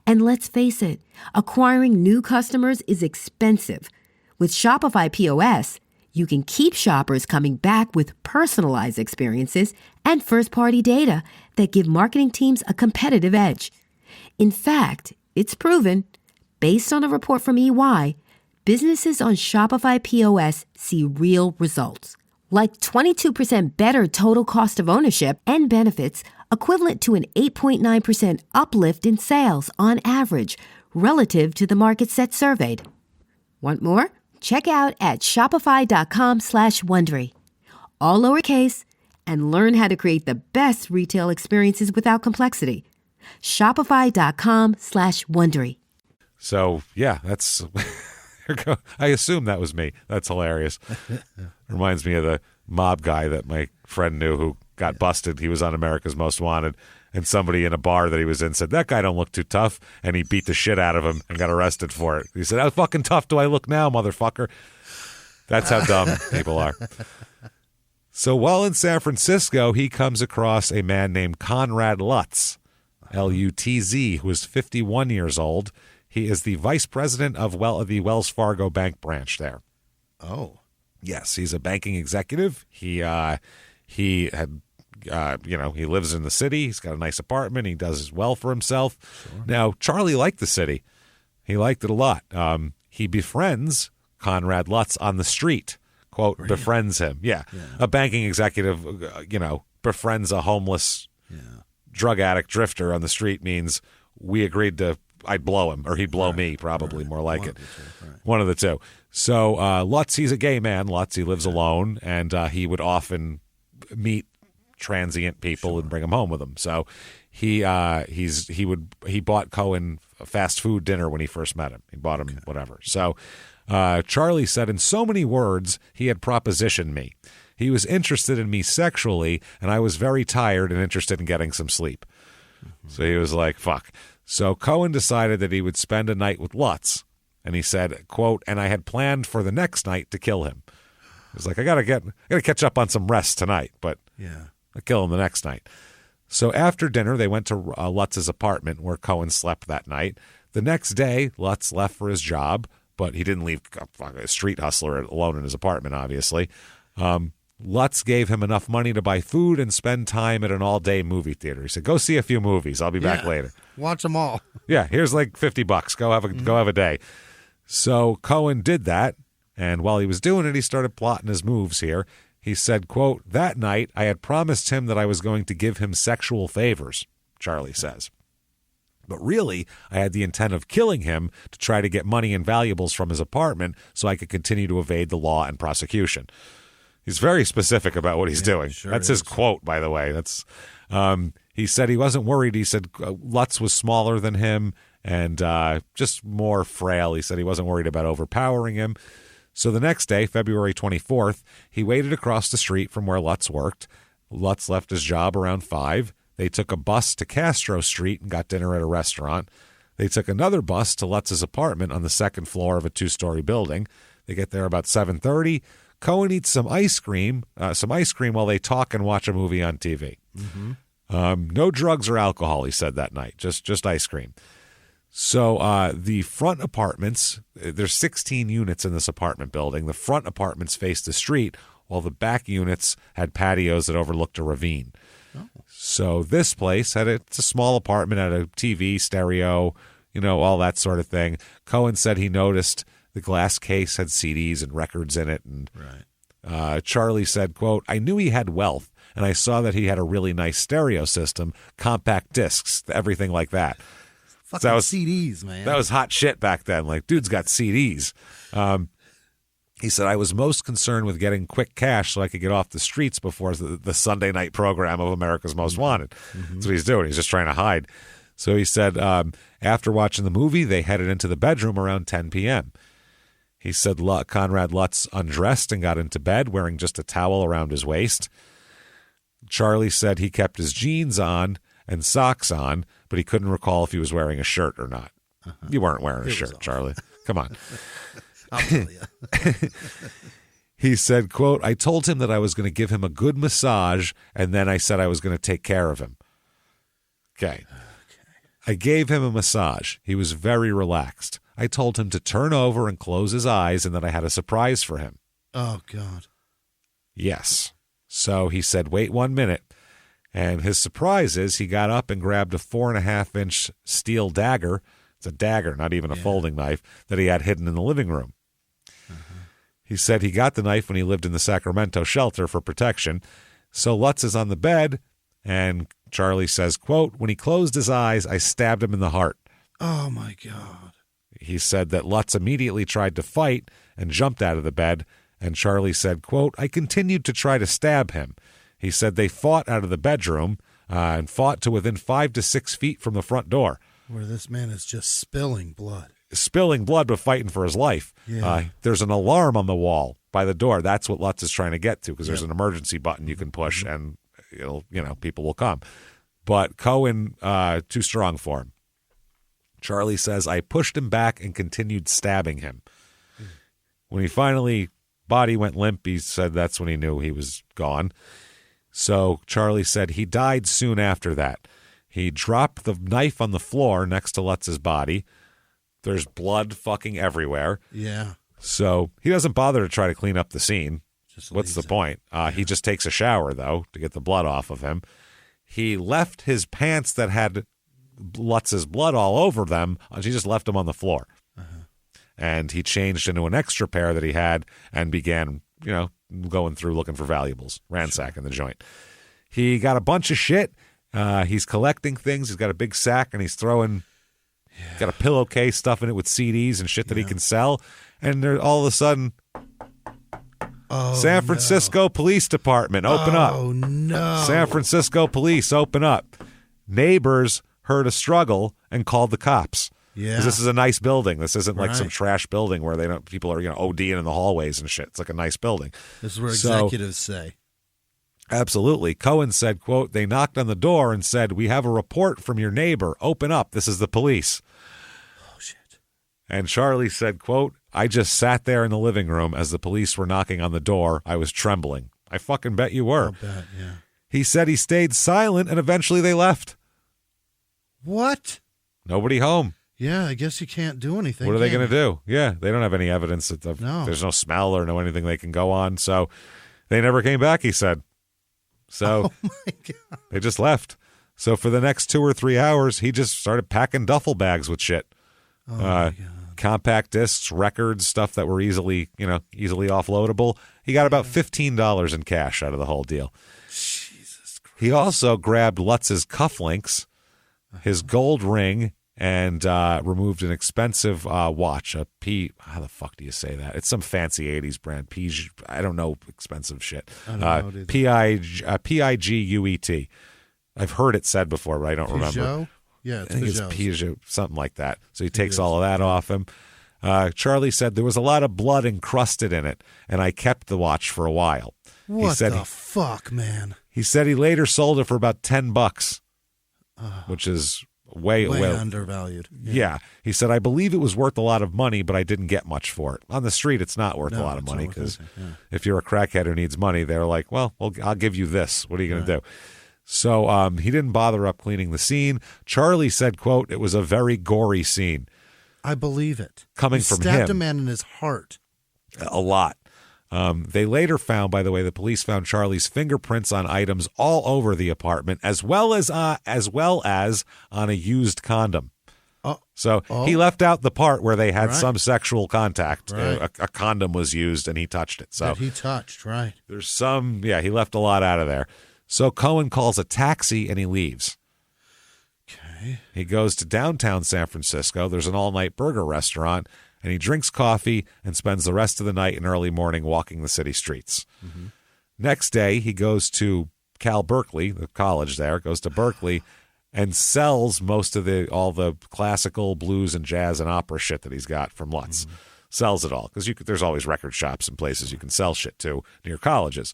And let's face it, acquiring new customers is expensive. With Shopify POS, you can keep shoppers coming back with personalized experiences and first-party data that give marketing teams a competitive edge. In fact, it's proven, based on a report from EY, businesses on Shopify POS see real results, like 22% better total cost of ownership and benefits, equivalent to an 8.9% uplift in sales on average relative to the market set surveyed. Want more? Check out at shopify.com/Wondery, all lowercase, and learn how to create the best retail experiences without complexity. Shopify.com/Wondery. So, yeah, that's... I assume that was me. That's hilarious. Reminds me of the mob guy that my friend knew who got busted. He was on America's Most Wanted, and somebody in a bar that he was in said, that guy don't look too tough, and he beat the shit out of him and got arrested for it. He said, how fucking tough do I look now, motherfucker? That's how dumb people are. So while in San Francisco, he comes across a man named Conrad Lutz, Lutz, who is 51 years old. He is the vice president of the Wells Fargo Bank branch there. Oh. Yes, he's a banking executive. He had, he lives in the city. He's got a nice apartment. He does well for himself. Sure. Now, Charlie liked the city. He liked it a lot. He befriends Conrad Lutz on the street. Quote, really? Befriends him. Yeah. A banking executive, befriends a homeless drug addict drifter on the street means we agreed to, I'd blow him, or he'd blow me, probably more like it. One of the two. So Lutz, he's a gay man. Lutz, he lives alone, and he would often meet transient people and bring them home with him. So he bought Cohen a fast food dinner when he first met him. He bought him whatever. So Charlie said, in so many words, he had propositioned me. He was interested in me sexually, and I was very tired and interested in getting some sleep. Mm-hmm. So he was like, fuck. So Cohen decided that he would spend a night with Lutz. And he said, quote, and I had planned for the next night to kill him. He was like, I gotta catch up on some rest tonight, but I'll kill him the next night. So after dinner, they went to Lutz's apartment where Cohen slept that night. The next day, Lutz left for his job, but he didn't leave a street hustler alone in his apartment, obviously. Lutz gave him enough money to buy food and spend time at an all-day movie theater. He said, go see a few movies. I'll be back later. Watch them all. Yeah, here's like $50. Go have a day. So Cohen did that, and while he was doing it, he started plotting his moves here. He said, quote, that night I had promised him that I was going to give him sexual favors, Charlie says. But really, I had the intent of killing him to try to get money and valuables from his apartment so I could continue to evade the law and prosecution. He's very specific about what he's doing. Sure That's his quote, by the way. That's he said he wasn't worried. He said Lutz was smaller than him and just more frail. He said he wasn't worried about overpowering him. So the next day, February 24th, he waited across the street from where Lutz worked. Lutz left his job around 5. They took a bus to Castro Street and got dinner at a restaurant. They took another bus to Lutz's apartment on the second floor of a 2-story building. They get there about 7:30. Cohen eats some ice cream while they talk and watch a movie on TV. Mm-hmm. No drugs or alcohol, he said that night, just ice cream. So the front apartments, there's 16 units in this apartment building. The front apartments faced the street, while the back units had patios that overlooked a ravine. Oh. So this place it's a small apartment, had a TV, stereo, all that sort of thing. Cohen said he noticed the glass case had CDs and records in it. And Charlie said, quote, I knew he had wealth, and I saw that he had a really nice stereo system, compact discs, everything like that. Fucking CDs, man. That was hot shit back then. Like, dude's got CDs. He said, I was most concerned with getting quick cash so I could get off the streets before the Sunday night program of America's Most Wanted. Mm-hmm. That's what he's doing. He's just trying to hide. So he said, after watching the movie, they headed into the bedroom around 10 p.m. He said Conrad Lutz undressed and got into bed wearing just a towel around his waist. Charlie said he kept his jeans on and socks on, but he couldn't recall if he was wearing a shirt or not. Uh-huh. You weren't wearing a shirt, Charlie. Come on. I'll tell you. He said, quote, I told him that I was going to give him a good massage, and then I said I was going to take care of him. Okay. I gave him a massage. He was very relaxed. I told him to turn over and close his eyes and that I had a surprise for him. Oh, God. Yes. So he said, wait 1 minute. And his surprise is he got up and grabbed a 4.5-inch steel dagger. It's a dagger, not even a folding knife, that he had hidden in the living room. Uh-huh. He said he got the knife when he lived in the Sacramento shelter for protection. So Lutz is on the bed, and Charlie says, quote, when he closed his eyes, I stabbed him in the heart. Oh, my God. He said that Lutz immediately tried to fight and jumped out of the bed, and Charlie said, quote, I continued to try to stab him. He said they fought out of the bedroom and fought to within 5 to 6 feet from the front door. Where this man is just spilling blood. Spilling blood, but fighting for his life. Yeah. There's an alarm on the wall by the door. That's what Lutz is trying to get to, because there's an emergency button you can push, and people will come. But Cohen, too strong for him. Charlie says, I pushed him back and continued stabbing him. When he finally, body went limp, he said that's when he knew he was gone. So Charlie said he died soon after that. He dropped the knife on the floor next to Lutz's body. There's blood fucking everywhere. Yeah. So he doesn't bother to try to clean up the scene. What's the point? He just takes a shower, though, to get the blood off of him. He left his pants that had Lutz's blood all over them. He just left them on the floor. And he changed into an extra pair that he had and began, going through looking for valuables, ransacking the joint. He got a bunch of shit. He's collecting things. He's got a big sack, and he's throwing, got a pillowcase, stuffing it with CDs and shit that he can sell. And all of a sudden, San Francisco Police Department, open up. Oh, no. San Francisco Police, open up. Neighbors heard a struggle and called the cops. Yeah. 'Cause this is a nice building. This isn't like some trash building where people are ODing in the hallways and shit. It's like a nice building. This is where executives say. Absolutely. Cohen said, quote, they knocked on the door and said, we have a report from your neighbor. Open up. This is the police. Oh, shit. And Charlie said, quote, I just sat there in the living room as the police were knocking on the door. I was trembling. I fucking bet you were. I'll bet, yeah. He said he stayed silent and eventually they left. What? Nobody home. Yeah, I guess you can't do anything. What are they going to do? Yeah, they don't have any evidence that there's no smell or no anything they can go on. So they never came back, he said. So oh my God. They just left. So for the next 2 or 3 hours, he just started packing duffel bags with shit. Oh my God. Compact discs, records, stuff that were easily offloadable. He got about $15 in cash out of the whole deal. Jesus Christ. He also grabbed Lutz's cufflinks, his gold ring, and removed an expensive watch, how the fuck do you say that? It's some fancy 80s brand. I don't know expensive shit. I don't know, Piguet. I've heard it said before, but I don't remember. Yeah, I think it's Peugeot, something like that. So he takes all of that off him. Charlie said there was a lot of blood encrusted in it, and I kept the watch for a while. What the fuck, man? He said he later sold it for about $10, which is way undervalued. Yeah. He said, I believe it was worth a lot of money, but I didn't get much for it. On the street, it's not worth a lot of money because if you're a crackhead who needs money, they're like, well, I'll give you this. What are you going to do? So he didn't bother up cleaning the scene. Charlie said, quote, it was a very gory scene. I believe it. Coming he from stabbed him. a man in his heart. A lot. They later found, by the way, the police found Charlie's fingerprints on items all over the apartment, as well as on a used condom. So he left out the part where they had some sexual contact. Right. A condom was used and he touched it. So that he touched, right. There's he left a lot out of there. So Cohen calls a taxi and he leaves. Okay. He goes to downtown San Francisco. There's an all-night burger restaurant, and he drinks coffee and spends the rest of the night and early morning walking the city streets. Mm-hmm. Next day, he goes to Cal Berkeley, the college there, goes to Berkeley, and sells most of all the classical blues and jazz and opera shit that he's got from Lutz. Mm-hmm. Sells it all, because there's always record shops and places you can sell shit to near colleges.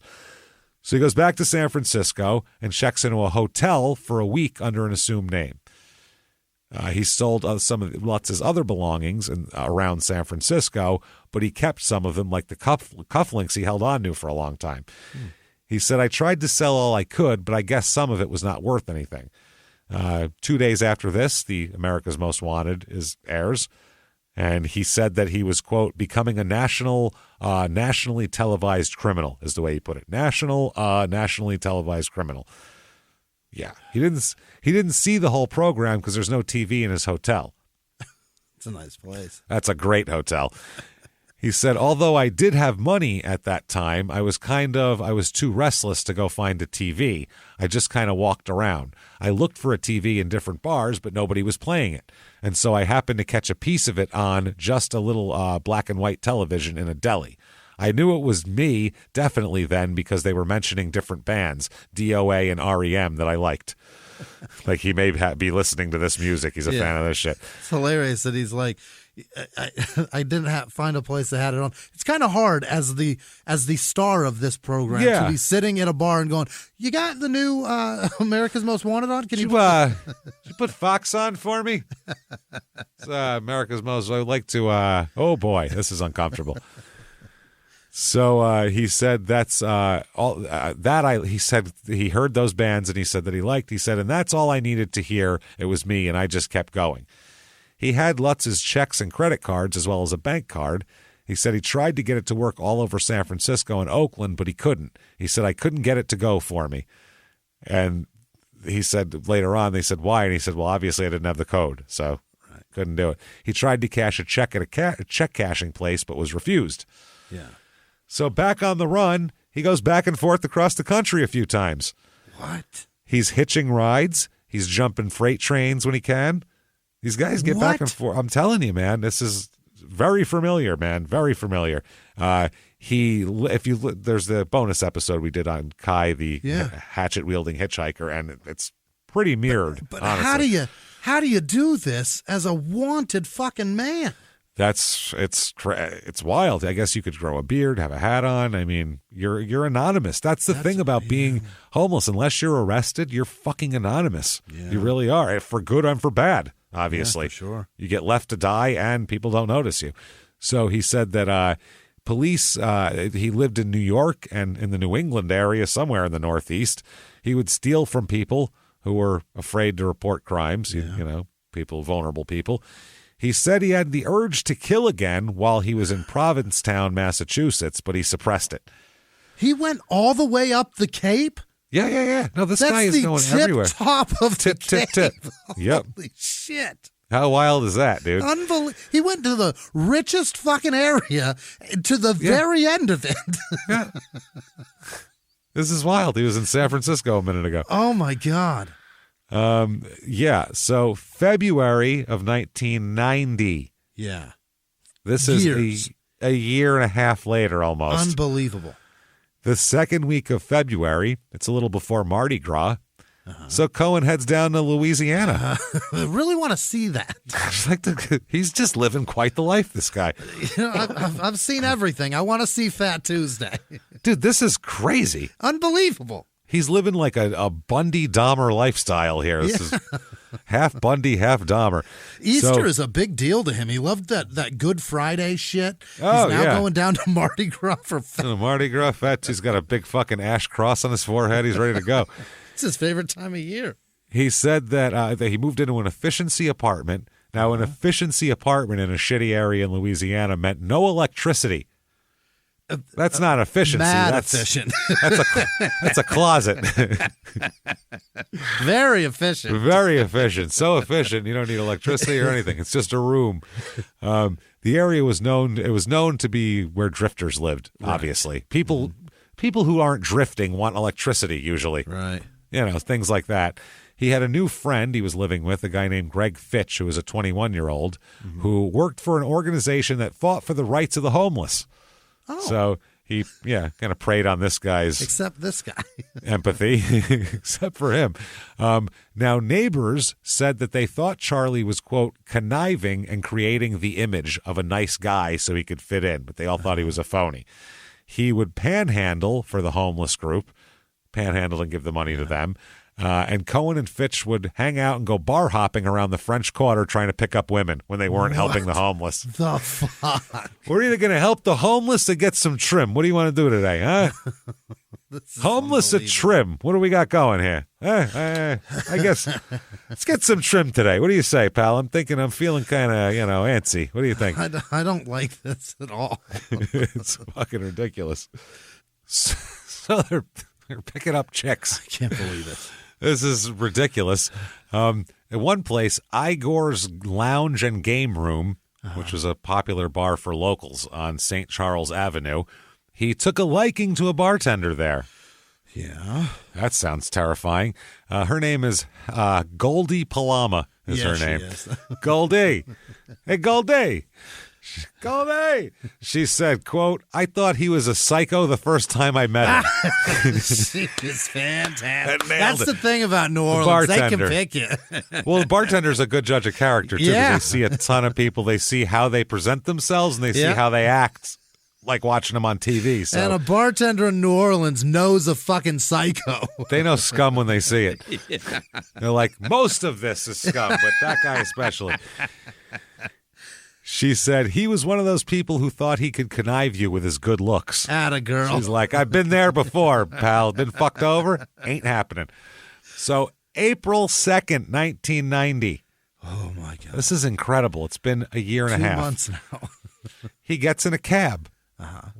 So he goes back to San Francisco and checks into a hotel for a week under an assumed name. He sold some of Lutz's other belongings around San Francisco, but he kept some of them, like the cufflinks he held on to for a long time. He said, I tried to sell all I could, but I guess some of it was not worth anything. 2 days after this, the America's Most Wanted airs, and he said that he was, quote, becoming a nationally televised criminal, is the way he put it. Nationally televised criminal. Yeah, he didn't see the whole program because there's no TV in his hotel. It's a nice place. That's a great hotel. He said, although I did have money at that time, I was too restless to go find a TV. I just kind of walked around. I looked for a TV in different bars, but nobody was playing it. And so I happened to catch a piece of it on just a little black and white television in a deli. I knew it was me, definitely then, because they were mentioning different bands, DOA and REM, that I liked. Like, he may be listening to this music. He's a fan of this shit. It's hilarious that he's like, I didn't find a place that had it on. It's kind of hard as the star of this program to be sitting in a bar and going, you got the new America's Most Wanted on? Can you put Fox on for me? It's, America's Most. I would like to. Oh boy, this is uncomfortable. So he said that's all he said he heard those bands and he said that he liked. He said, and that's all I needed to hear. It was me, and I just kept going. He had Lutz's checks and credit cards as well as a bank card. He said he tried to get it to work all over San Francisco and Oakland, but he couldn't. He said, I couldn't get it to go for me. And he said later on, they said, why? And he said, well, obviously I didn't have the code, so couldn't do it. He tried to cash a check at a check cashing place, but was refused. Yeah. So back on the run, he goes back and forth across the country a few times. What? He's hitching rides. He's jumping freight trains when he can. These guys get back and forth. I'm telling you, man, this is very familiar, man. Very familiar. There's the bonus episode we did on Kai, the hatchet wielding hitchhiker, and it's pretty mirrored. But honestly. how do you do this as a wanted fucking man? It's wild. I guess you could grow a beard, have a hat on. I mean, you're anonymous. That's the thing about being homeless. Unless you're arrested, you're fucking anonymous. Yeah. You really are, for good and for bad. Obviously, for sure. You get left to die, and people don't notice you. So he said that police. He lived in New York and in the New England area, somewhere in the Northeast. He would steal from people who were afraid to report crimes. Yeah. Vulnerable people. He said he had the urge to kill again while he was in Provincetown, Massachusetts, but he suppressed it. He went all the way up the Cape? Yeah. No, this guy is going everywhere. That's the top of the Cape. Yep. Holy shit. How wild is that, dude? He went to the richest fucking area to the very end of it. Yeah. This is wild. He was in San Francisco a minute ago. Oh, my God. So February of 1990. Yeah. This is a year and a half later almost. Unbelievable. The second week of February, it's a little before Mardi Gras. So Cohen heads down to Louisiana. I really want to see that. He's just living quite the life, this guy. I've seen everything. I want to see Fat Tuesday. Dude, this is crazy. Unbelievable. He's living like a Bundy Dahmer lifestyle here. This is half Bundy, half Dahmer. Easter is a big deal to him. He loved that Good Friday shit. Oh, He's now going down to Mardi Gras for Mardi Gras Fat. He's got a big fucking ash cross on his forehead. He's ready to go. It's his favorite time of year. He said that he moved into an efficiency apartment. Now, an efficiency apartment in a shitty area in Louisiana meant no electricity. That's not efficiency. That's efficient. That's a closet. Very efficient. Very efficient. So efficient, you don't need electricity or anything. It's just a room. The area was known. It was known to be where drifters lived. Obviously, people who aren't drifting want electricity usually. Right. Things like that. He had a new friend he was living with, a guy named Greg Fitch, who was a 21-year-old, who worked for an organization that fought for the rights of the homeless. Oh. So he, kind of preyed on this guy's except this guy empathy, except for him. Now, neighbors said that they thought Charlie was, quote, conniving and creating the image of a nice guy so he could fit in, but they all thought he was a phony. He would panhandle for the homeless group, panhandle and give the money to them. And Cohen and Fitch would hang out and go bar hopping around the French Quarter trying to pick up women when they weren't helping the homeless. The fuck? We're either going to help the homeless or get some trim. What do you want to do today, huh? Homeless or trim? What do we got going here? I guess let's get some trim today. What do you say, pal? I'm feeling kind of, antsy. What do you think? I don't like this at all. It's fucking ridiculous. So they're picking up chicks. I can't believe it. This is ridiculous. At one place, Igor's Lounge and Game Room, which was a popular bar for locals on St. Charles Avenue, he took a liking to a bartender there. Yeah. That sounds terrifying. Her name is Goldie Palama is her name. She is. Goldie. Hey, Goldie. Goldie. She said, quote, I thought he was a psycho the first time I met him. She is fantastic. That's the thing about New Orleans. They can pick you. Well, the bartender's a good judge of character, too. Yeah. They see a ton of people. They see how they present themselves, and they see how they act, like watching them on TV. So. And a bartender in New Orleans knows a fucking psycho. They know scum when they see it. Yeah. They're like, most of this is scum, but that guy especially. She said he was one of those people who thought he could connive you with his good looks. Atta girl. She's like, I've been there before, pal. Been fucked over? Ain't happening. So April 2nd, 1990. Oh, my God. This is incredible. It's been a year and a half. 2 months now. he gets in a cab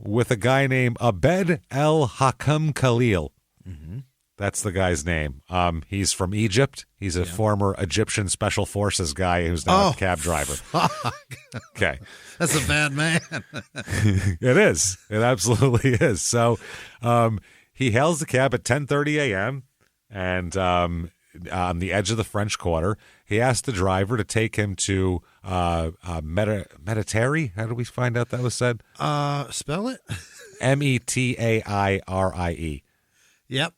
with a guy named Abed El Hakam Khalil. That's the guy's name. He's from Egypt. He's a former Egyptian Special Forces guy who's now a cab driver. Fuck. Okay. That's a bad man. It is. It absolutely is. So he hails the cab at 10:30 a.m. and on the edge of the French Quarter. He asked the driver to take him to Meditaire. How did we find out that was said? Spell it? Metairie. Yep.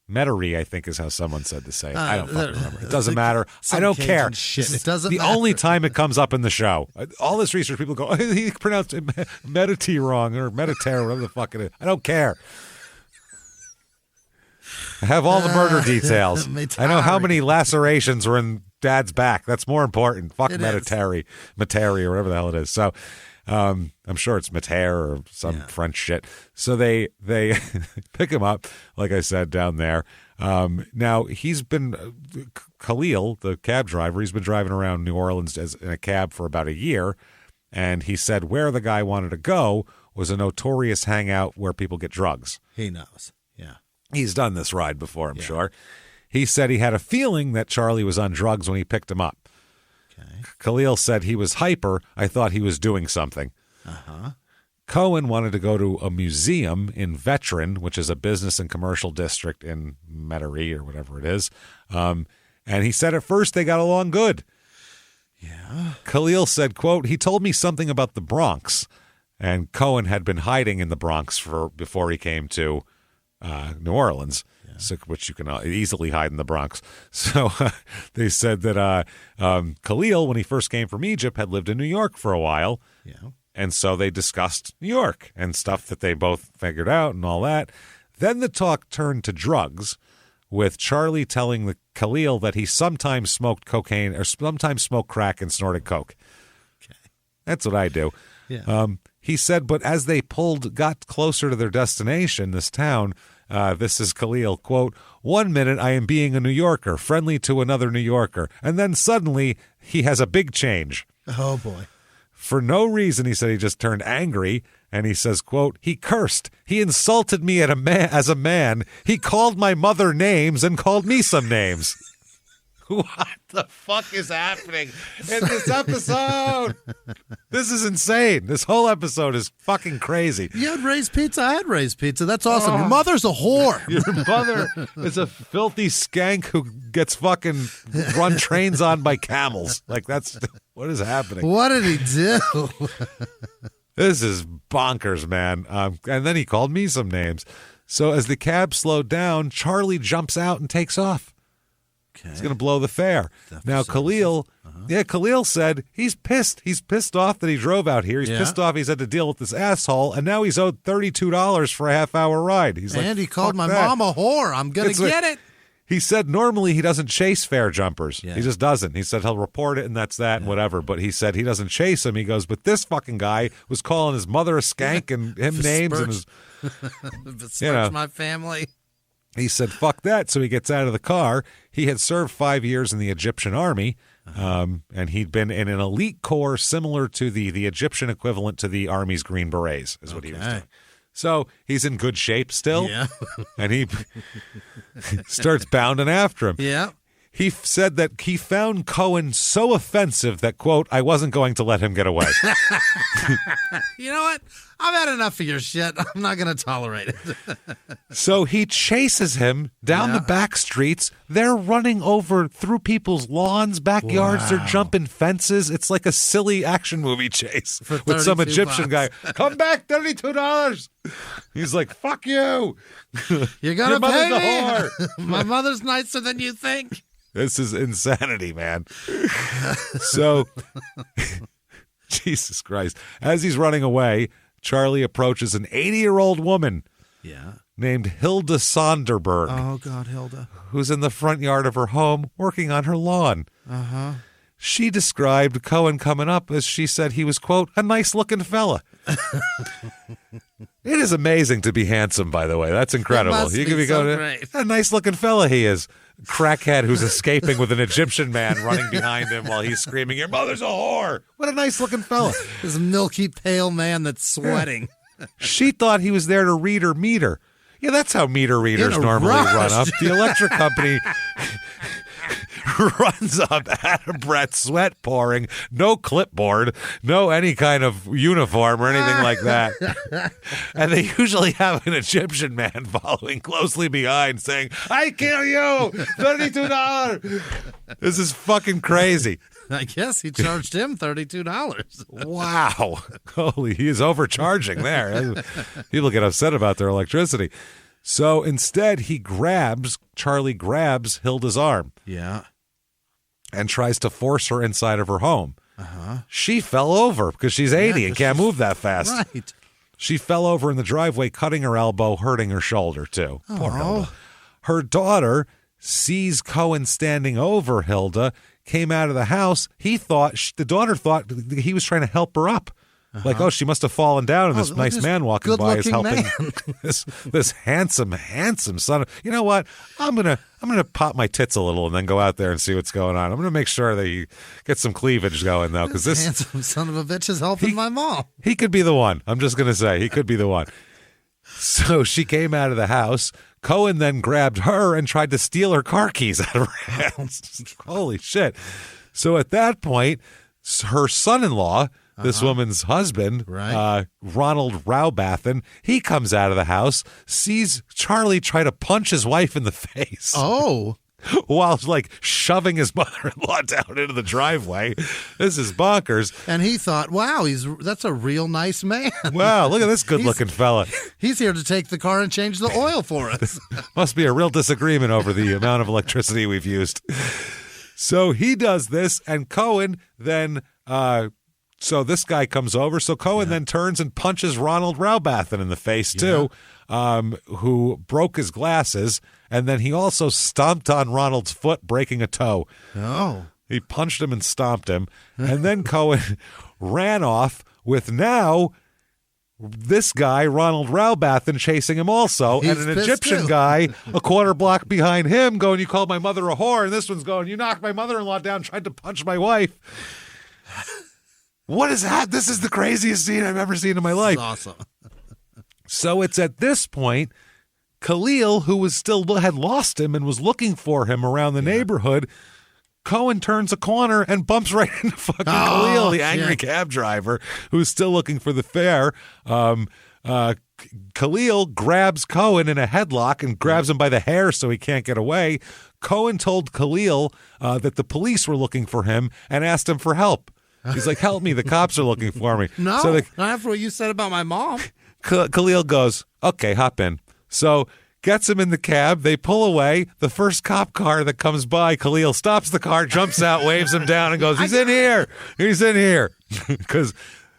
Metairie, I think is how someone said to say it. I don't fucking remember. It doesn't matter. I don't care. Shit. It doesn't the matter. only time it comes up in the show. All this research, people go, he pronounced it Meditaire wrong or Meditaire, whatever the fuck it is. I don't care. I have all the murder details. I know how many lacerations were in Dad's back. That's more important. Fuck Metairie or whatever the hell it is. So I'm sure it's Metaire or some French shit. So they pick him up, like I said, down there. Now, he's been, Khalil, the cab driver, he's been driving around New Orleans in a cab for about a year. And he said where the guy wanted to go was a notorious hangout where people get drugs. He knows. Yeah. He's done this ride before, I'm sure. He said he had a feeling that Charlie was on drugs when he picked him up. Okay. Khalil said he was hyper. I thought he was doing something. Cohen wanted to go to a museum in Veteran, which is a business and commercial district in Metairie or whatever it is. And he said at first they got along good. Yeah. Khalil said, quote, he told me something about the Bronx. And Cohen had been hiding in the Bronx before he came to New Orleans, which you can easily hide in the Bronx. So they said that Khalil, when he first came from Egypt, had lived in New York for a while. Yeah. And so they discussed New York and stuff that they both figured out and all that. Then the talk turned to drugs, with Charlie telling the Khalil that he sometimes smoked cocaine or sometimes smoked crack and snorted coke. Okay. That's what I do. Yeah. He said, but as they got closer to their destination, this town, this is Khalil, quote, 1 minute I am being a New Yorker, friendly to another New Yorker, and then suddenly he has a big change. Oh, boy. For no reason, he said he just turned angry, and he says, quote, he cursed. He insulted me as a man. He called my mother names and called me some names. What the fuck is happening in this episode? This is insane. This whole episode is fucking crazy. You had raised pizza? I had raised pizza. That's awesome. Your mother's a whore. Your mother is a filthy skank who gets fucking run trains on by camels. Like, that's what is happening. What did he do? This is bonkers, man. And then he called me some names. So as the cab slowed down, Charlie jumps out and takes off. Okay. He's going to blow the fare. Now, Khalil, Khalil said he's pissed. He's pissed off that he drove out here. He's pissed off he's had to deal with this asshole, and now he's owed $32 for a half-hour ride. He's like, and he called my mom a whore. I'm going to get it. He said normally he doesn't chase fare jumpers. Yeah. He just doesn't. He said he'll report it and that's that and whatever. But he said he doesn't chase him. He goes, but this fucking guy was calling his mother a skank and him names and his, my family. He said, fuck that. So he gets out of the car. He had served 5 years in the Egyptian army, and he'd been in an elite corps similar to the Egyptian equivalent to the Army's Green Berets, is what he was doing. So he's in good shape still, and he starts bounding after him. Yeah. He said that he found Cohen so offensive that, quote, I wasn't going to let him get away. You know what? I've had enough of your shit. I'm not going to tolerate it. So he chases him down the back streets. They're running over through people's lawns, backyards. They're jumping fences. It's like a silly action movie chase with some Egyptian guy. Come back, $32. He's like, fuck you. You're going to pay me. My mother's nicer than you think. This is insanity, man. So, Jesus Christ. As he's running away, Charlie approaches an 80-year-old woman named Hilda Sonderberg. Oh, God, Hilda. Who's in the front yard of her home working on her lawn. Uh-huh. She described Cohen coming up as she said he was, quote, a nice-looking fella. It is amazing to be handsome, by the way. That's incredible. You can be going, great. a nice-looking fella he is. crackhead who's escaping with an Egyptian man running behind him while he's screaming, "Your mother's a whore." What a nice looking fella. This milky pale man that's sweating. She thought he was there to read her meter. Yeah, that's how meter readers In a normally rush. run up. The electric company runs up out of breath, sweat pouring, no clipboard, no any kind of uniform or anything like that. And they usually have an Egyptian man following closely behind saying, "I kill you, $32. This is fucking crazy. I guess he charged him $32. Wow. Holy, he is overcharging there. People get upset about their electricity. So instead, Charlie grabs Hilda's arm. Yeah. And tries to force her inside of her home. She fell over because she's 80 and can't move that fast. Right. She fell over in the driveway, cutting her elbow, hurting her shoulder, too. Poor Hilda. Her daughter sees Cohen standing over Hilda, came out of the house. The daughter thought he was trying to help her up. Like, she must have fallen down, and this nice man walking by is helping this handsome son. You know what? I'm gonna pop my tits a little and then go out there and see what's going on. I'm gonna make sure that you get some cleavage going though, because this handsome son of a bitch is helping my mom. He could be the one. I'm just gonna say he could be the one. So she came out of the house. Cohen then grabbed her and tried to steal her car keys out of her hands. Holy shit! So at that point, her son-in-law. This woman's husband, right. Ronald Raubathan, he comes out of the house, sees Charlie try to punch his wife in the face. Oh. While, shoving his mother-in-law down into the driveway. This is bonkers. And he thought, wow, that's a real nice man. Wow, look at this good-looking fella. He's here to take the car and change the oil for us. Must be a real disagreement over the amount of electricity we've used. So he does this, and Cohen then... So this guy comes over. So Cohen then turns and punches Ronald Raubathan in the face, too, who broke his glasses. And then he also stomped on Ronald's foot, breaking a toe. Oh. He punched him and stomped him. And then Cohen ran off with now this guy, Ronald Raubathan, chasing him also. He's and an pissed Egyptian too. guy a quarter block behind him going, "You called my mother a whore." And this one's going, "You knocked my mother-in-law down, tried to punch my wife." What is that? This is the craziest scene I've ever seen in my life. That's awesome. So it's at this point, Khalil, who had lost him and was looking for him around the neighborhood, Cohen turns a corner and bumps right into fucking Khalil, the angry cab driver, who's still looking for the fare. Khalil grabs Cohen in a headlock and grabs him by the hair so he can't get away. Cohen told Khalil that the police were looking for him and asked him for help. He's like, "Help me, the cops are looking for me." No, so not after what you said about my mom. Khalil goes, "Okay, hop in." So gets him in the cab. They pull away. The first cop car that comes by, Khalil stops the car, jumps out, waves him down, and goes, "He's in here. He's in here." Because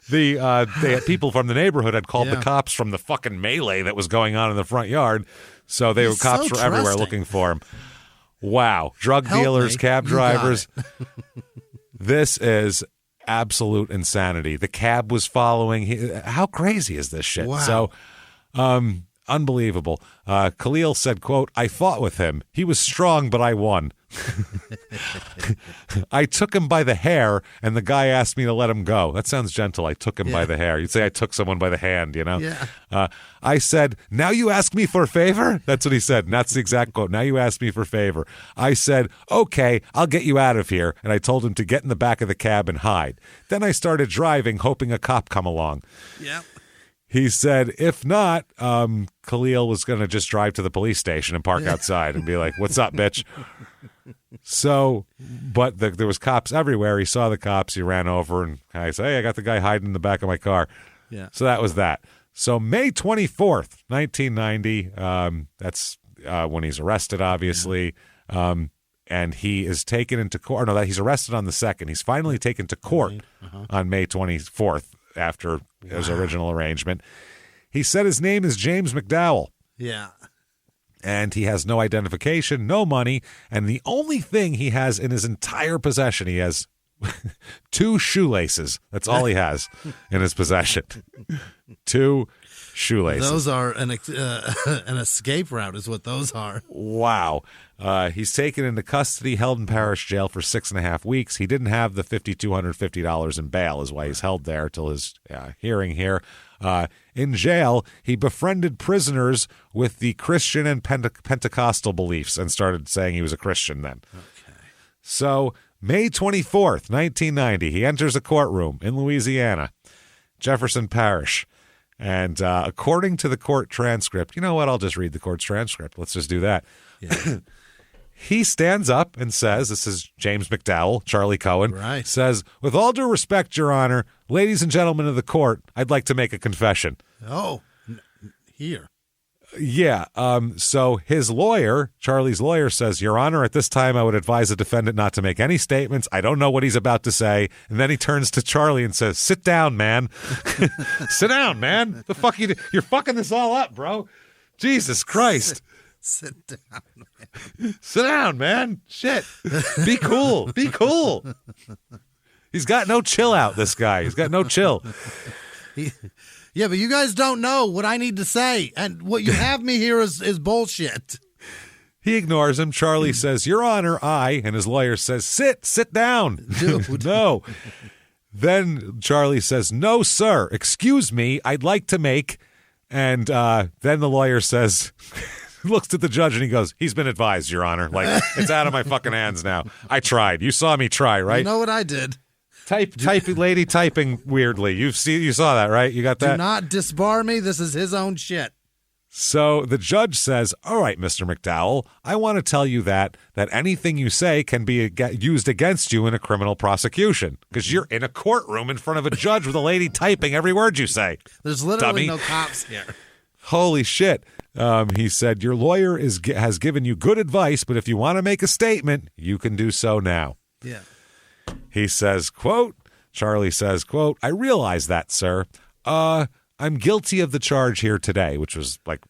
they had people from the neighborhood had called the cops from the fucking melee that was going on in the front yard. So cops were everywhere looking for him. Wow. Drug dealers, cab drivers. This is absolute insanity. The cab was following. How crazy is this shit? Wow. So, unbelievable. Khalil said, quote, "I fought with him. He was strong, but I won. I took him by the hair, and the guy asked me to let him go." That sounds gentle. I took him by the hair. You'd say I took someone by the hand, you know? Yeah. I said, "Now you ask me for a favor?" That's what he said. And that's the exact quote. "Now you ask me for a favor." I said, "Okay, I'll get you out of here." And I told him to get in the back of the cab and hide. Then I started driving, hoping a cop come along. Yep. He said, if not, Khalil was going to just drive to the police station and park outside and be like, "What's up, bitch?" So, but there was cops everywhere. He saw the cops. He ran over and I said, "Hey, I got the guy hiding in the back of my car." Yeah. So that was that. So May 24th, 1990, that's when he's arrested, obviously. And he is taken into court. No, he's arrested on the 2nd. He's finally taken to court on May 24th after his original arrangement. He said his name is James McDowell. Yeah. And he has no identification, no money, and the only thing he has in his entire possession, he has 2 shoelaces. That's all he has in his possession. 2 shoelaces. Those are an escape route is what those are. Wow. He's taken into custody, held in parish jail for 6.5 weeks. He didn't have the $5,250 in bail, is why he's held there till his hearing here. In jail, he befriended prisoners with the Christian and Pentecostal beliefs and started saying he was a Christian then. Okay. So, May 24th, 1990, he enters a courtroom in Louisiana, Jefferson Parish. And according to the court transcript, you know what? I'll just read the court's transcript. Let's just do that. Yeah. He stands up and says, this is James McDowell, Charlie Cohen, right. says, with all due respect, Your Honor, ladies and gentlemen of the court, I'd like to make a confession. Oh, here. Yeah. So his lawyer, Charlie's lawyer, says, Your Honor, at this time I would advise the defendant not to make any statements. I don't know what he's about to say. And then he turns to Charlie and says, sit down, man. Sit down, man. The fuck you're fucking this all up, bro. Jesus Christ. Sit down, man. Sit down, man. Shit. Be cool. Be cool. He's got no chill out, this guy. He's got no chill. Yeah, but you guys don't know what I need to say. And what you have me here is bullshit. He ignores him. Charlie says, Your Honor, and his lawyer says, sit down. Dude. No. Then Charlie says, no, sir. Excuse me. I'd like to make. And then the lawyer says, looks at the judge and he goes, he's been advised, Your Honor. Like, it's out of my fucking hands now. I tried. You saw me try, right? You know what I did. Lady typing weirdly. You saw that, right? You got that? Do not disbar me. This is his own shit. So the judge says, all right, Mr. McDowell, I want to tell you that anything you say can be used against you in a criminal prosecution because you're in a courtroom in front of a judge with a lady typing every word you say. There's literally dummy. no cops here. Holy shit. He said, your lawyer has given you good advice, but if you want to make a statement, you can do so now. Yeah. He says, quote, Charlie says, quote, I realize that, sir. I'm guilty of the charge here today, which was like,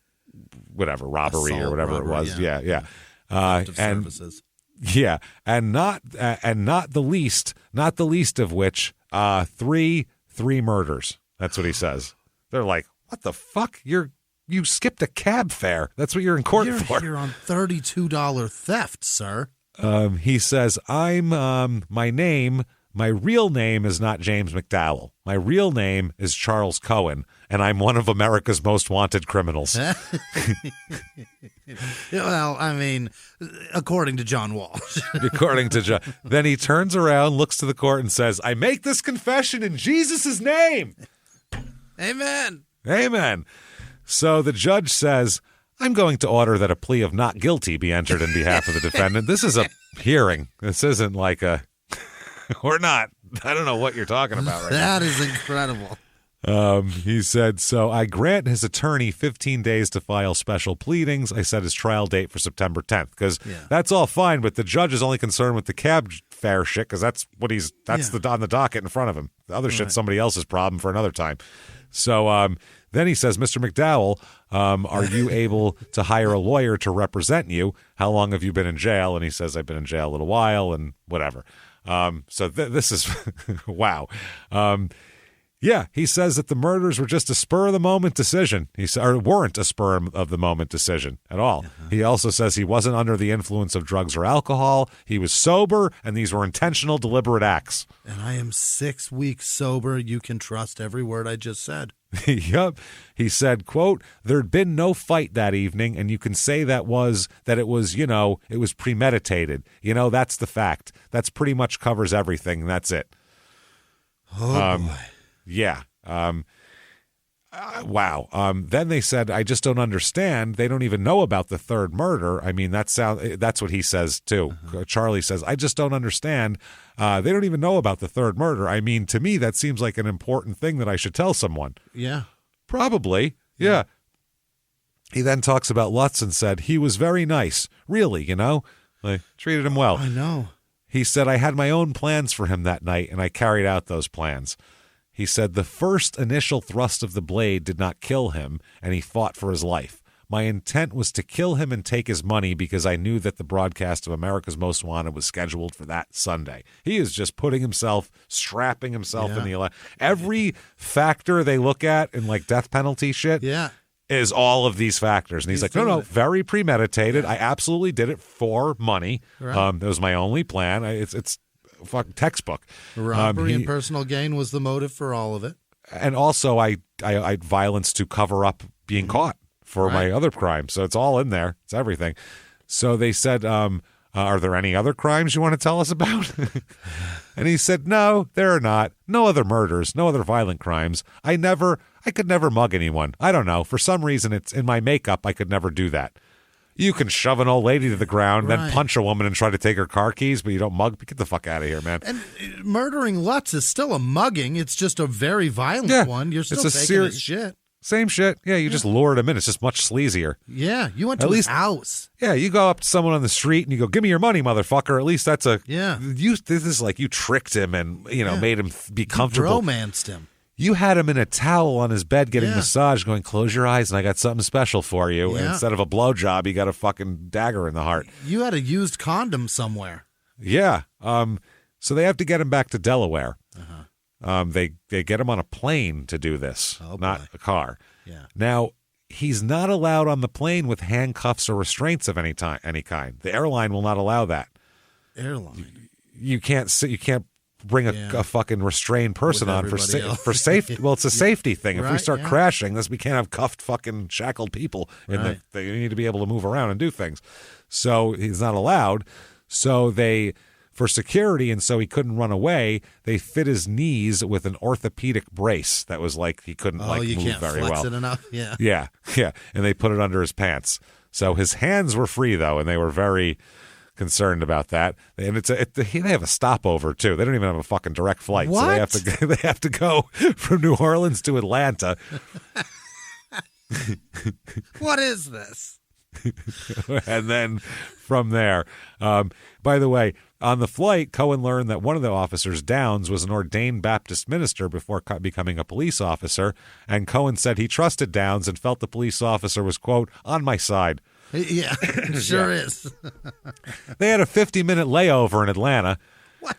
whatever, robbery Assault, or whatever robbery, it was. yeah. And services. yeah, and not the least of which, three murders. That's what he says. They're like, what the fuck? You skipped a cab fare. That's what you're in court for. You're on $32 theft, sir. He says, my real name is not James McDowell. My real name is Charles Cohen, and I'm one of America's most wanted criminals. Well, I mean, according to John Walsh. According to John. Then he turns around, looks to the court, and says, I make this confession in Jesus' name. Amen. Amen. So the judge says, I'm going to order that a plea of not guilty be entered in behalf of the defendant. This is a hearing. This isn't like a... Or not. I don't know what you're talking about right now. That is incredible. He said, so I grant his attorney 15 days to file special pleadings. I set his trial date for September 10th because that's all fine, but the judge is only concerned with the cab fare shit because that's what on the docket in front of him. The other shit's somebody else's problem for another time. So then he says, Mr. McDowell, are you able to hire a lawyer to represent you? How long have you been in jail? And he says, I've been in jail a little while and whatever. So this is, wow. Yeah, he says that the murders were just a spur-of-the-moment decision. Or weren't a spur-of-the-moment decision at all. He also says he wasn't under the influence of drugs or alcohol. He was sober, and these were intentional, deliberate acts. And I am 6 weeks sober. You can trust every word I just said. Yep. He said, quote, there'd been no fight that evening, and you can say it was premeditated. That's the fact. That's pretty much covers everything. That's it. Oh, boy. Yeah. Wow. Then they said, I just don't understand. They don't even know about the third murder. I mean, that's what he says, too. Charlie says, I just don't understand. They don't even know about the third murder. I mean, to me, that seems like an important thing that I should tell someone. Yeah. Probably. Yeah. He then talks about Lutz and said, he was very nice. Really, like, treated him well. I know. He said, I had my own plans for him that night, and I carried out those plans. He said the first initial thrust of the blade did not kill him, and he fought for his life. My intent was to kill him and take his money because I knew that the broadcast of America's Most Wanted was scheduled for that Sunday. He is just strapping himself in the every factor they look at in like death penalty shit. Yeah. Is all of these factors. And he's like, no, very premeditated. I absolutely did it for money. Right. That was my only plan. It's fucking textbook. Robbery and personal gain was the motive for all of it. And also I violence to cover up being caught for my other crimes. So it's all in there. It's everything. So they said, are there any other crimes you want to tell us about? And he said, no, there are not. No other murders, no other violent crimes. I could never mug anyone. I don't know. For some reason, it's in my makeup. I could never do that. You can shove an old lady to the ground, then punch a woman and try to take her car keys, but you don't mug. Get the fuck out of here, man. And murdering Lutz is still a mugging. It's just a very violent one. You're still taking his shit. Same shit. Yeah, you just lured him in. It's just much sleazier. Yeah, you went to his house. Yeah, you go up to someone on the street and you go, give me your money, motherfucker. At least that's this is like you tricked him and, made him be comfortable. You romanced him. You had him in a towel on his bed getting massaged, going, close your eyes and I got something special for you. And instead of a blowjob, you got a fucking dagger in the heart. You had a used condom somewhere. Yeah. So they have to get him back to Delaware. They get him on a plane to do this, not a car. Yeah. Now, he's not allowed on the plane with handcuffs or restraints of any kind. The airline will not allow that. Airline. You can't bring a fucking restrained person on for safety. Well, it's a safety thing. If we start crashing, we can't have cuffed fucking shackled people. They need to be able to move around and do things. So he's not allowed. So for security, and so he couldn't run away, they fit his knees with an orthopedic brace that was like he couldn't move very well. It enough. Yeah. Yeah. And they put it under his pants. So his hands were free though, and they were very concerned about that. And they have a stopover too. They don't even have a fucking direct flight. What? So they have to go from New Orleans to Atlanta. What is this? And then from there, by the way, on the flight, Cohen learned that one of the officers, Downs, was an ordained Baptist minister before becoming a police officer. And Cohen said he trusted Downs and felt the police officer was, quote, on my side. Yeah, sure is. They had a 50-minute layover in Atlanta. What?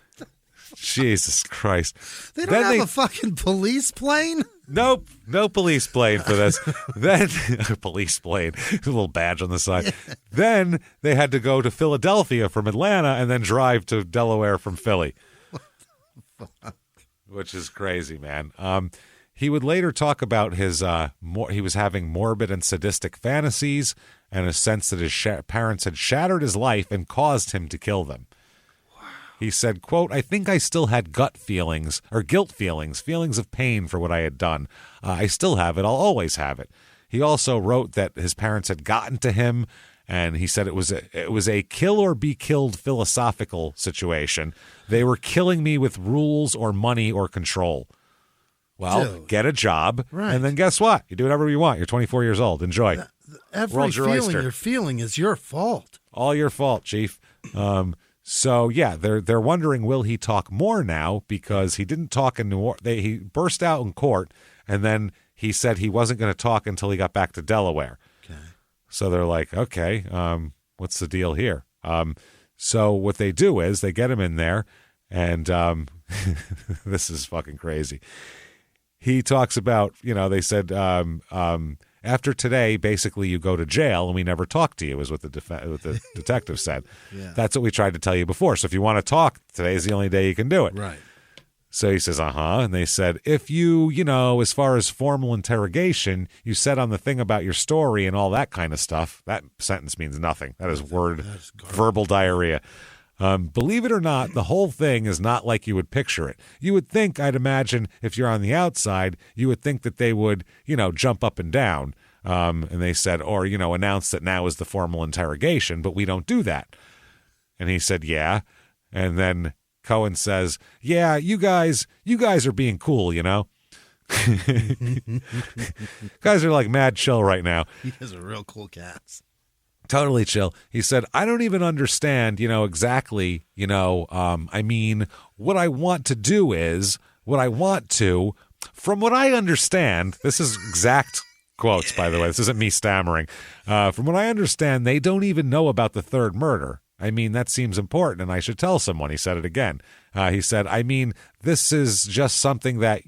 Jesus Christ. They don't have a fucking police plane? Nope, no police plane for this. Then a police plane, a little badge on the side. Yeah. Then they had to go to Philadelphia from Atlanta and then drive to Delaware from Philly. Which is crazy, man. He would later talk about his he was having morbid and sadistic fantasies and a sense that his parents had shattered his life and caused him to kill them. He said, quote, I think I still had guilt feelings of pain for what I had done. I still have it. I'll always have it. He also wrote that his parents had gotten to him, and he said it was a kill or be killed philosophical situation. They were killing me with rules or money or control. Well, get a job, and then guess what? You do whatever you want. You're 24 years old. Enjoy. Every feeling you're feeling is your fault. All your fault, Chief. So, yeah, they're wondering, will he talk more now? Because he didn't talk in New Orleans. He burst out in court, and then he said he wasn't going to talk until he got back to Delaware. Okay. So they're like, okay, what's the deal here? So what they do is they get him in there, and this is fucking crazy. He talks about, they said, after today, basically you go to jail and we never talk to you, is what the detective said. Yeah. That's what we tried to tell you before. So if you want to talk, today is the only day you can do it. Right. So he says, and they said, if you, as far as formal interrogation, you said on the thing about your story and all that kind of stuff, that sentence means nothing. That is verbal diarrhea. Believe it or not, the whole thing is not like you would picture it. You would think, I'd imagine, if you're on the outside, you would think that they would, jump up and down. And they said, or, announce that now is the formal interrogation, but we don't do that. And he said, yeah. And then Cohen says, yeah, you guys are being cool, Guys are like mad chill right now. You guys are real cool cats. Totally chill. He said, I don't even understand, exactly, I mean, what I want to do is, from what I understand, this is exact quotes, by the way. This isn't me stammering. From what I understand, they don't even know about the third murder. I mean, that seems important, and I should tell someone. He said it again. He said, I mean, this is just something that,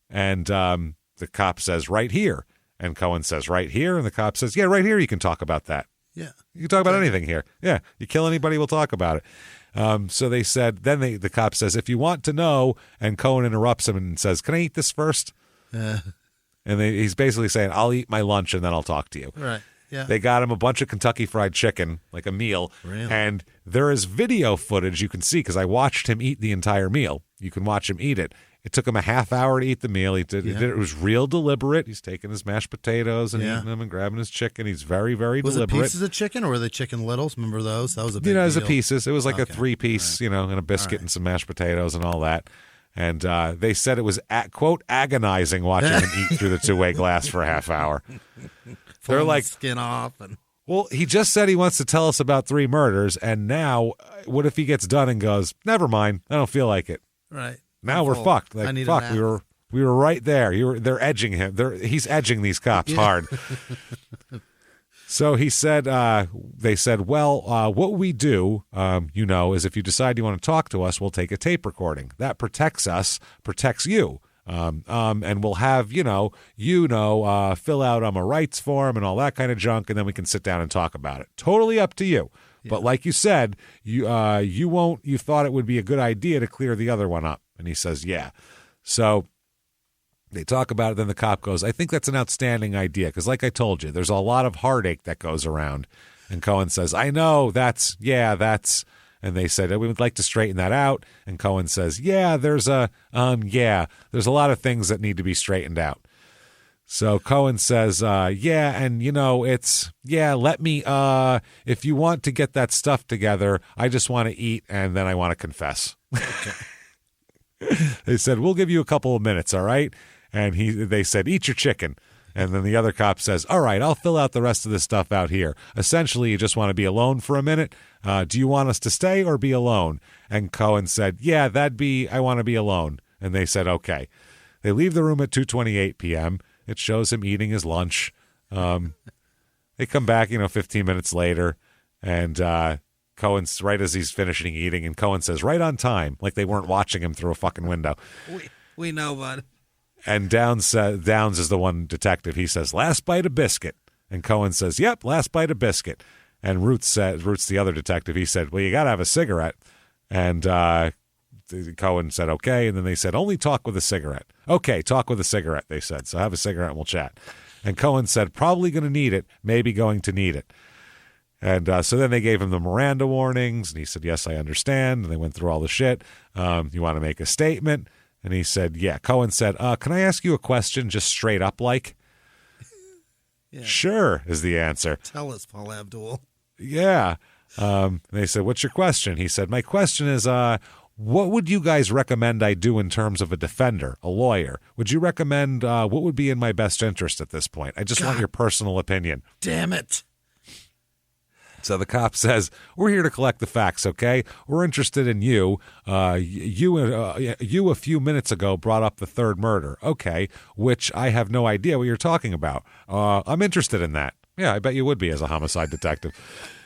and the cop says, right here. And Cohen says, right here. And the cop says, yeah, right here you can talk about that. Yeah. You can talk about anything here. Yeah, you kill anybody, we'll talk about it. So they said, then the cop says, if you want to know, and Cohen interrupts him and says, can I eat this first? And he's basically saying, I'll eat my lunch and then I'll talk to you. Right. Yeah. They got him a bunch of Kentucky Fried Chicken, like a meal. Really? And there is video footage you can see because I watched him eat the entire meal. You can watch him eat it. It took him a half hour to eat the meal. It was real deliberate. He's taking his mashed potatoes and eating them and grabbing his chicken. He's very, very deliberate. Was it pieces of chicken or were they chicken littles? Remember those? That was a big deal. It was a pieces. It was like a 3-piece, and a biscuit and some mashed potatoes and all that. And they said it was, quote, agonizing watching him eat through the two-way glass for a half hour. They're like, skin off. Well, he just said he wants to tell us about 3 murders, and now what if he gets done and goes, never mind, I don't feel like it. Right. Now we're fucked. Like, fuck, we were right there. They're edging him. He's edging these cops hard. So he said, they said, well, what we do, is if you decide you want to talk to us, we'll take a tape recording. That protects us, protects you. And we'll have, fill out a rights form and all that kind of junk, and then we can sit down and talk about it. Totally up to you. Yeah. But like you said, you thought it would be a good idea to clear the other one up. And he says, yeah. So they talk about it. Then the cop goes, I think that's an outstanding idea. Because like I told you, there's a lot of heartache that goes around. And Cohen says, I know that's. And they said, we would like to straighten that out. And Cohen says, there's a lot of things that need to be straightened out. So Cohen says, let me, if you want to get that stuff together, I just want to eat and then I want to confess. Okay. They said, we'll give you a couple of minutes, all right? And they said, eat your chicken. And then the other cop says, all right, I'll fill out the rest of this stuff out here. Essentially, you just want to be alone for a minute. Do you want us to stay or be alone? And Cohen said, I want to be alone. And they said, okay. They leave the room at 2:28 p.m. It shows him eating his lunch. They come back, 15 minutes later, and Cohen's right as he's finishing eating, and Cohen says, right on time, like they weren't watching him through a fucking window. We know, bud. And Downs is the one detective. He says, last bite of biscuit. And Cohen says, yep, last bite of biscuit. And Ruth's the other detective. He said, well, you got to have a cigarette. And Cohen said, okay. And then they said, only talk with a cigarette. Okay, talk with a cigarette, they said. So have a cigarette and we'll chat. And Cohen said, probably going to need it, maybe going to need it. And so then they gave him the Miranda warnings. And he said, yes, I understand. And they went through all the shit. You want to make a statement? And he said, yeah. Cohen said, can I ask you a question just straight up like? Yeah. Sure, is the answer. Tell us, Paul Abdul. Yeah. They said, what's your question? He said, my question is, what would you guys recommend I do in terms of a defender, a lawyer? Would you recommend what would be in my best interest at this point? I just want your personal opinion. Damn it. So the cop says, we're here to collect the facts, okay? We're interested in you. You a few minutes ago brought up the third murder. Okay, which I have no idea what you're talking about. I'm interested in that. Yeah, I bet you would be as a homicide detective.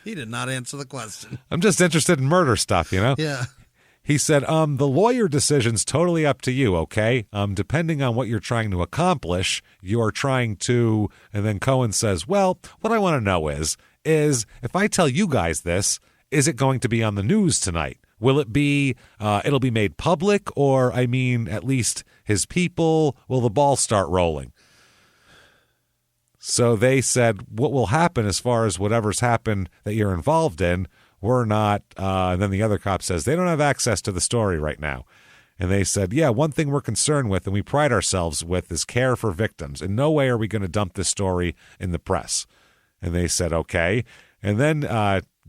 He did not answer the question. I'm just interested in murder stuff, Yeah. He said, the lawyer decision's totally up to you, okay? Depending on what you're trying to accomplish, you're trying to... And then Cohen says, well, what I want to know is if I tell you guys this, is it going to be on the news tonight? Will it be, it'll be made public, or, at least his people, will the ball start rolling? So they said, what will happen as far as whatever's happened that you're involved in, we're not, and then the other cop says, they don't have access to the story right now. And they said, yeah, one thing we're concerned with and we pride ourselves with is care for victims. In no way are we going to dump this story in the press. And they said, okay. And then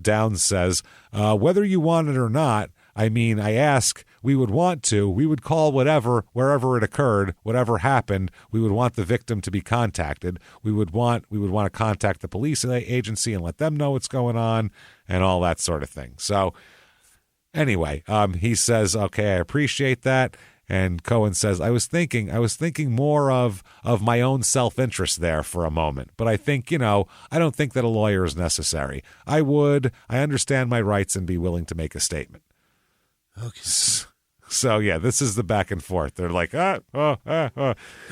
Downs says, whether you want it or not, I ask, we would want to, we would call wherever it occurred, whatever happened, we would want the victim to be contacted. We would want to contact the police agency and let them know what's going on and all that sort of thing. So anyway, he says, okay, I appreciate that. And Cohen says, I was thinking more of my own self-interest there for a moment. But I think, I don't think that a lawyer is necessary. I understand my rights and be willing to make a statement. Okay. So, yeah, this is the back and forth. They're like, I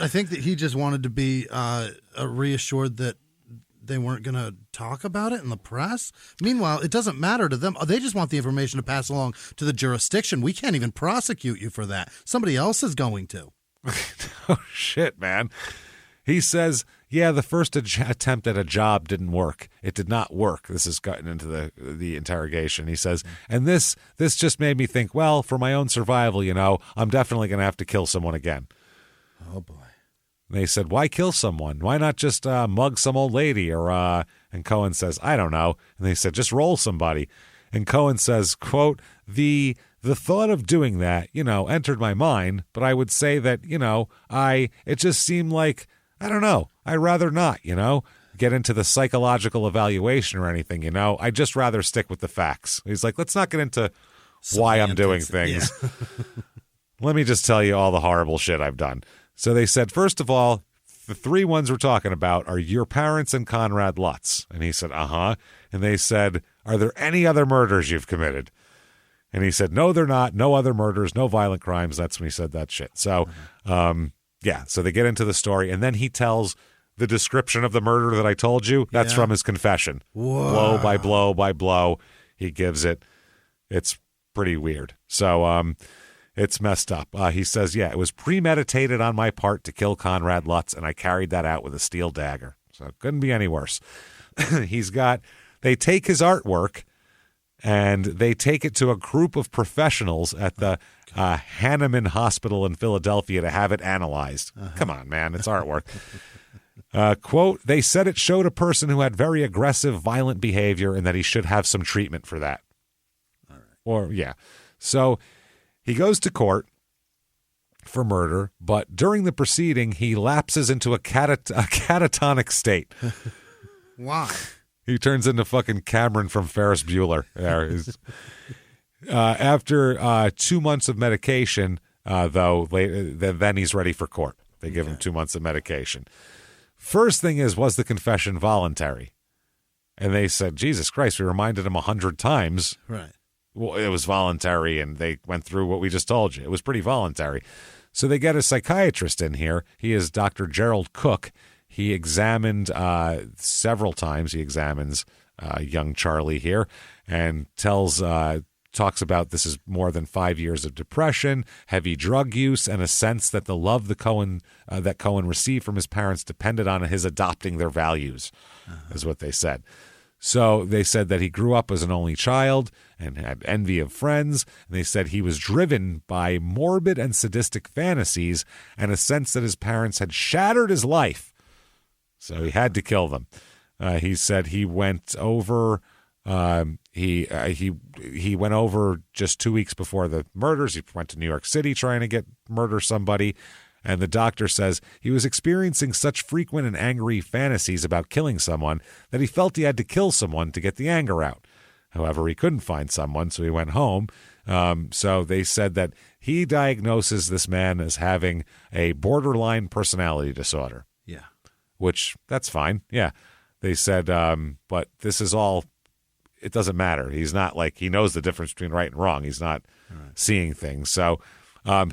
think that he just wanted to be reassured that they weren't going to talk about it in the press. Meanwhile, it doesn't matter to them. They just want the information to pass along to the jurisdiction. We can't even prosecute you for that. Somebody else is going to. Oh, shit, man. He says, yeah, the first attempt at a job didn't work. It did not work. This is gotten into the interrogation. He says, and this just made me think, well, for my own survival, I'm definitely going to have to kill someone again. Oh, boy. And they said, why kill someone? Why not just mug some old lady? And Cohen says, I don't know. And they said, just roll somebody. And Cohen says, quote, the thought of doing that, entered my mind, but I would say that, it just seemed like, I don't know. I'd rather not, get into the psychological evaluation or anything, I'd just rather stick with the facts. He's like, let's not get into why I'm doing things. Yeah. Let me just tell you all the horrible shit I've done. So they said, first of all, the three ones we're talking about are your parents and Conrad Lutz. And he said, uh-huh. And they said, are there any other murders you've committed? And he said, no, they're not. No other murders, no violent crimes. That's when he said that shit. So, yeah, so they get into the story, and then he tells the description of the murder that I told you. That's from his confession. Whoa. Blow by blow by blow, he gives it. It's pretty weird. So it's messed up. He says, yeah, it was premeditated on my part to kill Conrad Lutz, and I carried that out with a steel dagger. So it couldn't be any worse. They take his artwork, and they take it to a group of professionals at the Hahnemann Hospital in Philadelphia to have it analyzed. Come on, man. It's artwork. Quote, they said it showed a person who had very aggressive, violent behavior and that he should have some treatment for that. All right. So he goes to court for murder, but during the proceeding, he lapses into a catatonic state. Why? He turns into fucking Cameron from Ferris Bueller. After 2 months of medication, then he's ready for court. They give him 2 months of medication. First thing was the confession voluntary? And they said, Jesus Christ, we reminded him 100 times. Right. Well, it was voluntary, and they went through what we just told you. It was pretty voluntary. So they get a psychiatrist in here. He is Dr. Gerald Cook. He examined several times. He examines young Charlie here and talks about this is more than 5 years of depression, heavy drug use, and a sense that the love that Cohen received from his parents depended on his adopting their values, is what they said. So they said that he grew up as an only child and had envy of friends. And they said he was driven by morbid and sadistic fantasies and a sense that his parents had shattered his life. So he had to kill them. He said he went over. He went over just 2 weeks before the murders. He went to New York City trying to murder somebody. And the doctor says he was experiencing such frequent and angry fantasies about killing someone that he felt he had to kill someone to get the anger out. However, he couldn't find someone, so he went home. So they said that he diagnoses this man as having a borderline personality disorder. Yeah. Which, that's fine. Yeah. They said, but this is all, it doesn't matter. He's not he knows the difference between right and wrong. He's not seeing things. So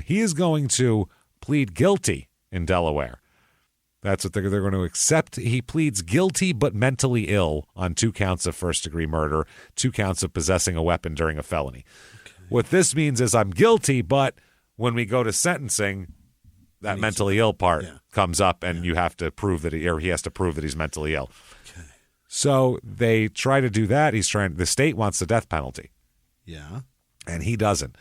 he is going to plead guilty in Delaware. That's what they're going to accept. He pleads guilty but mentally ill on 2 counts of first-degree murder, 2 counts of possessing a weapon during a felony. Okay. What this means is I'm guilty, but when we go to sentencing, that mentally ill part comes up, and you have to prove that he has to prove that he's mentally ill. Okay. So they try to do that. The state wants the death penalty. Yeah. And he doesn't.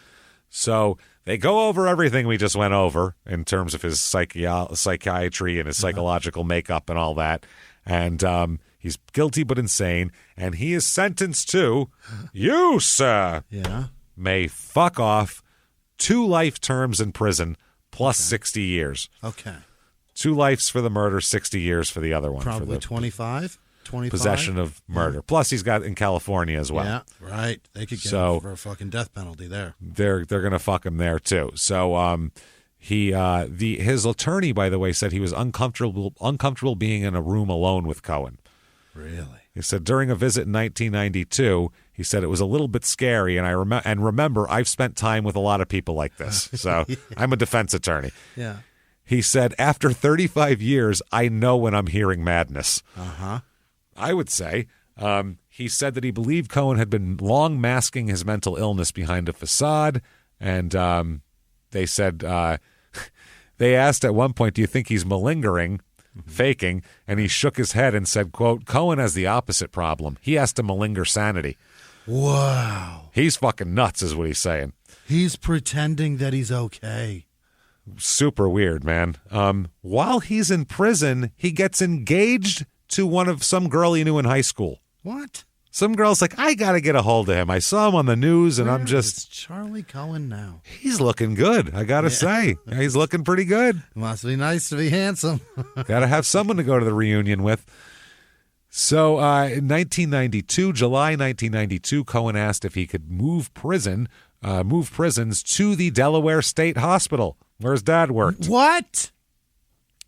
So they go over everything we just went over in terms of his psychiatry and his psychological makeup and all that. And he's guilty but insane. And he is sentenced to, you, sir, may fuck off 2 life terms in prison plus 60 years. Okay. 2 lives for the murder, 60 years for the other one. Probably 25. 25? Possession of murder. Plus, he's got in California as well. Yeah, right. They could get him for a fucking death penalty there. They're going to fuck him there, too. So His attorney, by the way, said he was uncomfortable being in a room alone with Cohen. Really? He said during a visit in 1992, he said it was a little bit scary, and remember, I've spent time with a lot of people like this, so I'm a defense attorney. Yeah. He said, after 35 years, I know when I'm hearing madness. Uh-huh. I would say. He said that he believed Cohen had been long masking his mental illness behind a facade, and they said, they asked at one point, do you think he's malingering? Faking, and he shook his head and said, quote, Cohen has the opposite problem. He has to malinger sanity. Wow. He's fucking nuts is what he's saying. He's pretending that he's okay. Super weird, man. While he's in prison, he gets engaged to some girl he knew in high school. What? Some girl's like, I got to get a hold of him. I saw him on the news, and Where I'm just... is Charlie Cohen now? He's looking good, I got to say. He's looking pretty good. Must be nice to be handsome. Got to have someone to go to the reunion with. So in 1992, July 1992, Cohen asked if he could move prisons to the Delaware State Hospital, where his dad worked. What?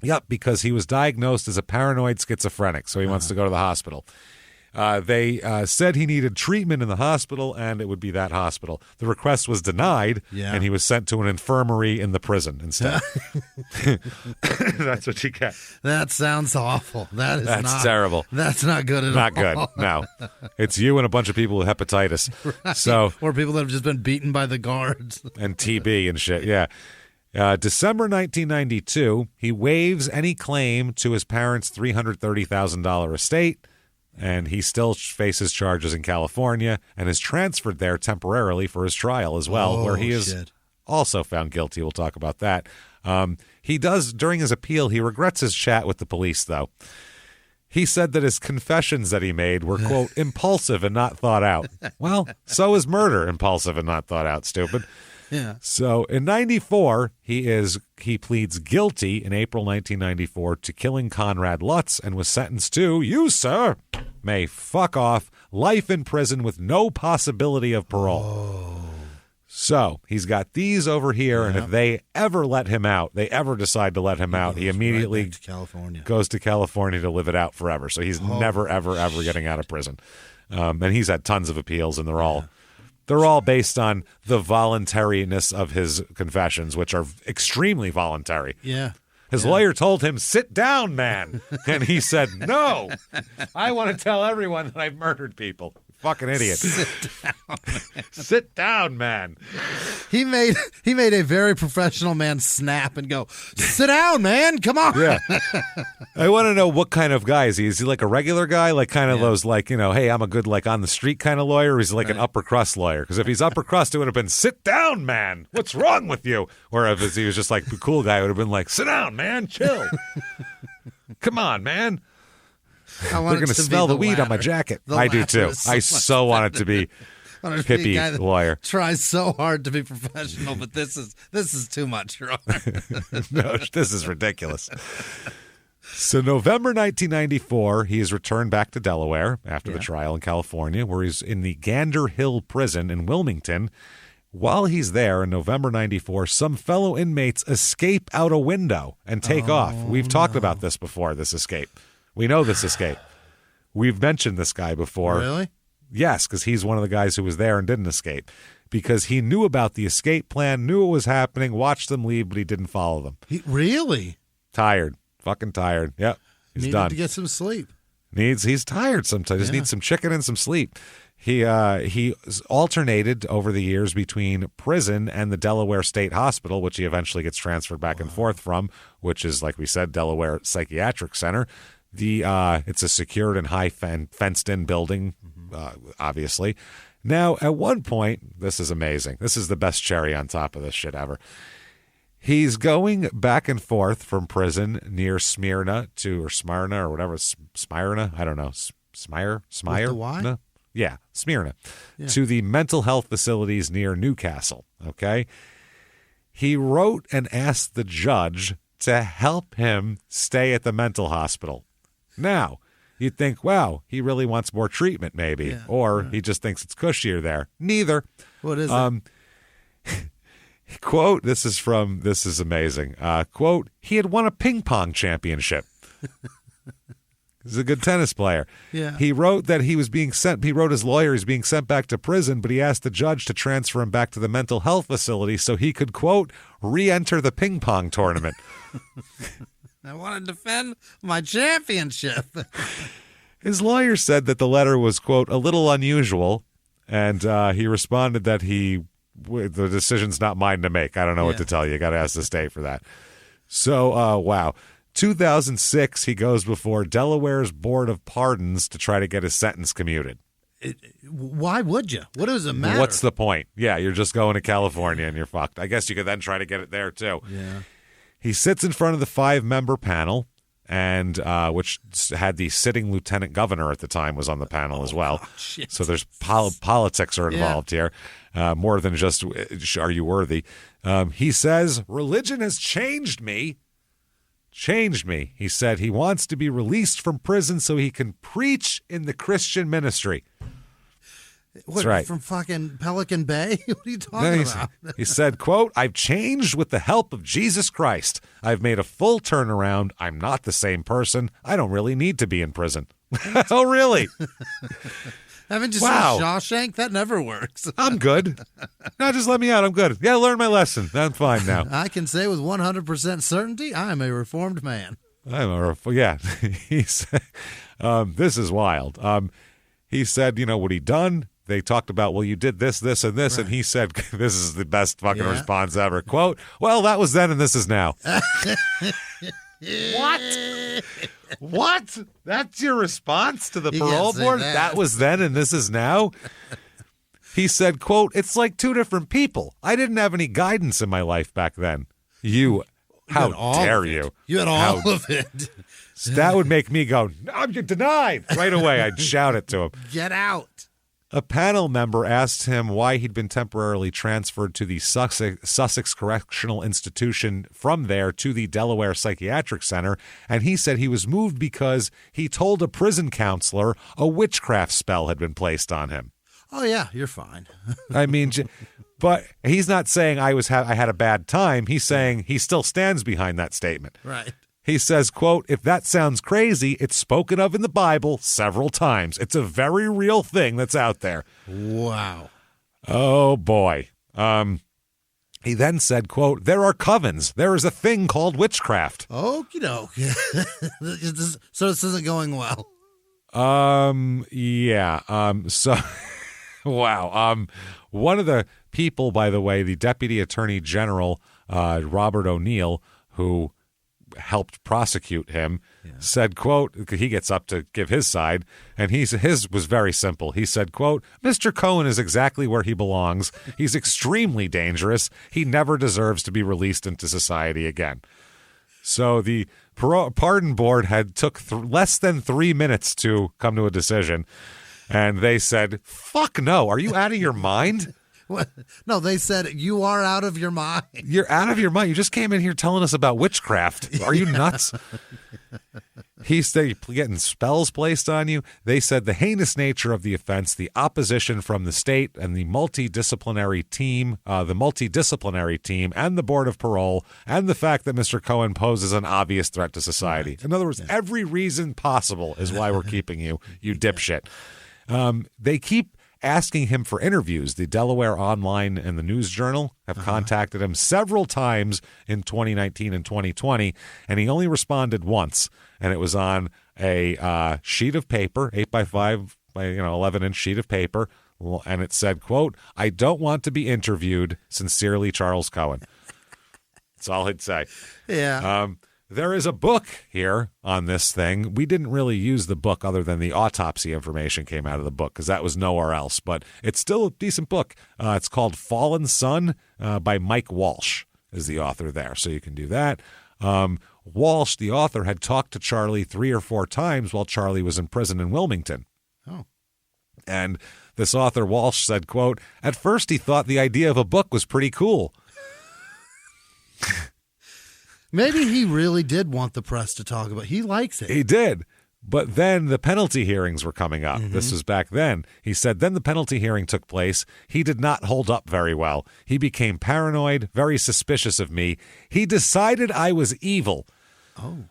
Yep, because he was diagnosed as a paranoid schizophrenic, so he wants to go to the hospital. They said he needed treatment in the hospital, and it would be that hospital. The request was denied, and he was sent to an infirmary in the prison instead. That's what you get. That sounds awful. That's terrible. That's not good at all. Not good, no. It's you and a bunch of people with hepatitis. Right. So, or people that have just been beaten by the guards. And TB and shit, yeah. December 1992, he waives any claim to his parents' $330,000 estate, and he still faces charges in California and is transferred there temporarily for his trial as well, where he is also found guilty. We'll talk about that. He does, during his appeal, he regrets his chat with the police, though. He said that his confessions that he made were, quote, impulsive and not thought out. Well, so is murder impulsive and not thought out, stupid. Yeah. So in 94, he pleads guilty in April 1994 to killing Conrad Lutz and was sentenced to, you, sir, may fuck off, life in prison with no possibility of parole. Oh. So he's got these over here, and if they ever let him out, they ever decide to let him out, he immediately goes to California to live it out forever. So he's never, ever, ever getting out of prison. And he's had tons of appeals, and they're all based on the voluntariness of his confessions, which are extremely voluntary. Yeah. His lawyer told him, sit down, man. And he said, no, I want to tell everyone that I've murdered people. Fucking idiot. Sit down, man. He made a very professional man snap and go, sit down, man. Come on. Yeah. I want to know what kind of guy is he? Is he like a regular guy? Like kind of those like, hey, I'm a good like on the street kind of lawyer? Or is he like an upper crust lawyer? Because if he's upper crust, it would have been sit down, man. What's wrong with you? Or if he was just like the cool guy, it would have been like, sit down, man. Chill. Come on, man. They're going to smell the weed on my jacket. I do too. I so want it to be hippie lawyer. Tries so hard to be professional, but this is too much. No, this is ridiculous. So November 1994, he is returned back to Delaware after the trial in California, where he's in the Gander Hill prison in Wilmington. While he's there in November 94, some fellow inmates escape out a window and take off. We've talked about this before, this escape. We know this escape. We've mentioned this guy before. Really? Yes, because he's one of the guys who was there and didn't escape. Because he knew about the escape plan, knew it was happening, watched them leave, but he didn't follow them. Really? Tired. Fucking tired. Yep. He's Needed done. to get some sleep. He's tired sometimes. Just needs some chicken and some sleep. He alternated over the years between prison and the Delaware State Hospital, which he eventually gets transferred back and forth from, which is, like we said, Delaware Psychiatric Center. It's a secured and high fenced-in building, obviously. Now, at one point, this is amazing. This is the best cherry on top of this shit ever. He's going back and forth from prison near Smyrna or whatever, Smyrna, I don't know, Smyre? With the Y? No? Yeah, Smyrna, to the mental health facilities near Newcastle, okay? He wrote and asked the judge to help him stay at the mental hospital. Now, you'd think, wow, he really wants more treatment maybe, or he just thinks it's cushier there. Neither. What is it? Quote, this is amazing. Quote, he had won a ping pong championship. He's a good tennis player. Yeah. He wrote that he wrote his lawyer, he's being sent back to prison, but he asked the judge to transfer him back to the mental health facility so he could, quote, re-enter the ping pong tournament. I want to defend my championship. His lawyer said that the letter was, quote, a little unusual, and he responded that the decision's not mine to make. I don't know what to tell you. You got to ask the state for that. So, wow. 2006, he goes before Delaware's Board of Pardons to try to get his sentence commuted. Why would you? What does it matter? What's the point? Yeah, you're just going to California and you're fucked. I guess you could then try to get it there, too. Yeah. He sits in front of the 5-member panel, and which had the sitting lieutenant governor at the time was on the panel as well. Shit. So there's politics are involved here, more than just are you worthy. He says, religion has changed me. Changed me. He said he wants to be released from prison so he can preach in the Christian ministry. What, right. From fucking Pelican Bay? What are you talking about? He said, quote, I've changed with the help of Jesus Christ. I've made a full turnaround. I'm not the same person. I don't really need to be in prison. Oh, really? Haven't you Wow. seen Shawshank? That never works. I'm good. No, just let me out. I'm good. Yeah, I learned my lesson. I'm fine now. I can say with 100% certainty, I am a reformed man. Yeah. He said, this is wild. He said, what he done? They talked about, well, you did this, this, and this. Right. And he said, this is the best fucking response ever. Quote, well, that was then and this is now. What? What? That's your response to the parole board? That was then and this is now? He said, quote, it's like two different people. I didn't have any guidance in my life back then. How dare you? You had all of it. That would make me go, I'm denied. Right away, I'd shout it to him. Get out. A panel member asked him why he'd been temporarily transferred to the Sussex Correctional Institution from there to the Delaware Psychiatric Center, and he said he was moved because he told a prison counselor a witchcraft spell had been placed on him. Oh, yeah, you're fine. I mean, but he's not saying I had a bad time. He's saying he still stands behind that statement. Right. He says, quote, if that sounds crazy, it's spoken of in the Bible several times. It's a very real thing that's out there. Wow. Oh, boy. He then said, quote, there are covens. There is a thing called witchcraft. Okie doke. So this isn't going well. Yeah. So, wow. One of the people, by the way, the Deputy Attorney General, Robert O'Neill, who helped prosecute him, said, quote, he gets up to give his side, and his was very simple. He said, quote, Mr. Cohen is exactly where he belongs. He's extremely dangerous. He never deserves to be released into society again. So the pardon board had took less than 3 minutes to come to a decision, and they said, fuck no, are you out of your mind? What? No, they said, you are out of your mind. You're out of your mind. You just came in here telling us about witchcraft. Are you nuts? He said you're getting spells placed on you. They said the heinous nature of the offense, the opposition from the state and the multidisciplinary team, and the Board of Parole, and the fact that Mr. Cohen poses an obvious threat to society. In other words, every reason possible is why we're keeping you, you dipshit. They keep asking him for interviews. The Delaware Online and the News Journal have contacted him several times in 2019 and 2020, and he only responded once, and it was on a sheet of paper, 8x5 by 11-inch sheet of paper, and it said, quote, I don't want to be interviewed. Sincerely, Charles Cohen. That's all he'd say. Yeah. There is a book here on this thing. We didn't really use the book other than the autopsy information came out of the book because that was nowhere else. But it's still a decent book. It's called Fallen Sun by Mike Walsh is the author there. So you can do that. Walsh, the author, had talked to Charlie 3 or 4 times while Charlie was in prison in Wilmington. Oh. And this author, Walsh, said, quote, at first he thought the idea of a book was pretty cool. Maybe he really did want the press to talk about it. He likes it. He did. But then the penalty hearings were coming up. This was back then. He said, then the penalty hearing took place. He did not hold up very well. He became paranoid, very suspicious of me. He decided I was evil. Oh.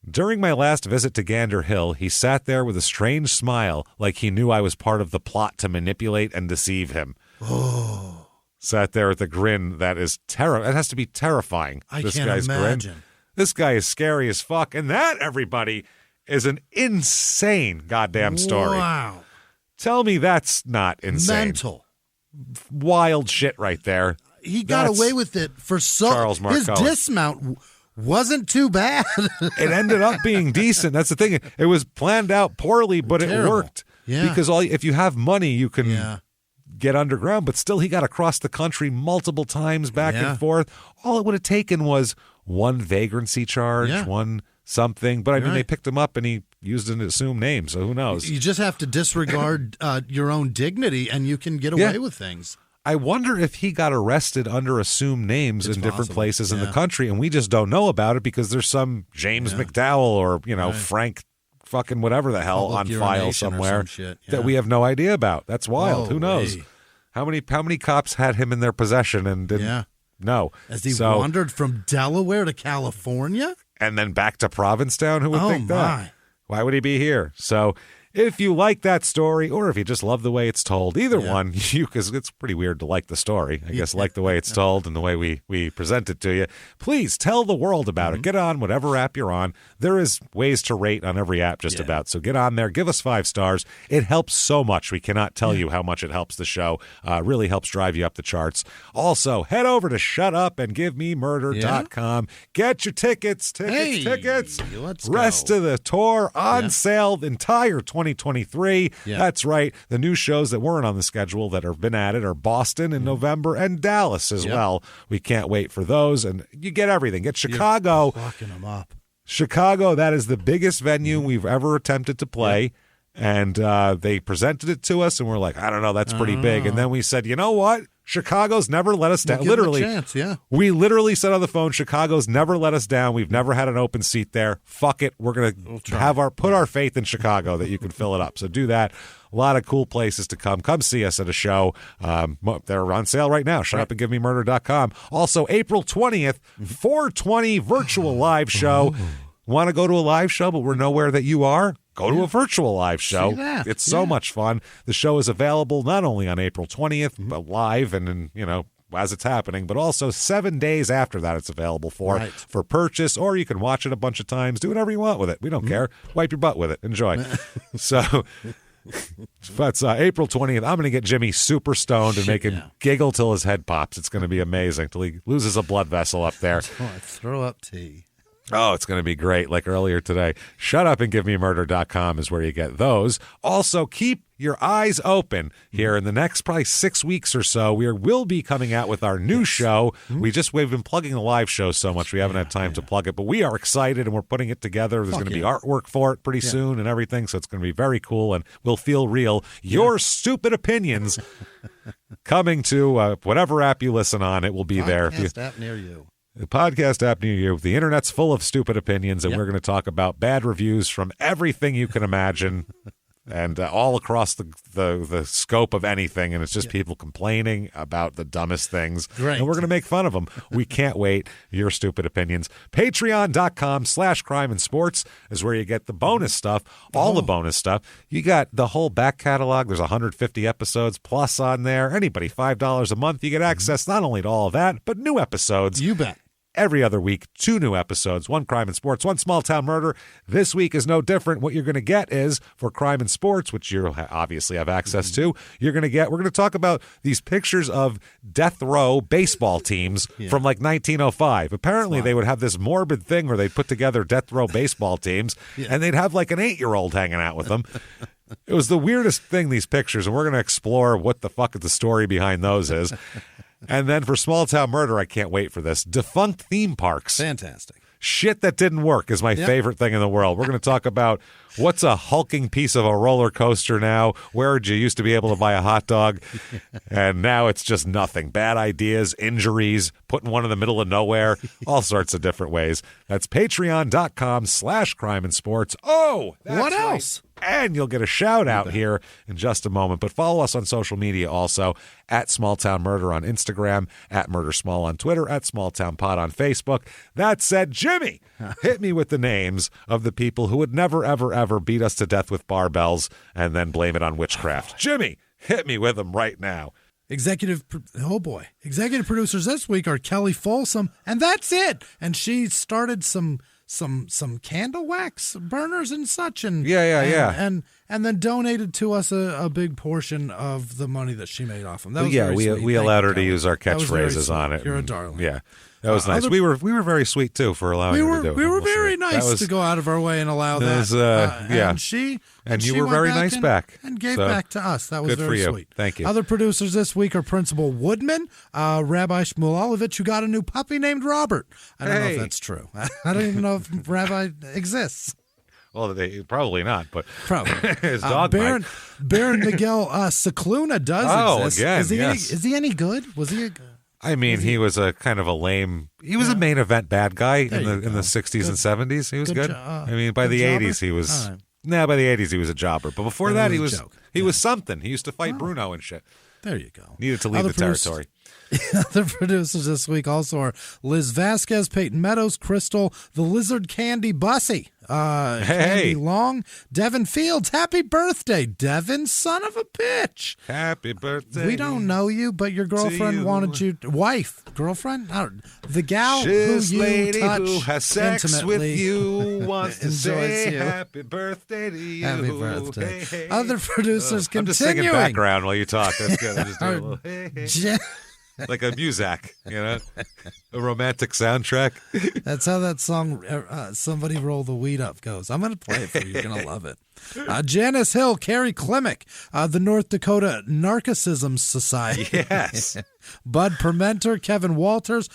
During my last visit to Gander Hill, he sat there with a strange smile, like he knew I was part of the plot to manipulate and deceive him. Oh. Sat there with a grin that is it has to be terrifying. I this can't guy's imagine. Grin. This guy is scary as fuck. And that, everybody, is an insane goddamn story. Wow. Tell me that's not insane. Mental. Wild shit right there. He got away with it for Charles his Marcoa. dismount wasn't too bad. It ended up being decent. That's the thing. It was planned out poorly, but Terrible. it worked. Yeah. Because if you have money, you can get underground. But still, he got across the country multiple times back and forth. All it would have taken was one vagrancy charge, one something. But I mean, they picked him up and he used an assumed name. So who knows? You just have to disregard your own dignity and you can get away with things. I wonder if he got arrested under assumed names in different places in the country, and we just don't know about it because there's some James McDowell or, Frank fucking whatever the hell Public on file urination somewhere or some shit. that we have no idea about. That's wild. Who knows? How many cops had him in their possession and didn't know? As he wandered from Delaware to California? And then back to Provincetown? Who would think my. that? Why would he be here? So if you like that story, or if you just love the way it's told, either one, because it's pretty weird to like the story. I guess like the way it's told and the way we present it to you. Please tell the world about it. Get on whatever app you're on. There is ways to rate on every app just about. So get on there. Give us 5 stars. It helps so much. We cannot tell you how much it helps the show. Really helps drive you up the charts. Also, head over to shutupandgivememurder.com. Get your tickets. Tickets. Let's Rest go. of the tour on sale the entire 2023. That's right. The new shows that weren't on the schedule that have been added are Boston in November and Dallas as well. We can't wait for those. And you get everything. Get Chicago. You're fucking them up. Chicago, that is the biggest venue we've ever attempted to play. And they presented it to us, and we're like, I don't know, that's pretty big. And then we said, you know what? Chicago's never let us down. We'll give them a Literally, chance, we literally said on the phone, Chicago's never let us down. We've never had an open seat there. Fuck it. We're going to put our faith in Chicago that you can fill it up. So do that. A lot of cool places to come. Come see us at a show. They're on sale right now. Shutupandgivememurder.com. Also, April 20th, 420 virtual live show. Want to go to a live show, but we're nowhere that you are? Go to a virtual live show. It's so much fun. The show is available not only on April 20th, but live and as it's happening, but also 7 days after that it's available for purchase, or you can watch it a bunch of times. Do whatever you want with it. We don't care. Wipe your butt with it. Enjoy. So but April 20th, I'm going to get Jimmie super stoned and make him giggle till his head pops. It's going to be amazing till he loses a blood vessel up there. Throw up tea. Oh, it's going to be great, like earlier today. Shutupandgivememurder.com is where you get those. Also, keep your eyes open here in the next probably 6 weeks or so. We'll be coming out with our new show. We've been plugging the live show so much we haven't had time to plug it, but we are excited and we're putting it together. There's going to be artwork for it pretty soon and everything, so it's going to be very cool and will feel real. Your stupid opinions coming to whatever app you listen on. It will be there. Podcast app near you. The podcast app near you. The internet's full of stupid opinions, and we're going to talk about bad reviews from everything you can imagine, and all across the scope of anything. And it's just people complaining about the dumbest things, and we're going to make fun of them. We can't wait. Your stupid opinions. Patreon.com/crime and sports is where you get the bonus stuff, all the bonus stuff. You got the whole back catalog. There's 150 episodes plus on there. Anybody, $5 a month, you get access not only to all of that, but new episodes. You bet. Every other week, 2 new episodes, 1 crime and sports, 1 small town murder. This week is no different. What you're going to get is for crime and sports, which you obviously have access to, we're going to talk about these pictures of death row baseball teams from like 1905. Apparently, they would have this morbid thing where they put together death row baseball teams and they'd have like an 8-year-old hanging out with them. It was the weirdest thing, these pictures, and we're going to explore what the fuck the story behind those is. And then for small town murder, I can't wait for this. Defunct theme parks. Fantastic. Shit that didn't work is my favorite thing in the world. We're going to talk about what's a hulking piece of a roller coaster now. Where you used to be able to buy a hot dog, and now it's just nothing. Bad ideas, injuries, putting one in the middle of nowhere, all sorts of different ways. That's patreon.com/crime and sports. Oh, that's what right. else? And you'll get a shout out here in just a moment. But follow us on social media also at Small Town Murder on Instagram, at Murder Small on Twitter, at Small Town Pod on Facebook. That said, Jimmy, hit me with the names of the people who would never, ever, ever beat us to death with barbells and then blame it on witchcraft. Jimmy, hit me with them right now. Executive producers this week are Kelly Folsom, and that's it. And she started some candle wax burners and such, and and then donated to us a big portion of the money that she made off them. That was very sweet. We allowed her to Kelly. use our That was very catchphrases sweet. on it. You're a darling. Yeah. That was nice. We were very sweet too for allowing her to do it. We were We'll see. very nice to go out of our way and allow that. And you she were went very back nice back. and gave So, back to us. That was good for very you. sweet. Thank you. Other producers this week are Principal Woodman, Rabbi Shmulovich, who got a new puppy named Robert. I don't know if that's true. I don't even know if Rabbi exists. Well, probably not, but Probably. his dog might. Baron Miguel Cicluna does exist. Again, is he any good? Was he a good? I mean, he was a kind of a lame. He was a main event bad guy in the 60s and 70s. He was good. I mean, by the 80s he was. Right. By the 80s he was a jobber. But before that, he was joke. something. He used to fight Bruno and shit. There you go. Needed to leave the territory. The producers this week also are Liz Vasquez, Peyton Meadows, Crystal, the Lizard Candy Bussy, Candy Long, Devin Fields. Happy birthday, Devin, son of a bitch. Happy birthday. We don't know you, but your girlfriend wanted you, girlfriend? The gal This who you lady touch who has sex intimately with you wants to say you. happy birthday to you. Happy birthday. Hey, hey. Other producers I'm continuing. just singing background while you talk. That's good. I'm just doing a little hey, hey. Like a muzak, a romantic soundtrack. That's how that song, Somebody Roll the Weed Up, goes. I'm going to play it for you. You're going to love it. Janice Hill, Carrie Klimek, the North Dakota Narcissism Society. Yes. Bud Permenter, Kevin Walters.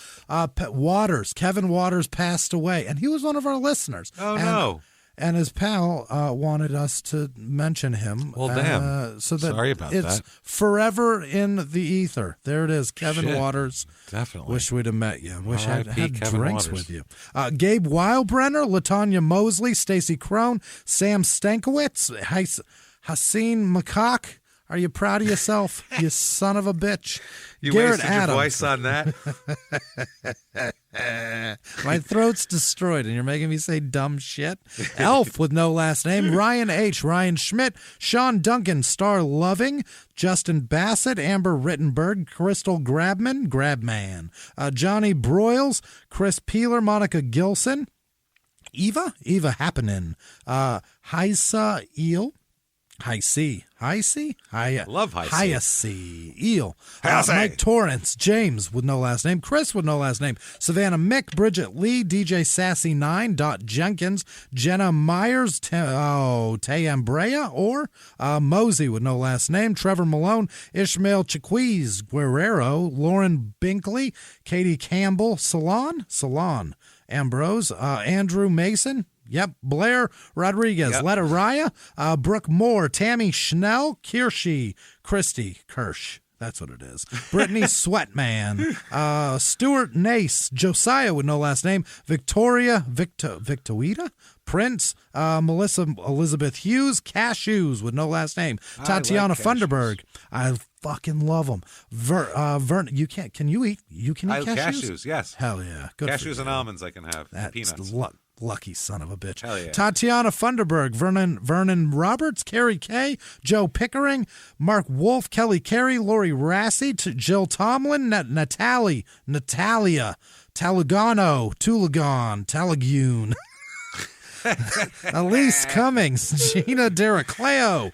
Kevin Waters passed away, and he was one of our listeners. Oh, no. And his pal wanted us to mention him. Well, damn. So that sorry about it's that. forever in the ether. There it is, Kevin Waters. Definitely. Wish we'd have met you. Wish I had Kevin drinks Waters. with you. Gabe Weilbrenner, Latanya Mosley, Stacy Crone, Sam Stankiewicz, Hassine McCock. Are you proud of yourself, you son of a bitch? You Garrett wasted Adams. your voice on that? My throat's destroyed, and you're making me say dumb shit. Elf with no last name. Ryan H., Ryan Schmidt, Sean Duncan, Star Loving, Justin Bassett, Amber Rittenberg, Crystal Grabman, Johnny Broyles, Chris Peeler, Monica Gilson, Eva Happenin, Heisa Eel, High C. Love High C. Hiacy. Eel. Mike Torrance. James with no last name. Chris with no last name. Savannah Mick. Bridget Lee. DJ Sassy 9. Dot Jenkins. Jenna Myers. Tay Ambrea. Or Mosey with no last name. Trevor Malone. Ishmael Chiquiz. Guerrero. Lauren Binkley. Katie Campbell. Salon. Ambrose. Andrew Mason. Yep, Blair Rodriguez, Letta Raya, Brooke Moore, Tammy Schnell, Christy Kirsch. That's what it is. Brittany Sweatman, Stuart Nace, Josiah with no last name, Victoria Victorita, Prince, Melissa Elizabeth Hughes, Cashews with no last name, Tatiana Funderburg. I fucking love them. Vern, you can't. Can you eat? You can eat cashews? Yes. Hell yeah. Good cashews and almonds I can have. That's peanuts. Lucky son of a bitch. Hell yeah. Tatiana Funderburg, Vernon Roberts, Carrie Kay, Joe Pickering, Mark Wolf, Kelly Carey, Lori Rassi, Jill Tomlin, Natalia, Talagano, Tulagon, Talagune. Elise Cummings, Gina Deracleo,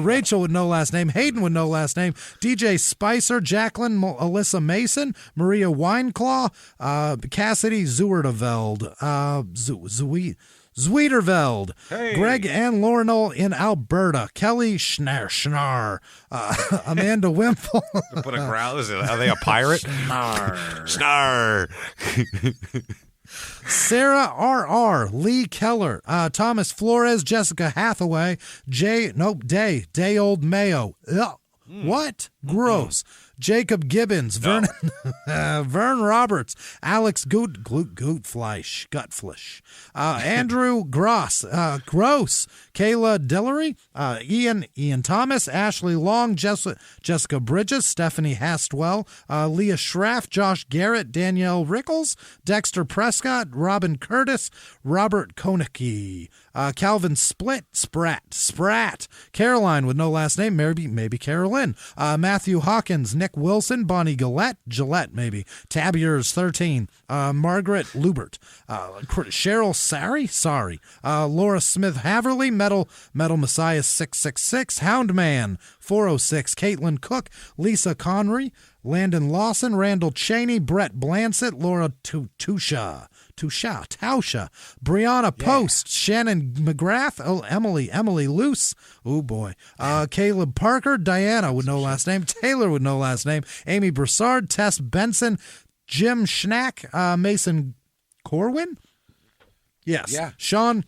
Rachel with no last name, Hayden with no last name, DJ Spicer, Jacqueline, Alyssa Mason, Maria Wineclaw, Cassidy Zuerderveld, Zweederveld, Greg Ann Lornell in Alberta, Kelly Schnar, Amanda Wimple. Put a growl. Are they a pirate? Schnar. Sarah R.R., Lee Keller, Thomas Flores, Jessica Hathaway, Day Old Mayo. Ugh. What? Gross. Jacob Gibbons, Vern Roberts, Alex Gutfleisch, Andrew Gross, Kayla Dillery, Ian Thomas, Ashley Long, Jessica Bridges, Stephanie Hastwell, Leah Schraff, Josh Garrett, Danielle Rickles, Dexter Prescott, Robin Curtis, Robert Konicki, Calvin Spratt, Caroline with no last name, maybe Carolyn, Matthew Hawkins, Nick Wilson, Bonnie Gillette maybe, Tabier's 13, Margaret Lubert, Cheryl Sorry, Laura Smith Haverly, Metal Messiah 666, Houndman 406, Caitlin Cook, Lisa Connery, Landon Lawson, Randall Cheney, Brett Blansett, Laura Tausha, Brianna Post, Shannon McGrath, Emily Luce, oh boy, Caleb Parker, Diana with no last name, Taylor with no last name, Amy Broussard, Tess Benson, Jim Schnack, Mason Corwin, yes, yeah. Sean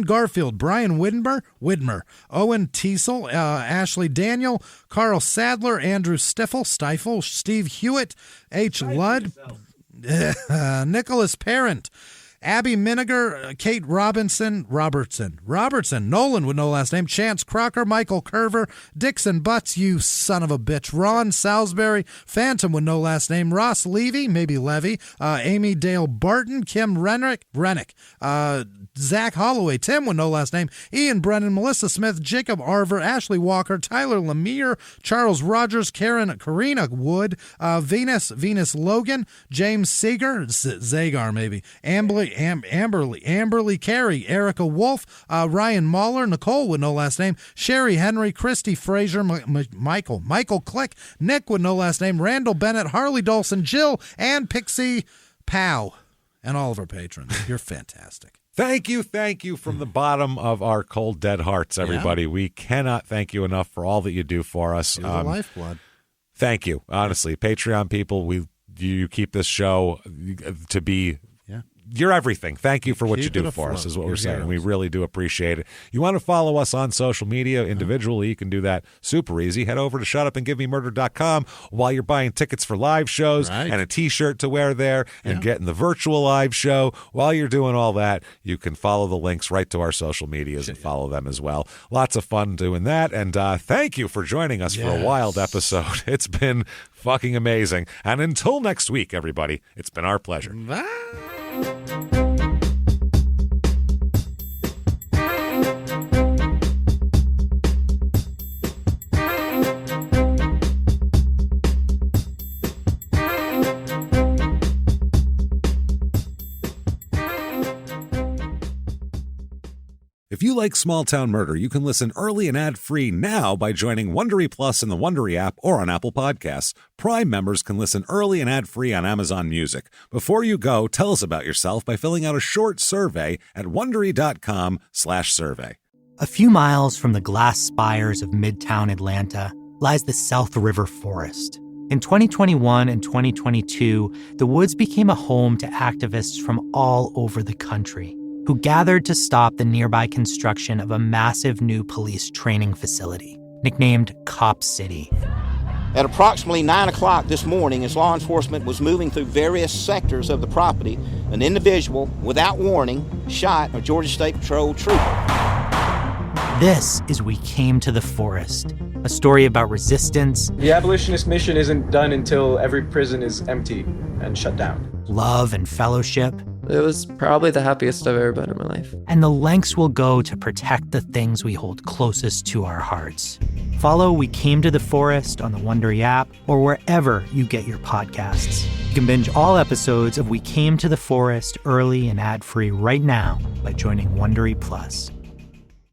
Garfield, Brian Widmer, Owen Teasel, Ashley Daniel, Carl Sadler, Andrew Stifle, Steve Hewitt, H. Ludd, Nicholas Parent, Abby Miniger, Kate Robertson, Nolan with no last name, Chance Crocker, Michael Curver, Dixon Butts, you son of a bitch, Ron Salisbury, Phantom with no last name, Ross Levy, maybe Levy, Amy Dale Barton, Kim Rennick, Zach Holloway, Tim with no last name, Ian Brennan, Melissa Smith, Jacob Arver, Ashley Walker, Tyler Lemire, Charles Rogers, Karina Wood, Venus Logan, James Zagar maybe, Amberly Carey, Erica Wolf, Ryan Mahler, Nicole with no last name, Sherry Henry, Christy Frazier, Michael Click, Nick with no last name, Randall Bennett, Harley Dolson, Jill, and Pixie Pow, and all of our patrons. You're fantastic. Thank you from the bottom of our cold, dead hearts, everybody. Yeah. We cannot thank you enough for all that you do for us. You're the lifeblood. Thank you. Honestly, Patreon people, you keep this show to be... You're everything. Thank you for what you do for us, is what we're saying. We really do appreciate it. You want to follow us on social media individually, you can do that super easy. Head over to shutupandgivememurder.com while you're buying tickets for live shows and a T-shirt to wear there and getting the virtual live show. While you're doing all that, you can follow the links right to our social medias and follow them as well. Lots of fun doing that. And thank you for joining us for a wild episode. It's been fucking amazing. And until next week, everybody, it's been our pleasure. Bye. If you like Small Town Murder, you can listen early and ad-free now by joining Wondery Plus in the Wondery app or on Apple Podcasts. Prime members can listen early and ad-free on Amazon Music. Before you go, tell us about yourself by filling out a short survey at Wondery.com/survey. A few miles from the glass spires of Midtown Atlanta lies the South River Forest. In 2021 and 2022, the woods became a home to activists from all over the country who gathered to stop the nearby construction of a massive new police training facility, nicknamed Cop City. At approximately 9 o'clock this morning, as law enforcement was moving through various sectors of the property, an individual, without warning, shot a Georgia State Patrol trooper. This is We Came to the Forest, a story about resistance. The abolitionist mission isn't done until every prison is empty and shut down. Love and fellowship. It was probably the happiest I've ever been in my life. And the lengths we'll go to protect the things we hold closest to our hearts. Follow We Came to the Forest on the Wondery app or wherever you get your podcasts. You can binge all episodes of We Came to the Forest early and ad-free right now by joining Wondery Plus.